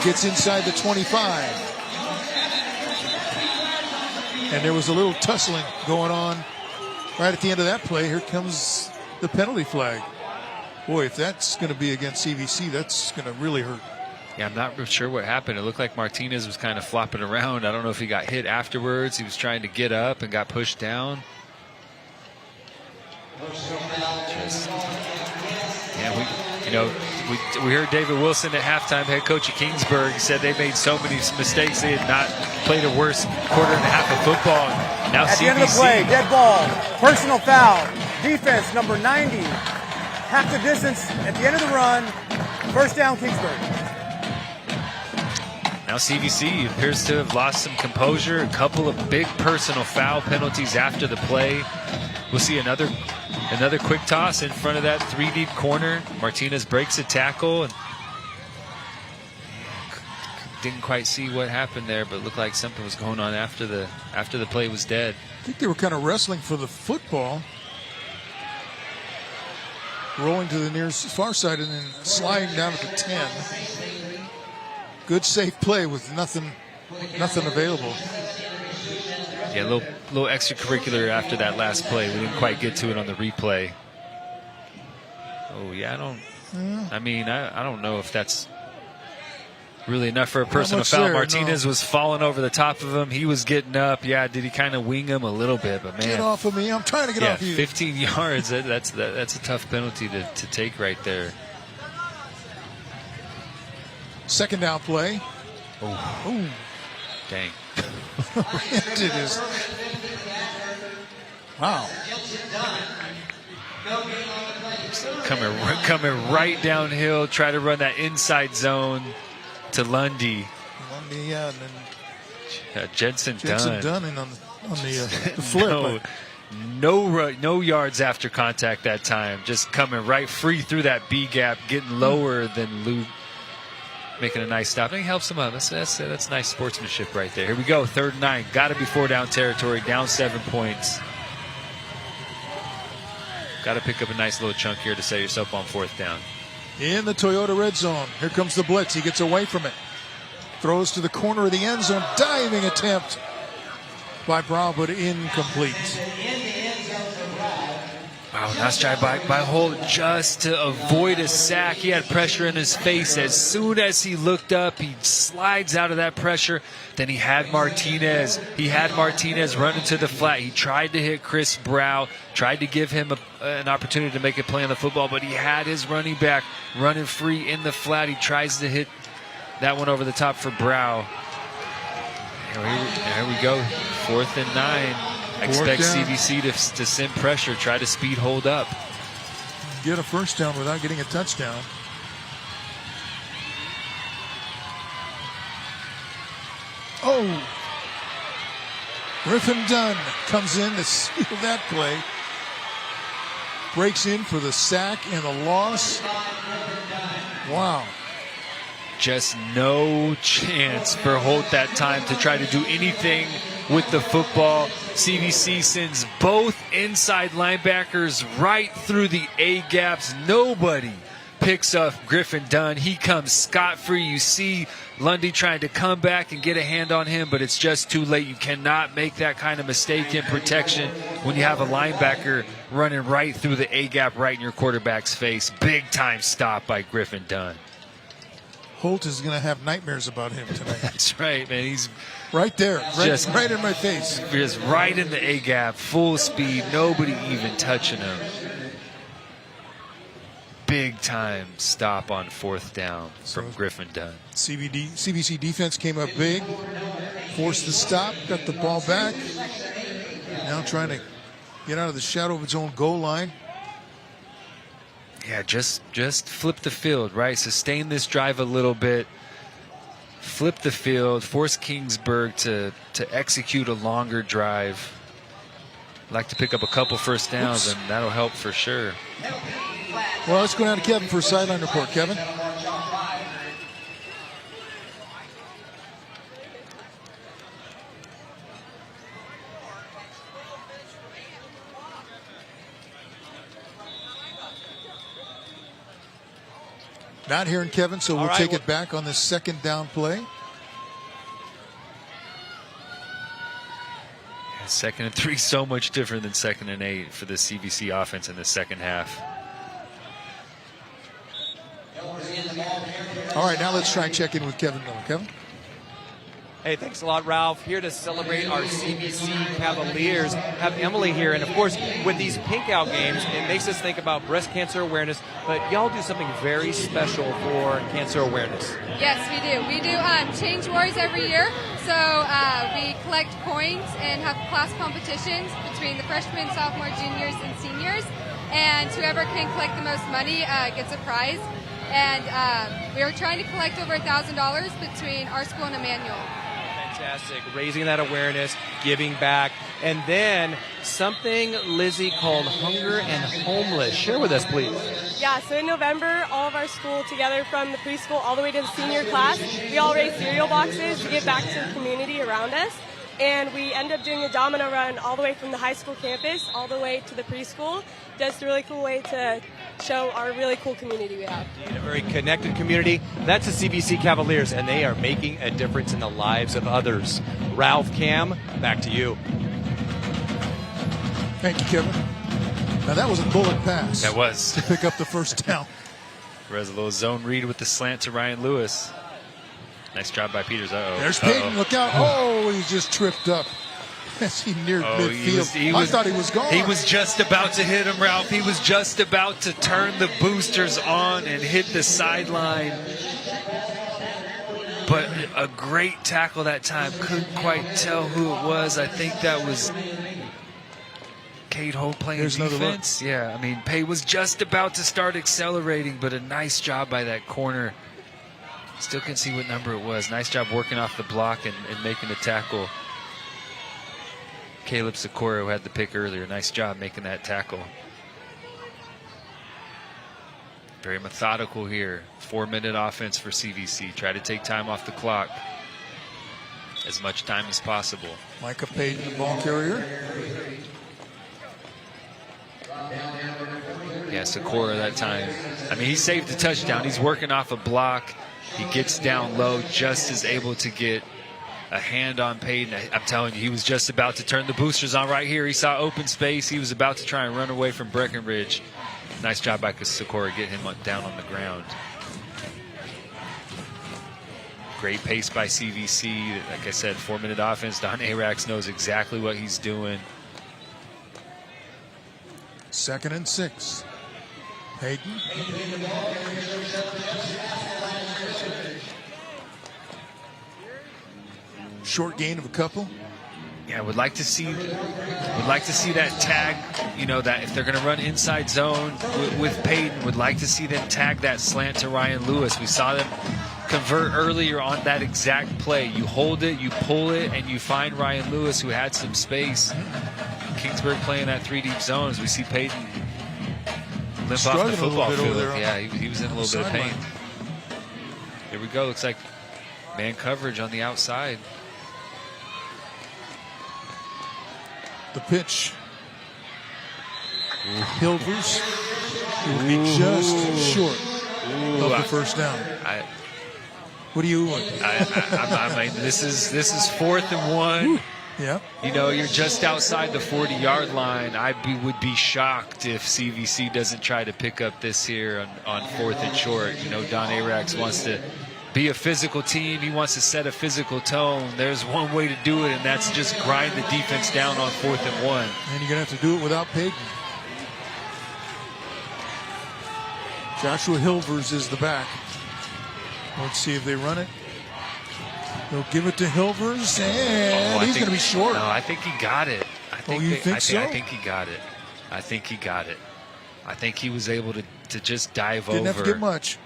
Gets inside the 25. And there was a little tussling going on right at the end of that play. Here comes the penalty flag. Boy, if that's going to be against CVC, that's going to really hurt. Yeah, I'm not sure what happened. It looked like Martinez was kind of flopping around. I don't know if he got hit afterwards. He was trying to get up and got pushed down. We heard David Wilson at halftime, head coach of Kingsburg. He said they made so many mistakes. They had not played a worse quarter and a half of football. Now at CVC. The end of the play, dead ball, personal foul, defense number 90, half the distance at the end of the run, first down Kingsburg. Now CVC appears to have lost some composure. A couple of big personal foul penalties after the play. We'll see another quick toss in front of that 3-deep corner. Martinez breaks a tackle and didn't quite see what happened there, but looked like something was going on after the play was dead. I think they were kind of wrestling for the football. Rolling to the near far side and then sliding down at the 10. Good safe play with nothing available. Yeah, a little extracurricular after that last play. We didn't quite get to it on the replay. Oh yeah, I don't know if that's really enough for a personal foul. There, Martinez was falling over the top of him. He was getting up. Yeah, did he kind of wing him a little bit? But man, get off of me! I'm trying to get off you. 15 yards. That's a tough penalty to take right there. Second down play. Oh, dang. It is. Wow. Coming right downhill, try to run that inside zone to Lundy. Yeah, and then Jensen Dunn on the flip. No yards after contact that time. Just coming right free through that B gap, getting lower than Lou. Making a nice stop. I think he helps him out. That's nice sportsmanship right there. Here we go. 3rd and 9. Got to be 4-down territory. Down 7 points. Got to pick up a nice little chunk here to set yourself on 4th down. In the Toyota red zone. Here comes the blitz. He gets away from it. Throws to the corner of the end zone. Diving attempt by Brown, but incomplete. Wow, nice try by Holt just to avoid a sack. He had pressure in his face. As soon as he looked up, he slides out of that pressure. Then he had Martinez. Run into the flat. He tried to hit Chris Brow, tried to give him an opportunity to make a play on the football, but he had his running back running free in the flat. He tries to hit that one over the top for Brow. There we go. 4th and 9. I expect CVC to send pressure, try to speed hold up. Get a first down without getting a touchdown. Oh! Griffin Dunn comes in to seal that play. Breaks in for the sack and the loss. Wow. Just no chance for Holt that time to try to do anything with the football. CVC sends both inside linebackers right through the A-gaps. Nobody picks up Griffin Dunn. He comes scot-free. You see Lundy trying to come back and get a hand on him, but it's just too late. You cannot make that kind of mistake in protection when you have a linebacker running right through the A-gap right in your quarterback's face. Big-time stop by Griffin Dunn. Holt is going to have nightmares about him tonight. That's right, man. He's right there, right in my face. Just right in the A-gap, full speed, nobody even touching him. Big-time stop on 4th down from Griffin Dunn. CVC defense came up big, forced the stop, got the ball back. Now trying to get out of the shadow of its own goal line. Yeah, just flip the field, right? Sustain this drive a little bit. Flip the field, force Kingsburg to execute a longer drive. Like to pick up a couple first downs, and that'll help for sure. Well, let's go down to Kevin for a sideline report. Kevin? Not hearing Kevin, so we'll take it back on the 2nd down play. Yeah, 2nd and 3, so much different than 2nd and 8 for the CVC offense in the second half. All right, now let's try and check in with Kevin Miller. Kevin? Hey, thanks a lot, Ralph. Here to celebrate our CVC Cavaliers. Have Emily here. And, of course, with these pink out games, it makes us think about breast cancer awareness. But y'all do something very special for cancer awareness. Yes, we do. We do change wars every year. So we collect coins and have class competitions between the freshmen, sophomore, juniors, and seniors. And whoever can collect the most money gets a prize. And we are trying to collect over $1,000 between our school and Emmanuel. Fantastic. Raising that awareness, giving back, and then something, Lizzie, called Hunger and Homeless. Share with us, please. Yeah, so in November, all of our school together from the preschool all the way to the senior class, we all raise cereal boxes to give back to the community around us. And we end up doing a domino run all the way from the high school campus all the way to the preschool. Just a really cool way to show our really cool community we have. In a very connected community. That's the CVC Cavaliers, and they are making a difference in the lives of others. Ralph, Cam, back to you. Thank you, Kevin. Now that was a bullet pass. That was. To pick up the first down. There's a little zone read with the slant to Ryan Lewis. Nice job by Peters. There's Peyton. Look out. Oh, he's just tripped up as he neared midfield. I thought he was gone. He was just about to hit him, Ralph. He was just about to turn the boosters on and hit the sideline. But a great tackle that time. Couldn't quite tell who it was. I think that was Cade Holt playing defense. Yeah, I mean, Pay was just about to start accelerating, but a nice job by that corner. Still can't see what number it was. Nice job working off the block and making the tackle. Caleb Sikora, who had the pick earlier, nice job making that tackle. Very methodical here. 4-minute offense for CVC. Try to take time off the clock. As much time as possible. Micah Peyton, the ball carrier. Yeah, Sikora that time. I mean, he saved the touchdown. He's working off a block. He gets down low, just is able to get a hand on Peyton. I'm telling you, he was just about to turn the boosters on right here. He saw open space. He was about to try and run away from Breckenridge. Nice job by Sikora getting him down on the ground. Great pace by CVC. Like I said, 4-minute offense. Don Arax knows exactly what he's doing. 2nd and 6. Peyton. Short gain of a couple. Yeah, would like to see that tag. You know, that if they're going to run inside zone with Peyton, would like to see them tag that slant to Ryan Lewis. We saw them convert earlier on that exact play. You hold it, you pull it, and you find Ryan Lewis, who had some space. Kingsburg playing that 3-deep zone as we see Peyton limp off the football field. Yeah, he was in a little bit of pain. Here we go. Looks like man coverage on the outside. The pitch. Hilvers will be just short of the first down. What do you want? I mean, this is 4th and 1. Yeah. You know, you're just outside the 40-yard line. Would be shocked if CVC doesn't try to pick up this here on 4th and short. You know, Don Arax wants to be a physical team. He wants to set a physical tone. There's one way to do it, and that's just grind the defense down on 4th and 1. And you're going to have to do it without Peyton. Joshua Hilvers is the back. Let's see if they run it. They'll give it to Hilvers, and he's going to be short. No, I think he got it. I think so? I think he got it. I think he got it. I think he was able to just dive over. Didn't have to get much.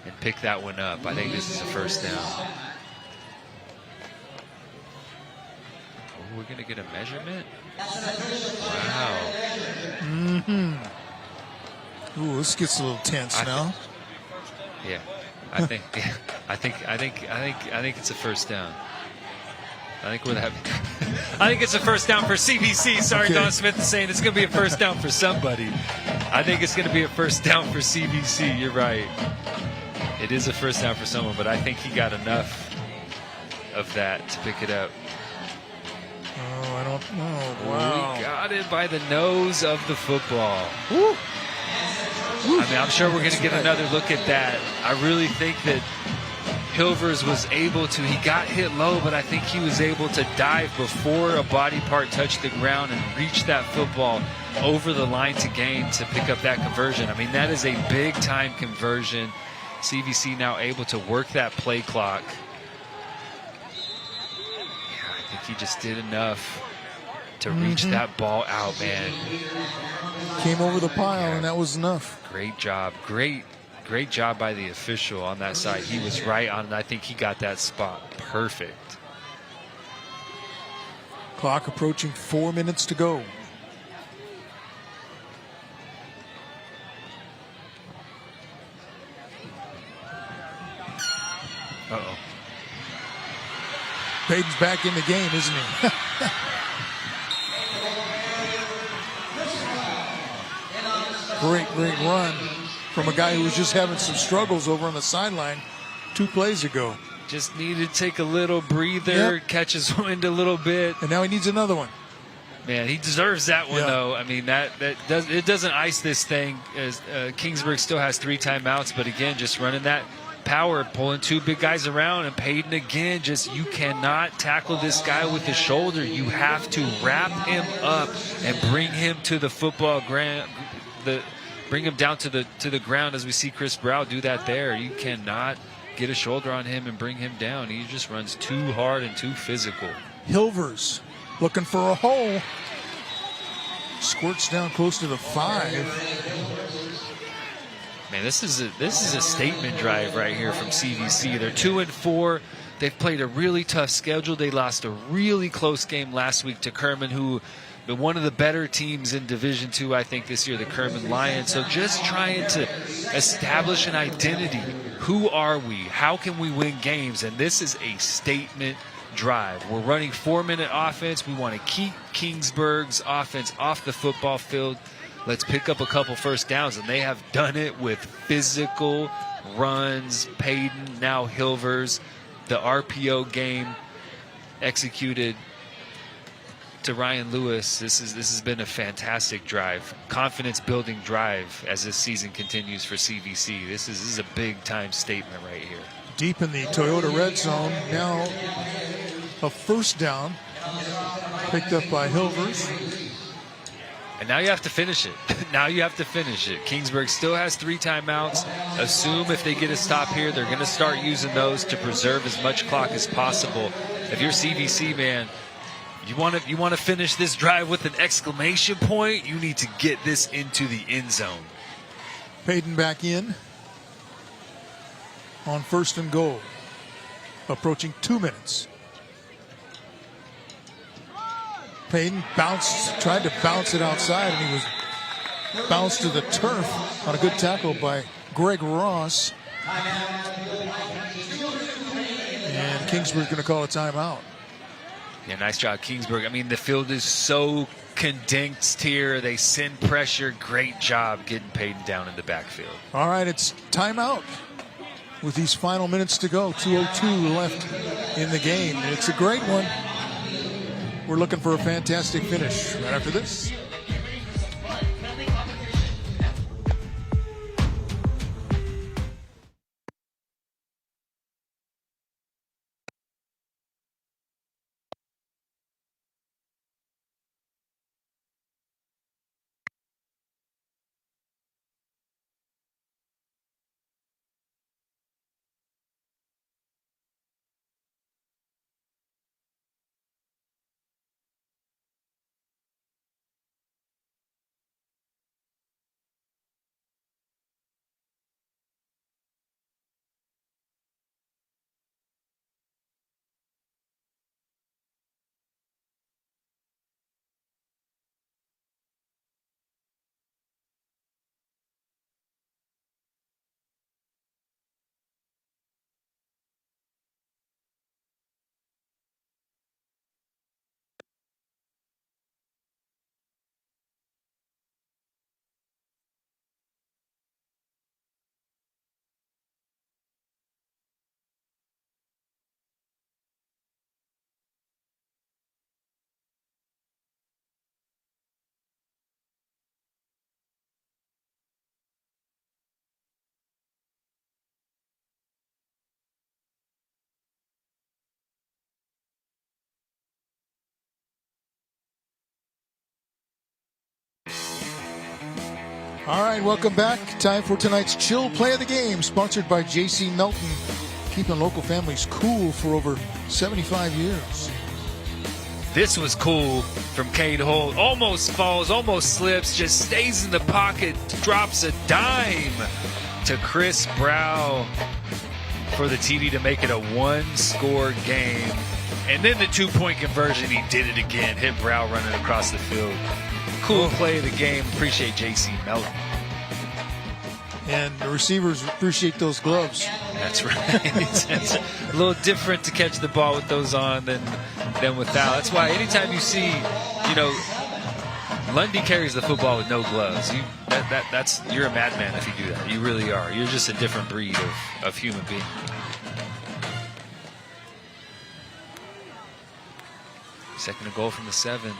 And pick that one up. I think this is a first down. Oh, we're going to get a measurement? Wow. Mm-hmm. Ooh, this gets a little tense now. Yeah. I think it's a first down. I think it's a first down for CBC. Sorry, okay. Don Smith is saying it's going to be a first down for somebody. I think it's going to be a first down for CBC. You're right. It is a first down for someone, but I think he got enough of that to pick it up. Oh, I don't know. Wow. We got it by the nose of the football. Woo. I mean, I'm sure we're going to get another look at that. I really think that Hilvers was able to, he got hit low, but I think he was able to dive before a body part touched the ground and reach that football over the line to gain to pick up that conversion. I mean, that is a big time conversion. CVC now able to work that play clock. Yeah, I think he just did enough to reach that ball out, man. Came over the pile, and that was enough. Great job. Great job by the official on that side. He was right on, and I think he got that spot perfect. Clock approaching 4 minutes to go. Uh-oh. Peyton's back in the game, isn't he? Great run from a guy who was just having some struggles over on the sideline 2 plays ago. Just needed to take a little breather, catch his wind a little bit. And now he needs another one. Man, he deserves that one, though. I mean, it doesn't ice this thing. As Kingsburg still has 3 timeouts, but again, just running that power, pulling 2 big guys around, and Peyton again, you cannot tackle this guy with the shoulder. You have to wrap him up and bring him to the football ground. Bring him down to the ground, as we see Chris Brow do that there. You cannot get a shoulder on him and bring him down. He just runs too hard and too physical. Hilvers looking for a hole. Squirts down close to the 5. Man, this is a statement drive right here from CVC. They're 2-4. They've played a really tough schedule. They lost a really close game last week to Kerman, who one of the better teams in Division II, I think, this year, the Kerman Lions. So just trying to establish an identity. Who are we? How can we win games? And this is a statement drive. We're running 4-minute offense. We want to keep Kingsburg's offense off the football field. Let's pick up a couple first downs, and they have done it with physical runs. Peyton, now Hilvers, the RPO game executed to Ryan Lewis. This has been a fantastic drive, confidence-building drive as this season continues for CVC. This is a big-time statement right here. Deep in the Toyota red zone, now a first down, picked up by Hilvers. And now you have to finish it. Now you have to finish it. Kingsburg still has 3 timeouts. Assume if they get a stop here, they're going to start using those to preserve as much clock as possible. If you're CVC, man, you want to finish this drive with an exclamation point, you need to get this into the end zone. Peyton back in on 1st and goal. Approaching 2 minutes. Peyton tried to bounce it outside, and he was bounced to the turf on a good tackle by Greg Ross. And Kingsburg going to call a timeout. Yeah, nice job, Kingsburg. I mean, the field is so condensed here. They send pressure. Great job getting Peyton down in the backfield. All right, it's timeout with these final minutes to go. 2:02 left in the game. It's a great one. We're looking for a fantastic finish right after this. All right, welcome back. Time for tonight's Chill Play of the Game, sponsored by J.C. Melton, keeping local families cool for over 75 years. This was cool from Cade Holt. Almost falls, almost slips, just stays in the pocket, drops a dime to Chris Brow for the TD to make it a one-score game. And then the two-point conversion, he did it again. Hit Brow running across the field. Cool play of the game. Appreciate J.C. Melton. And the receivers appreciate those gloves. That's right. It's a little different to catch the ball with those on than without. That's why anytime you see, Lundy carries the football with no gloves. You're a madman if you do that. You really are. You're just a different breed of human being. Second and goal from the 7.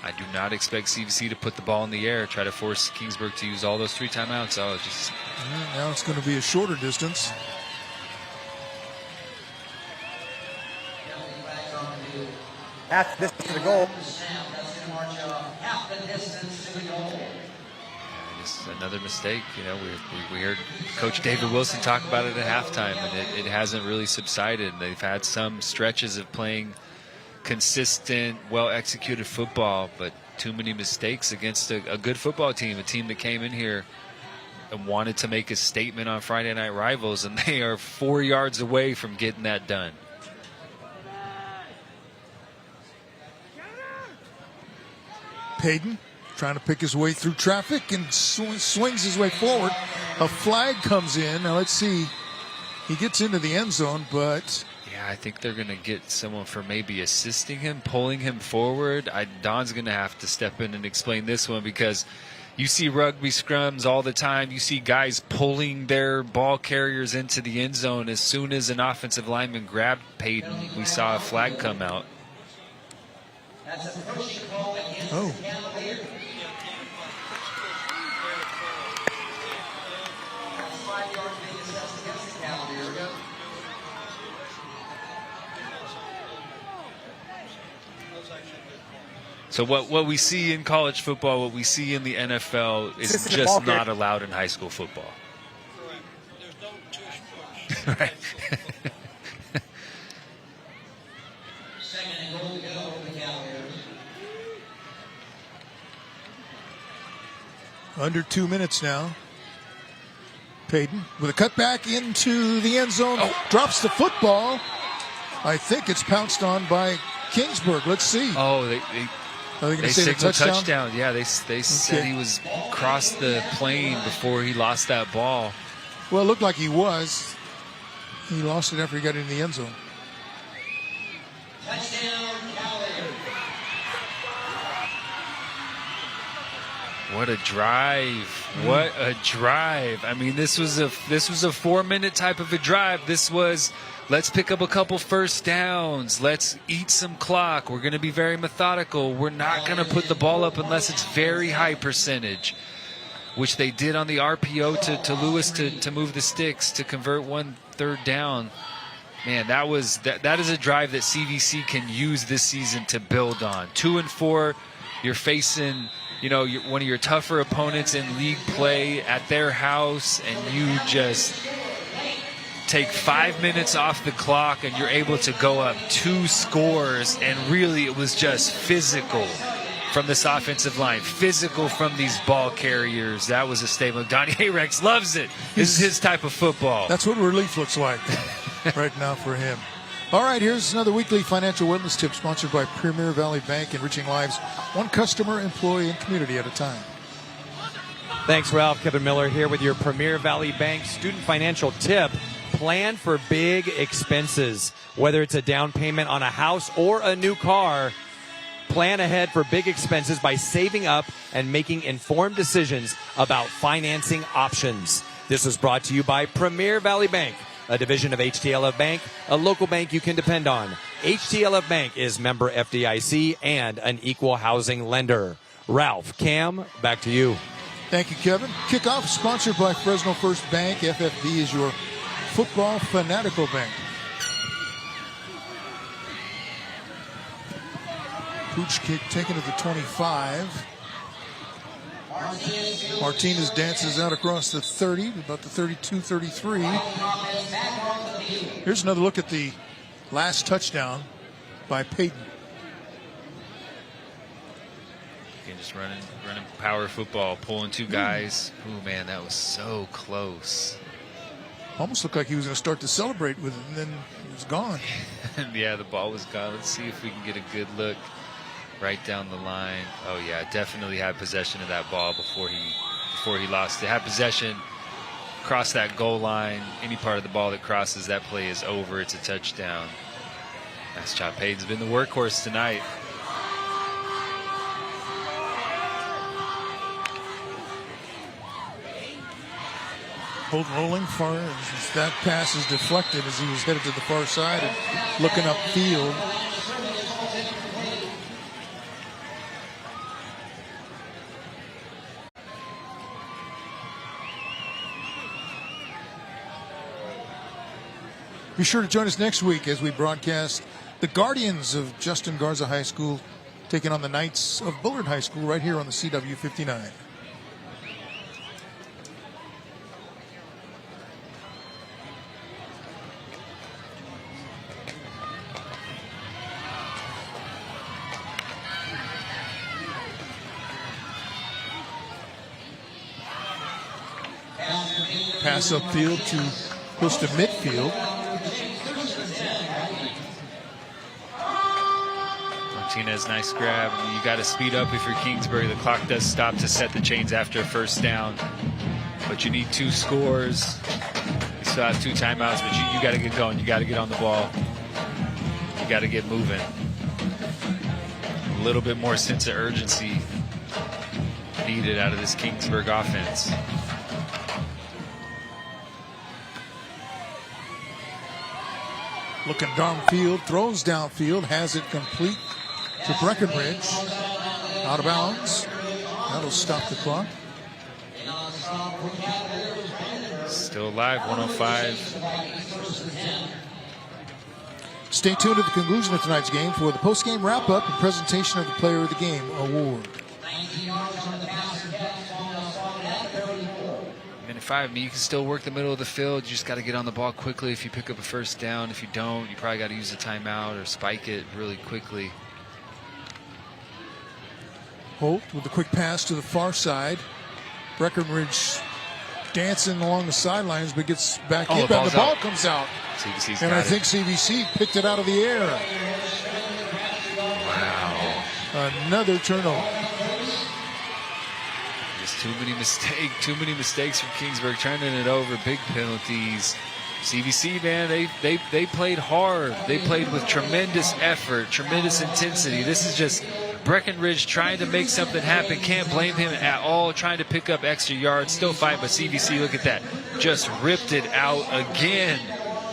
I do not expect CVC to put the ball in the air, try to force Kingsburg to use all those 3 timeouts. Now it's going to be a shorter distance. Half the distance to the goal. Just another mistake. We heard Coach David Wilson talk about it at halftime, and it hasn't really subsided. They've had some stretches of playing consistent, well-executed football, but too many mistakes against a good football team, a team that came in here and wanted to make a statement on Friday Night Rivals, and they are 4 yards away from getting that done. Peyton trying to pick his way through traffic and swings his way forward. A flag comes in. Now let's see. He gets into the end zone, but... Yeah, I think they're going to get someone for maybe assisting him, pulling him forward. Don's going to have to step in and explain this one, because you see rugby scrums all the time. You see guys pulling their ball carriers into the end zone. As soon as an offensive lineman grabbed Peyton, we saw a flag come out. Oh. So what we see in college football, what we see in the NFL is just not allowed in high school football. Right. Under 2 minutes now. Peyton with a cutback into the end zone. Drops the football. I think it's pounced on by Kingsburg. Let's see. Oh, they signaled touchdown. Yeah, they said he was across the plane before he lost that ball. Well, it looked like he was. He lost it after he got into the end zone. What a drive. What a drive. I mean, this was a 4-minute type of a drive. This was, let's pick up a couple first downs. Let's eat some clock. We're going to be very methodical. We're not going to put the ball up unless it's very high percentage, which they did on the RPO to Lewis to move the sticks to convert 1 3rd down. Man, that is a drive that CVC can use this season to build on. 2 and 4, you're facing, one of your tougher opponents in league play at their house, and you just take 5 minutes off the clock and you're able to go up 2 scores, and really it was just physical from this offensive line, physical from these ball carriers. That was a statement. Donnie Hayrex loves it. This is his type of football. That's what relief looks like right now for him. All right, here's another weekly financial wellness tip sponsored by Premier Valley Bank, enriching lives one customer, employee, and community at a time. Thanks, Ralph. Kevin Miller here with your Premier Valley Bank student financial tip. Plan for big expenses. Whether it's a down payment on a house or a new car, plan ahead for big expenses by saving up and making informed decisions about financing options. This was brought to you by Premier Valley Bank, a division of HTLF Bank, a local bank you can depend on. HTLF Bank is member FDIC and an equal housing lender. Ralph, Cam, back to you. Thank you, Kevin. Kickoff sponsored by Fresno First Bank. FFB is your football fanatical bank. Pooch kick taken at the 25. Martinez dances out across the 30, about the 32, 33. Here's another look at the last touchdown by Peyton. Again, just running power football, pulling 2 guys. Ooh, man, that was so close. Almost looked like he was going to start to celebrate with it, and then it was gone. Yeah, the ball was gone. Let's see if we can get a good look right down the line. Oh yeah, definitely had possession of that ball before he lost it. Had possession, cross that goal line. Any part of the ball that crosses that play is over. It's a touchdown. Nice job. Peyton's been the workhorse tonight. Hold rolling far as that pass is deflected as he was headed to the far side and looking upfield. Be sure to join us next week as we broadcast the Guardians of Justin Garza High School taking on the Knights of Bullard High School right here on the CW 59. Pass upfield to close to midfield. Martinez, nice grab. You got to speed up if you're Kingsburg. The clock does stop to set the chains after a first down, but you need 2 scores. You still have 2 timeouts, but you got to get going. You got to get on the ball. You got to get moving. A little bit more sense of urgency needed out of this Kingsburg offense. Looking downfield, throws downfield, has it complete to Breckenridge. Out of bounds. That'll stop the clock. Still alive, 105. Stay tuned at the conclusion of tonight's game for the post-game wrap-up and presentation of the Player of the Game award. Minute 5, I mean, you can still work the middle of the field. You just got to get on the ball quickly if you pick up a first down. If you don't, you probably got to use a timeout or spike it really quickly. Holt with a quick pass to the far side. Breckenridge dancing along the sidelines, but gets back in, and the ball comes out. CVC's and I think CVC picked it out of the air. Wow. Another turnover. Just Too many mistakes from Kingsburg, turning it over, big penalties. CVC, man, they played hard. They played with tremendous effort, tremendous intensity. This is just Breckenridge trying to make something happen. Can't blame him at all, trying to pick up extra yards, still fighting, but CVC, look at that, just ripped it out again.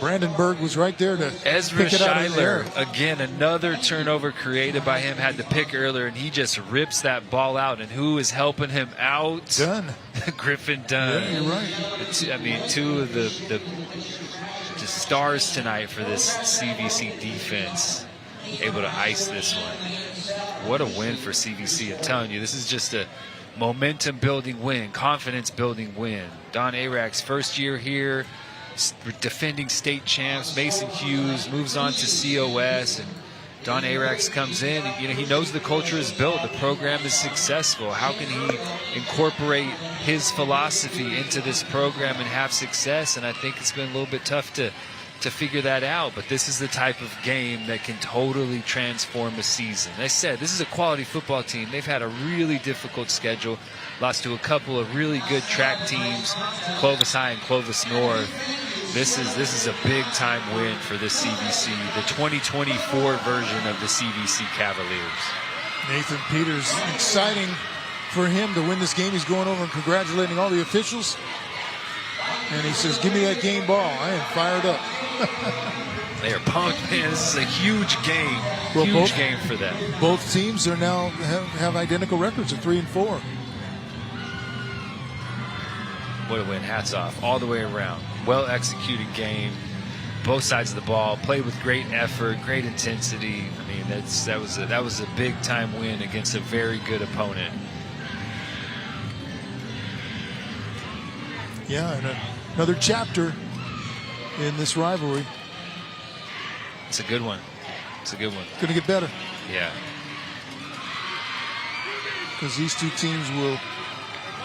Brandenburg was right there to Ezra pick it out of the air. Schuyler, again, another turnover created by him, had the pick earlier, and he just rips that ball out. And who is helping him out? Dunn. Griffin Dunn. Yeah, you're right. I mean, two of the stars tonight for this CVC defense, able to ice this one. What a win for CVC. I'm telling you, this is just a momentum-building win, confidence-building win. Don Arak's first year here, defending state champs. Mason Hughes moves on to COS, and Don Arax comes in. And, he knows the culture is built. The program is successful. How can he incorporate his philosophy into this program and have success? And I think it's been a little bit tough to figure that out. But this is the type of game that can totally transform a season. As I said, this is a quality football team. They've had a really difficult schedule. Lost to a couple of really good track teams, Clovis High and Clovis North. This is a big-time win for the CVC, the 2024 version of the CVC Cavaliers. Nathan Peters, exciting for him to win this game. He's going over and congratulating all the officials. And he says, give me that game ball. I am fired up. They are pumped, man. This is a huge game. Well, huge game for them. Both teams are now have identical records of 3-4. What a win. Hats off all the way around. Well-executed game. Both sides of the ball. Played with great effort, great intensity. I mean, that was a big-time win against a very good opponent. Yeah, and another chapter in this rivalry. It's a good one. It's a good one. Going to get better. Yeah. Because these two teams will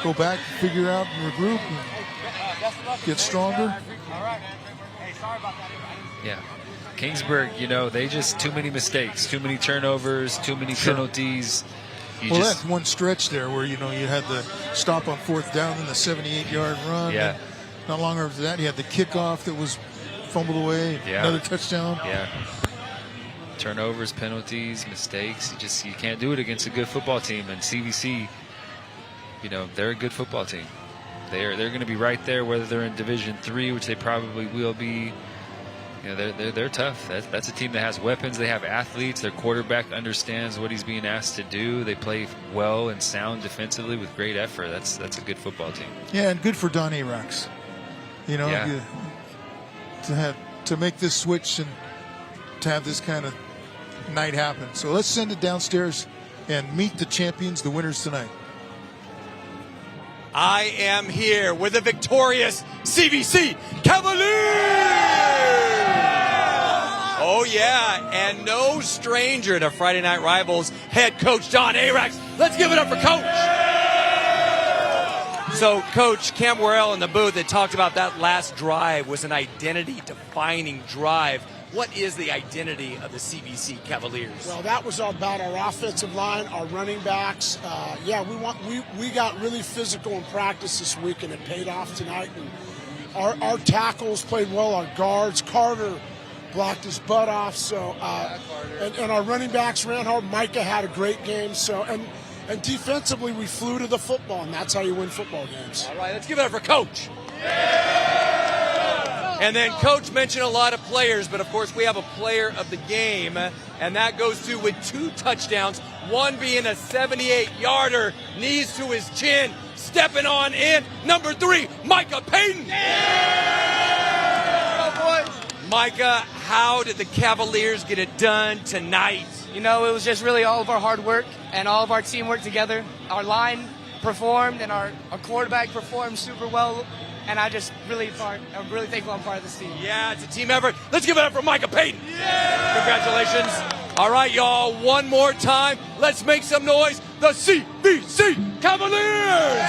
go back, figure out, and regroup, and get stronger. Yeah. Kingsburg, they just too many mistakes, too many turnovers, too many penalties. That one stretch there where, you had the stop on 4th down and the 78-yard run. Yeah. And not long after that, you had the kickoff that was fumbled away. Yeah. Another touchdown. Yeah. Turnovers, penalties, mistakes. You can't do it against a good football team. And CVC, they're a good football team. They're going to be right there, whether they're in Division III, which they probably will be. They're tough. That's a team that has weapons. They have athletes. Their quarterback understands what he's being asked to do. They play well and sound defensively with great effort. That's a good football team. Yeah, and good for Don Arax. To make this switch and to have this kind of night happen. So let's send it downstairs and meet the champions, the winners tonight. I am here with the victorious CVC Cavaliers! Oh, yeah, and no stranger to Friday Night Rivals head coach Don Arax. Let's give it up for Coach. So, Coach, Cam Worrell in the booth that talked about that last drive was an identity-defining drive. What is the identity of the CVC Cavaliers? Well, that was about our offensive line, our running backs. We got really physical in practice this week, and it paid off tonight. And our tackles played well. Our guards, Carter blocked his butt off. So, and our running backs ran hard. Micah had a great game. So, and defensively, we flew to the football, and that's how you win football games. All right, let's give it up for Coach. And then Coach mentioned a lot of players, but of course we have a player of the game, and that goes to with 2 touchdowns, one being a 78-yarder, knees to his chin, stepping on in, number 3, Micah Peyton. Micah, how did the Cavaliers get it done tonight? It was just really all of our hard work and all of our teamwork together. Our line performed and our quarterback performed super well. And I'm really thankful I'm part of this team. Yeah, it's a team effort. Let's give it up for Micah Peyton. Yeah! Congratulations. All right, y'all, one more time. Let's make some noise. The CVC Cavaliers!